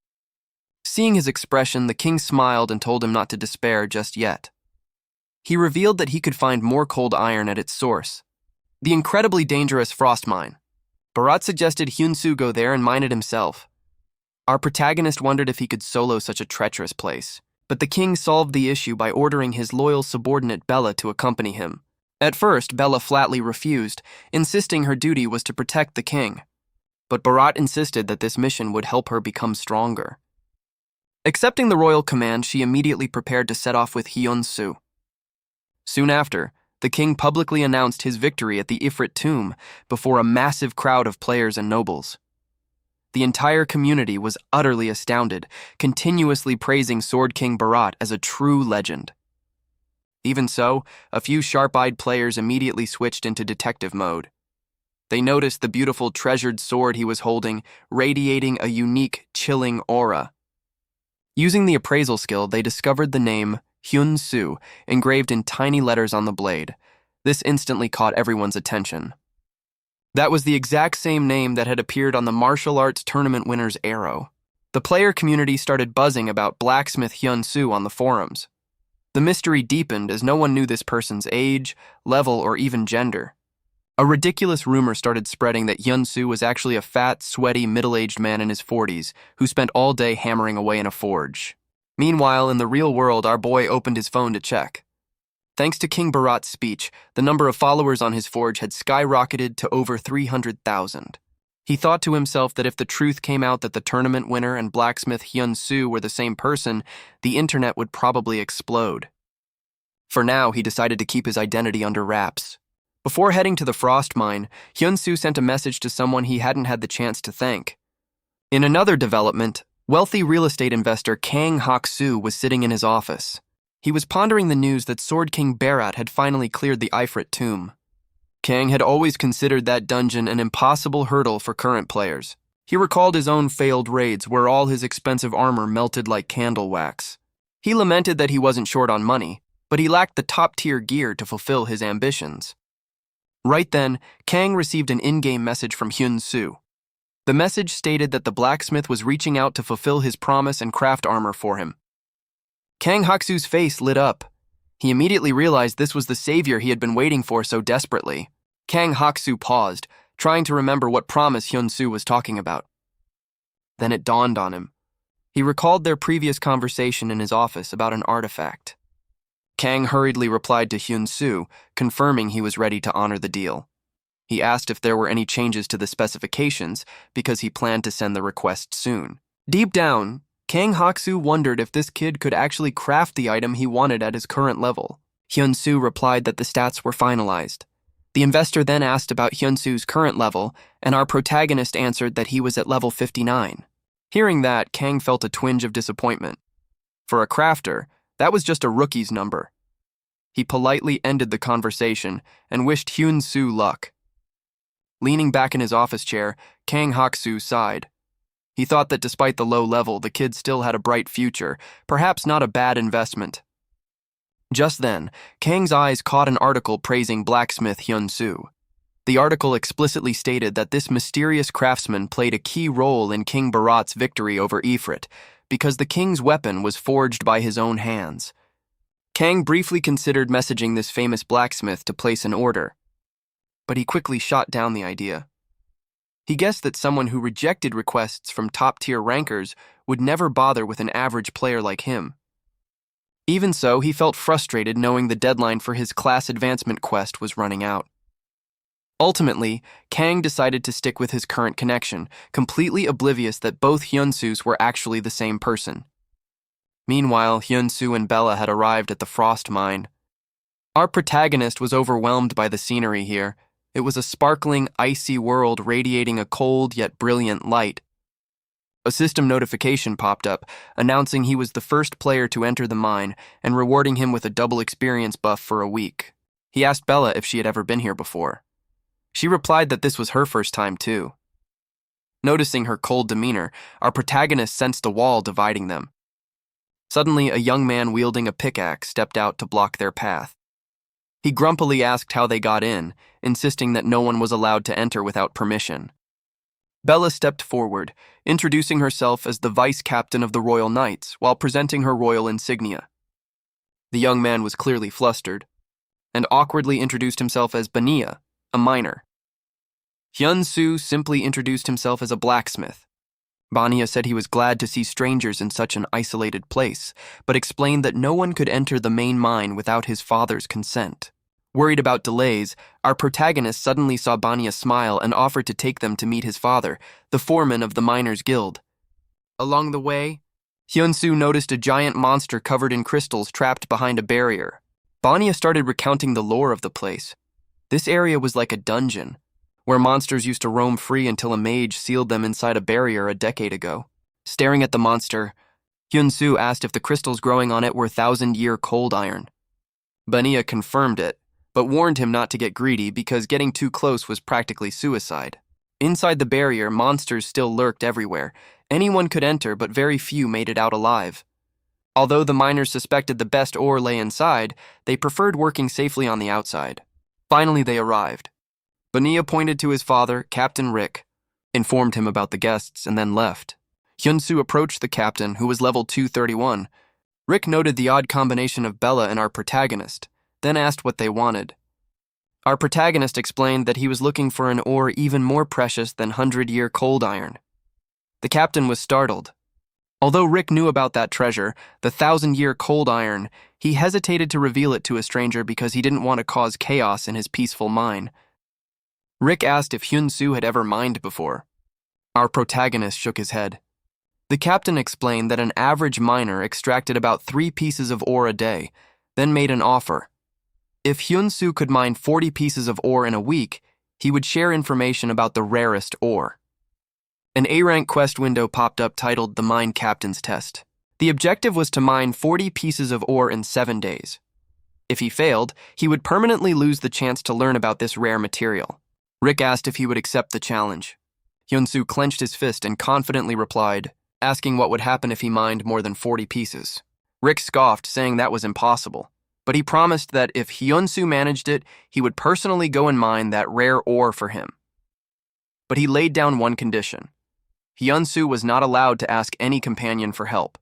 Seeing his expression, the king smiled and told him not to despair just yet. He revealed that he could find more cold iron at its source, the incredibly dangerous frost mine. Bharat suggested Hyun-soo go there and mine it himself. Our protagonist wondered if he could solo such a treacherous place, but the king solved the issue by ordering his loyal subordinate Bella to accompany him. At first, Bella flatly refused, insisting her duty was to protect the king. But Bharat insisted that this mission would help her become stronger. Accepting the royal command, she immediately prepared to set off with Hyun-soo. Soon after, the king publicly announced his victory at the Ifrit tomb before a massive crowd of players and nobles. The entire community was utterly astounded, continuously praising Sword King Bharat as a true legend. Even so, a few sharp-eyed players immediately switched into detective mode. They noticed the beautiful treasured sword he was holding, radiating a unique, chilling aura. Using the appraisal skill, they discovered the name Hyun-soo engraved in tiny letters on the blade. This instantly caught everyone's attention. That was the exact same name that had appeared on the martial arts tournament winner's arrow. The player community started buzzing about blacksmith Hyun-soo on the forums. The mystery deepened as no one knew this person's age, level, or even gender. A ridiculous rumor started spreading that Hyun-soo was actually a fat, sweaty, middle-aged man in his 40s who spent all day hammering away in a forge. Meanwhile, in the real world, our boy opened his phone to check. Thanks to King Bharat's speech, the number of followers on his forge had skyrocketed to over 300,000. He thought to himself that if the truth came out that the tournament winner and blacksmith Hyun-soo were the same person, the internet would probably explode. For now, he decided to keep his identity under wraps. Before heading to the frost mine, Hyun-soo sent a message to someone he hadn't had the chance to thank. In another development, wealthy real estate investor Kang Hak-soo was sitting in his office. He was pondering the news that Sword King Bharat had finally cleared the Ifrit tomb. Kang had always considered that dungeon an impossible hurdle for current players. He recalled his own failed raids where all his expensive armor melted like candle wax. He lamented that he wasn't short on money, but he lacked the top-tier gear to fulfill his ambitions. Right then, Kang received an in-game message from Hyun-soo. The message stated that the blacksmith was reaching out to fulfill his promise and craft armor for him. Kang Hak-soo's face lit up. He immediately realized this was the savior he had been waiting for so desperately. Kang Hak-soo paused, trying to remember what promise Hyun-soo was talking about. Then it dawned on him. He recalled their previous conversation in his office about an artifact. Kang hurriedly replied to Hyun-soo, confirming he was ready to honor the deal. He asked if there were any changes to the specifications because he planned to send the request soon. Deep down, Kang Hak-soo wondered if this kid could actually craft the item he wanted at his current level. Hyun-soo replied that the stats were finalized. The investor then asked about Hyun-soo's current level, and our protagonist answered that he was at level 59. Hearing that, Kang felt a twinge of disappointment. For a crafter, that was just a rookie's number. He politely ended the conversation and wished Hyun-soo luck. Leaning back in his office chair, Kang Hak-soo sighed. He thought that despite the low level, the kid still had a bright future, perhaps not a bad investment. Just then, Kang's eyes caught an article praising blacksmith Hyun-soo. The article explicitly stated that this mysterious craftsman played a key role in King Bharat's victory over Ifrit, because the king's weapon was forged by his own hands. Kang briefly considered messaging this famous blacksmith to place an order, but he quickly shot down the idea. He guessed that someone who rejected requests from top-tier rankers would never bother with an average player like him. Even so, he felt frustrated knowing the deadline for his class advancement quest was running out. Ultimately, Kang decided to stick with his current connection, completely oblivious that both Hyunsu's were actually the same person. Meanwhile, Hyunsu and Bella had arrived at the frost mine. Our protagonist was overwhelmed by the scenery here. It was a sparkling, icy world radiating a cold yet brilliant light. A system notification popped up, announcing he was the first player to enter the mine and rewarding him with a double experience buff for a week. He asked Bella if she had ever been here before. She replied that this was her first time too. Noticing her cold demeanor, our protagonist sensed a wall dividing them. Suddenly, a young man wielding a pickaxe stepped out to block their path. He grumpily asked how they got in, insisting that no one was allowed to enter without permission. Bella stepped forward, introducing herself as the vice captain of the Royal Knights while presenting her royal insignia. The young man was clearly flustered, and awkwardly introduced himself as Bania, a miner. Hyunsu simply introduced himself as a blacksmith. Bania said he was glad to see strangers in such an isolated place, but explained that no one could enter the main mine without his father's consent. Worried about delays, our protagonist suddenly saw Bania smile and offered to take them to meet his father, the foreman of the Miners' Guild. Along the way, Hyunsu noticed a giant monster covered in crystals trapped behind a barrier. Bania started recounting the lore of the place. This area was like a dungeon, where monsters used to roam free until a mage sealed them inside a barrier a decade ago. Staring at the monster, Hyunsu asked if the crystals growing on it were 1,000-year cold iron. Bania confirmed it, but warned him not to get greedy because getting too close was practically suicide. Inside the barrier, monsters still lurked everywhere. Anyone could enter, but very few made it out alive. Although the miners suspected the best ore lay inside, they preferred working safely on the outside. Finally, they arrived. Bania pointed to his father, Captain Rick, informed him about the guests, and then left. Hyunsu approached the captain, who was level 231. Rick noted the odd combination of Bella and our protagonist, then asked what they wanted. Our protagonist explained that he was looking for an ore even more precious than 100-year cold iron. The captain was startled. Although Rick knew about that treasure, the 1,000-year cold iron, he hesitated to reveal it to a stranger because he didn't want to cause chaos in his peaceful mine. Rick asked if Hyunsu had ever mined before. Our protagonist shook his head. The captain explained that an average miner extracted about 3 pieces of ore a day, then made an offer. If Hyunsu could mine 40 pieces of ore in a week, he would share information about the rarest ore. An A-rank quest window popped up titled The Mine Captain's Test. The objective was to mine 40 pieces of ore in 7 days. If he failed, he would permanently lose the chance to learn about this rare material. Rick asked if he would accept the challenge. Hyunsu clenched his fist and confidently replied, asking what would happen if he mined more than 40 pieces. Rick scoffed, saying that was impossible, but he promised that if Hyunsu managed it, he would personally go and mine that rare ore for him. But he laid down one condition. Hyunsu was not allowed to ask any companion for help.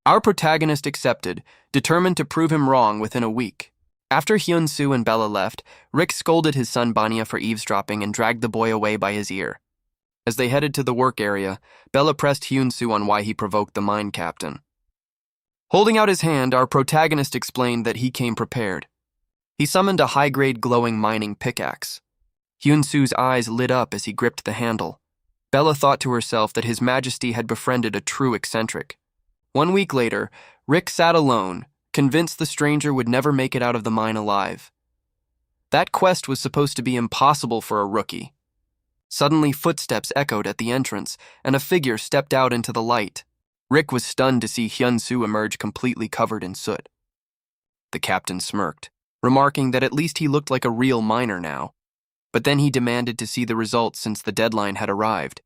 Our protagonist accepted, determined to prove him wrong within a week. After Hyunsu and Bella left, Rick scolded his son Bania for eavesdropping and dragged the boy away by his ear. As they headed to the work area, Bella pressed Hyunsu on why he provoked the mine captain. Holding out his hand, our protagonist explained that he came prepared. He summoned a high-grade glowing mining pickaxe. Hyunsu's eyes lit up as he gripped the handle. Bella thought to herself that His Majesty had befriended a true eccentric. 1 week later, Rick sat alone, convinced the stranger would never make it out of the mine alive. That quest was supposed to be impossible for a rookie. Suddenly, footsteps echoed at the entrance, and a figure stepped out into the light. Rick was stunned to see Hyunsu emerge completely covered in soot. The captain smirked, remarking that at least he looked like a real miner now. But then he demanded to see the results since the deadline had arrived.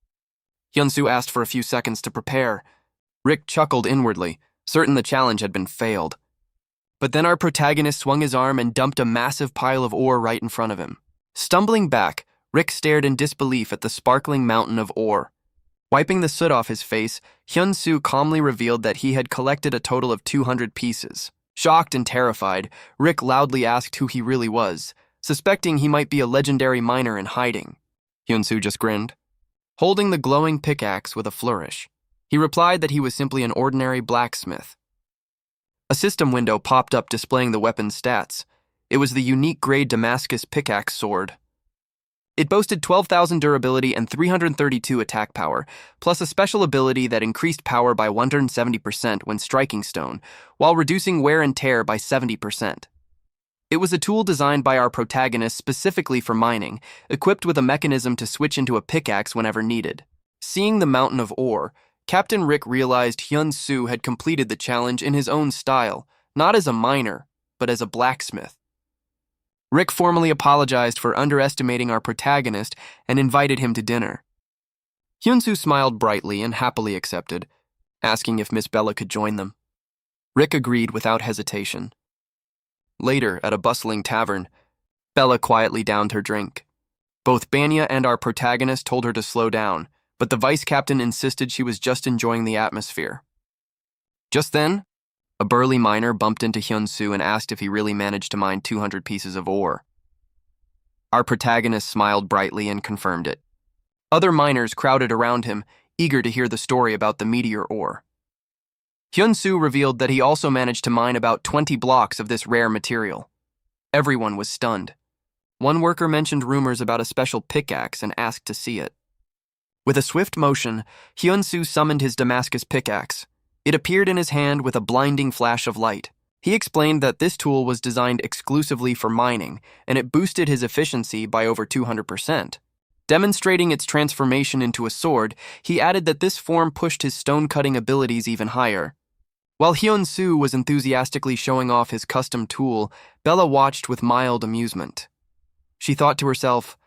Hyunsu asked for a few seconds to prepare. Rick chuckled inwardly, certain the challenge had been failed. But then our protagonist swung his arm and dumped a massive pile of ore right in front of him. Stumbling back, Rick stared in disbelief at the sparkling mountain of ore. Wiping the soot off his face, Hyunsu calmly revealed that he had collected a total of 200 pieces. Shocked and terrified, Rick loudly asked who he really was, suspecting he might be a legendary miner in hiding. Hyunsu just grinned, holding the glowing pickaxe with a flourish. He replied that he was simply an ordinary blacksmith. A system window popped up displaying the weapon's stats. It was the unique gray Damascus pickaxe sword. It boasted 12,000 durability and 332 attack power, plus a special ability that increased power by 170% when striking stone, while reducing wear and tear by 70%. It was a tool designed by our protagonist specifically for mining, equipped with a mechanism to switch into a pickaxe whenever needed. Seeing the mountain of ore, Captain Rick realized Hyun-soo had completed the challenge in his own style, not as a miner, but as a blacksmith. Rick formally apologized for underestimating our protagonist and invited him to dinner. Hyun-soo smiled brightly and happily accepted, asking if Miss Bella could join them. Rick agreed without hesitation. Later, at a bustling tavern, Bella quietly downed her drink. Both Banya and our protagonist told her to slow down, but the vice captain insisted she was just enjoying the atmosphere. Just then, a burly miner bumped into Hyun-soo and asked if he really managed to mine 200 pieces of ore. Our protagonist smiled brightly and confirmed it. Other miners crowded around him, eager to hear the story about the meteor ore. Hyun-soo revealed that he also managed to mine about 20 blocks of this rare material. Everyone was stunned. One worker mentioned rumors about a special pickaxe and asked to see it. With a swift motion, Hyun-soo summoned his Damascus pickaxe. It appeared in his hand with a blinding flash of light. He explained that this tool was designed exclusively for mining, and it boosted his efficiency by over 200%. Demonstrating its transformation into a sword, he added that this form pushed his stone-cutting abilities even higher. While Hyun-soo was enthusiastically showing off his custom tool, Bella watched with mild amusement. She thought to herself,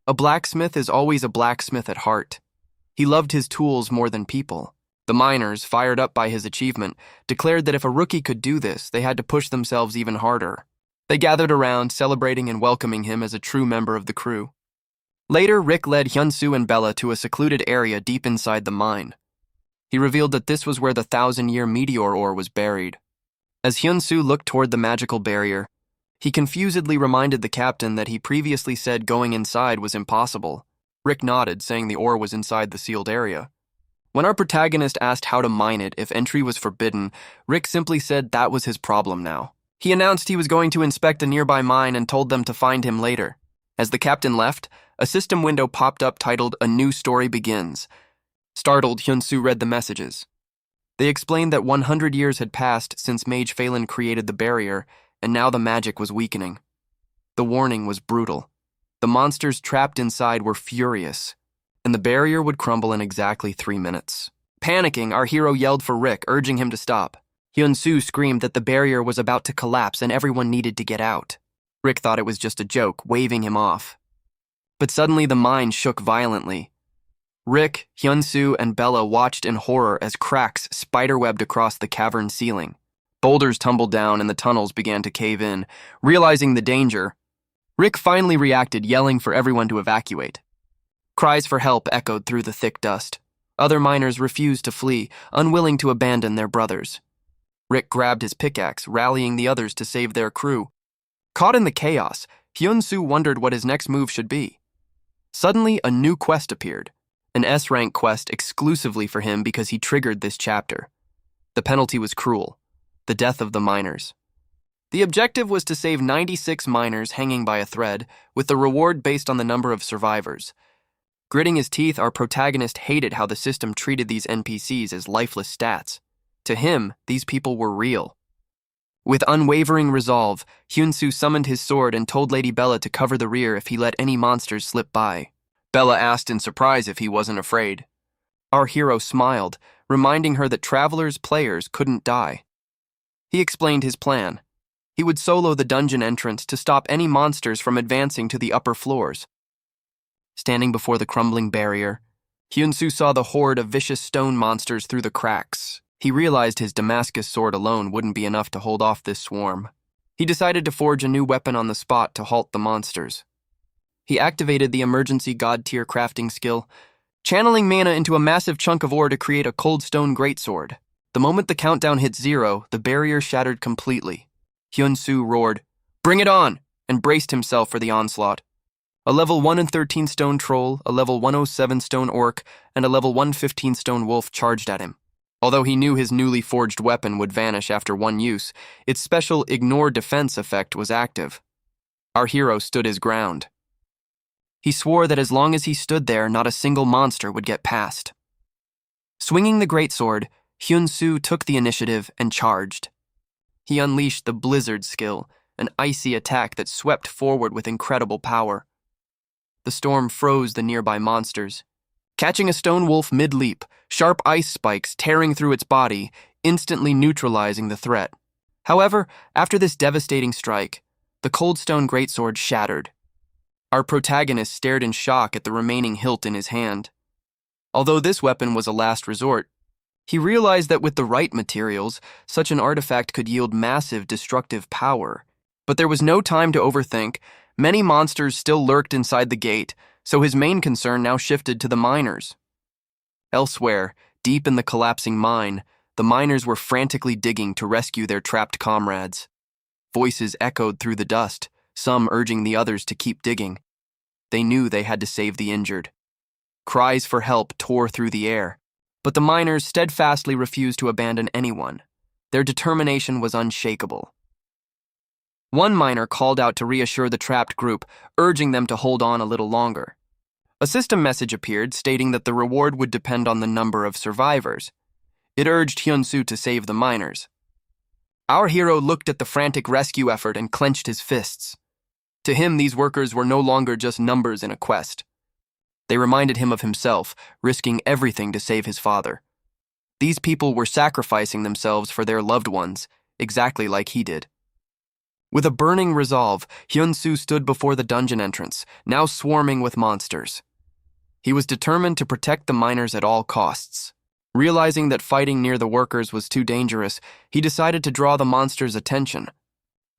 "A blacksmith is always a blacksmith at heart." He loved his tools more than people. The miners, fired up by his achievement, declared that if a rookie could do this, they had to push themselves even harder. They gathered around, celebrating and welcoming him as a true member of the crew. Later, Rick led Hyun-soo and Bella to a secluded area deep inside the mine. He revealed that this was where the 1,000-year meteor ore was buried. As Hyun-soo looked toward the magical barrier, he confusedly reminded the captain that he previously said going inside was impossible. Rick nodded, saying the ore was inside the sealed area. When our protagonist asked how to mine it if entry was forbidden, Rick simply said that was his problem now. He announced he was going to inspect a nearby mine and told them to find him later. As the captain left, a system window popped up titled "A New Story Begins." Startled, Hyun-soo read the messages. They explained that 100 years had passed since Mage Phelan created the barrier, and now the magic was weakening. The warning was brutal. The monsters trapped inside were furious, and the barrier would crumble in exactly 3 minutes. Panicking, our hero yelled for Rick, urging him to stop. Hyun-soo screamed that the barrier was about to collapse and everyone needed to get out. Rick thought it was just a joke, waving him off. But suddenly the mine shook violently. Rick, Hyun-soo, and Bella watched in horror as cracks spiderwebbed across the cavern ceiling. Boulders tumbled down and the tunnels began to cave in. Realizing the danger, Rick finally reacted, yelling for everyone to evacuate. Cries for help echoed through the thick dust. Other miners refused to flee, unwilling to abandon their brothers. Rick grabbed his pickaxe, rallying the others to save their crew. Caught in the chaos, Hyun-soo wondered what his next move should be. Suddenly, a new quest appeared. An S-rank quest exclusively for him because he triggered this chapter. The penalty was cruel: the death of the miners. The objective was to save 96 miners hanging by a thread, with the reward based on the number of survivors. Gritting his teeth, our protagonist hated how the system treated these NPCs as lifeless stats. To him, these people were real. With unwavering resolve, Hyun-soo summoned his sword and told Lady Bella to cover the rear if he let any monsters slip by. Bella asked in surprise if he wasn't afraid. Our hero smiled, reminding her that travelers' players couldn't die. He explained his plan. He would solo the dungeon entrance to stop any monsters from advancing to the upper floors. Standing before the crumbling barrier, Hyun-soo saw the horde of vicious stone monsters through the cracks. He realized his Damascus sword alone wouldn't be enough to hold off this swarm. He decided to forge a new weapon on the spot to halt the monsters. He activated the emergency god-tier crafting skill, channeling mana into a massive chunk of ore to create a cold stone greatsword. The moment the countdown hit 0, the barrier shattered completely. Hyun-soo roared, "Bring it on!" and braced himself for the onslaught. A level 113 stone troll, a level 107 stone orc, and a level 115 stone wolf charged at him. Although he knew his newly forged weapon would vanish after one use, its special ignore defense effect was active. Our hero stood his ground. He swore that as long as he stood there, not a single monster would get past. Swinging the greatsword, Hyun-soo took the initiative and charged. He unleashed the Blizzard skill, an icy attack that swept forward with incredible power. The storm froze the nearby monsters. Catching a stone wolf mid-leap, sharp ice spikes tearing through its body, instantly neutralizing the threat. However, after this devastating strike, the cold stone greatsword shattered. Our protagonist stared in shock at the remaining hilt in his hand. Although this weapon was a last resort, he realized that with the right materials, such an artifact could yield massive destructive power. But there was no time to overthink. Many monsters still lurked inside the gate, so his main concern now shifted to the miners. Elsewhere, deep in the collapsing mine, the miners were frantically digging to rescue their trapped comrades. Voices echoed through the dust, some urging the others to keep digging. They knew they had to save the injured. Cries for help tore through the air, but the miners steadfastly refused to abandon anyone. Their determination was unshakable. One miner called out to reassure the trapped group, urging them to hold on a little longer. A system message appeared stating that the reward would depend on the number of survivors. It urged Hyun-soo to save the miners. Our hero looked at the frantic rescue effort and clenched his fists. To him, these workers were no longer just numbers in a quest. They reminded him of himself, risking everything to save his father. These people were sacrificing themselves for their loved ones, exactly like he did. With a burning resolve, Hyun-soo stood before the dungeon entrance, now swarming with monsters. He was determined to protect the miners at all costs. Realizing that fighting near the workers was too dangerous, he decided to draw the monsters' attention.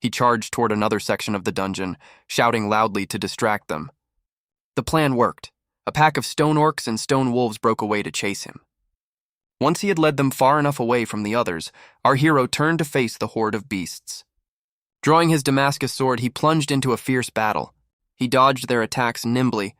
He charged toward another section of the dungeon, shouting loudly to distract them. The plan worked. A pack of stone orcs and stone wolves broke away to chase him. Once he had led them far enough away from the others, our hero turned to face the horde of beasts. Drawing his Damascus sword, he plunged into a fierce battle. He dodged their attacks nimbly,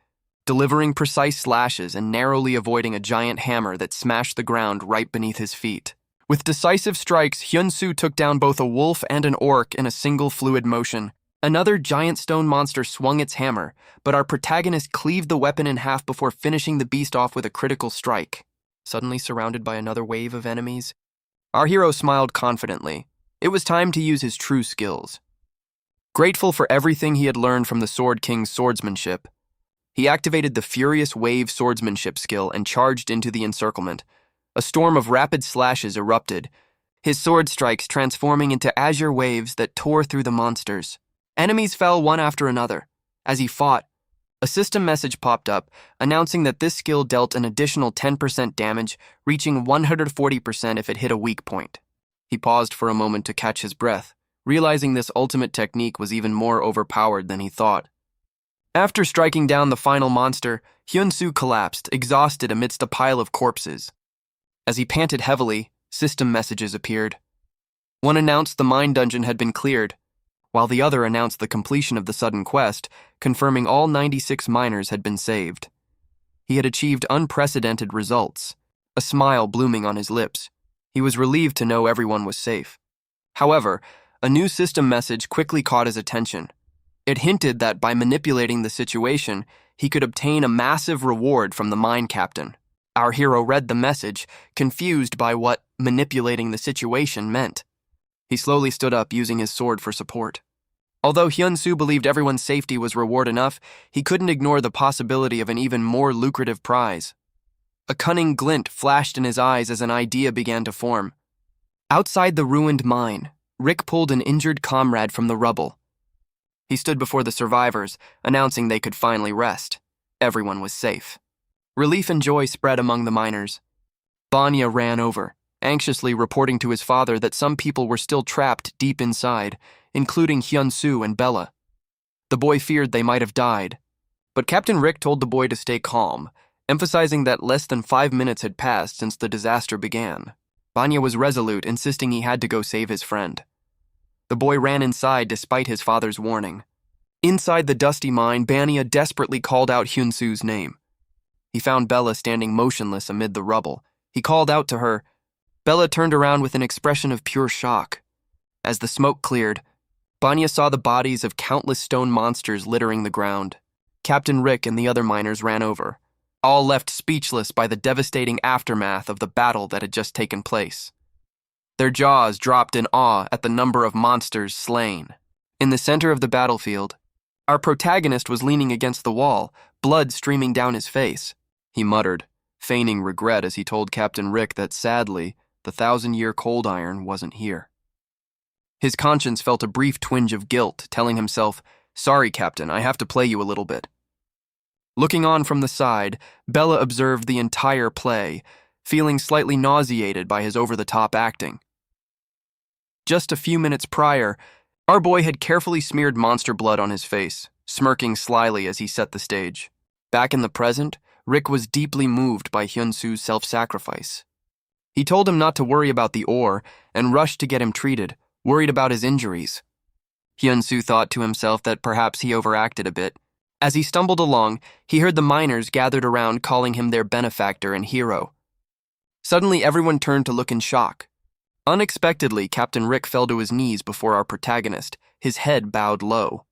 delivering precise slashes and narrowly avoiding a giant hammer that smashed the ground right beneath his feet. With decisive strikes, Hyun-soo took down both a wolf and an orc in a single fluid motion. Another giant stone monster swung its hammer, but our protagonist cleaved the weapon in half before finishing the beast off with a critical strike. Suddenly surrounded by another wave of enemies, our hero smiled confidently. It was time to use his true skills. Grateful for everything he had learned from the Sword King's swordsmanship, he activated the Furious Wave swordsmanship skill and charged into the encirclement. A storm of rapid slashes erupted, his sword strikes transforming into azure waves that tore through the monsters. Enemies fell one after another. As he fought, a system message popped up announcing that this skill dealt an additional 10% damage, reaching 140% if it hit a weak point. He paused for a moment to catch his breath, realizing this ultimate technique was even more overpowered than he thought. After striking down the final monster, Hyun-soo collapsed, exhausted amidst a pile of corpses. As he panted heavily, system messages appeared. One announced the mine dungeon had been cleared, while the other announced the completion of the sudden quest, confirming all 96 miners had been saved. He had achieved unprecedented results, a smile blooming on his lips. He was relieved to know everyone was safe. However, a new system message quickly caught his attention. It hinted that by manipulating the situation, he could obtain a massive reward from the mine captain. Our hero read the message, confused by what manipulating the situation meant. He slowly stood up, using his sword for support. Although Hyun-soo believed everyone's safety was reward enough, he couldn't ignore the possibility of an even more lucrative prize. A cunning glint flashed in his eyes as an idea began to form. Outside the ruined mine, Rick pulled an injured comrade from the rubble. He stood before the survivors, announcing they could finally rest. Everyone was safe. Relief and joy spread among the miners. Banya ran over, anxiously reporting to his father that some people were still trapped deep inside, including Hyun-soo and Bella. The boy feared they might have died, but Captain Rick told the boy to stay calm, emphasizing that less than 5 minutes had passed since the disaster began. Banya was resolute, insisting he had to go save his friend. The boy ran inside despite his father's warning. Inside the dusty mine, Banya desperately called out Hyun-soo's name. He found Bella standing motionless amid the rubble. He called out to her. Bella turned around with an expression of pure shock. As the smoke cleared, Banya saw the bodies of countless stone monsters littering the ground. Captain Rick and the other miners ran over, all left speechless by the devastating aftermath of the battle that had just taken place. Their jaws dropped in awe at the number of monsters slain. In the center of the battlefield, our protagonist was leaning against the wall, blood streaming down his face. He muttered, feigning regret as he told Captain Rick that sadly, the 1,000-year cold iron wasn't here. His conscience felt a brief twinge of guilt, telling himself, "Sorry, Captain, I have to play you a little bit." Looking on from the side, Bella observed the entire play, feeling slightly nauseated by his over-the-top acting. Just a few minutes prior, our boy had carefully smeared monster blood on his face, smirking slyly as he set the stage. Back in the present, Rick was deeply moved by Hyun-soo's self-sacrifice. He told him not to worry about the ore and rushed to get him treated, worried about his injuries. Hyun-soo thought to himself that perhaps he overacted a bit. As he stumbled along, he heard the miners gathered around calling him their benefactor and hero. Suddenly, everyone turned to look in shock. Unexpectedly, Captain Rick fell to his knees before our protagonist, his head bowed low.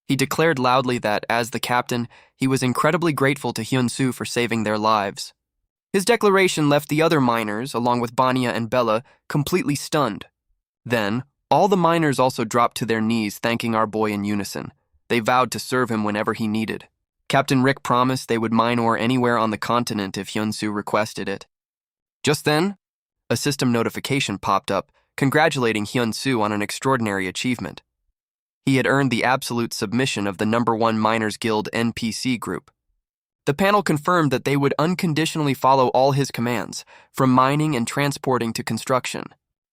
He declared loudly that, as the captain, he was incredibly grateful to Hyun-soo for saving their lives. His declaration left the other miners, along with Banya and Bella, completely stunned. Then, all the miners also dropped to their knees, thanking our boy in unison. They vowed to serve him whenever he needed. Captain Rick promised they would mine ore anywhere on the continent if Hyun-soo requested it. Just then, a system notification popped up, congratulating Hyun-soo on an extraordinary achievement. He had earned the absolute submission of the #1 Miners Guild NPC group. The panel confirmed that they would unconditionally follow all his commands, from mining and transporting to construction.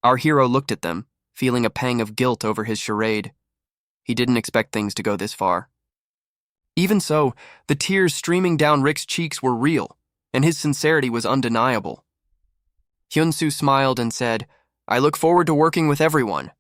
Our hero looked at them, feeling a pang of guilt over his charade. He didn't expect things to go this far. Even so, the tears streaming down Rick's cheeks were real, and his sincerity was undeniable. Hyun-soo smiled and said, "I look forward to working with everyone.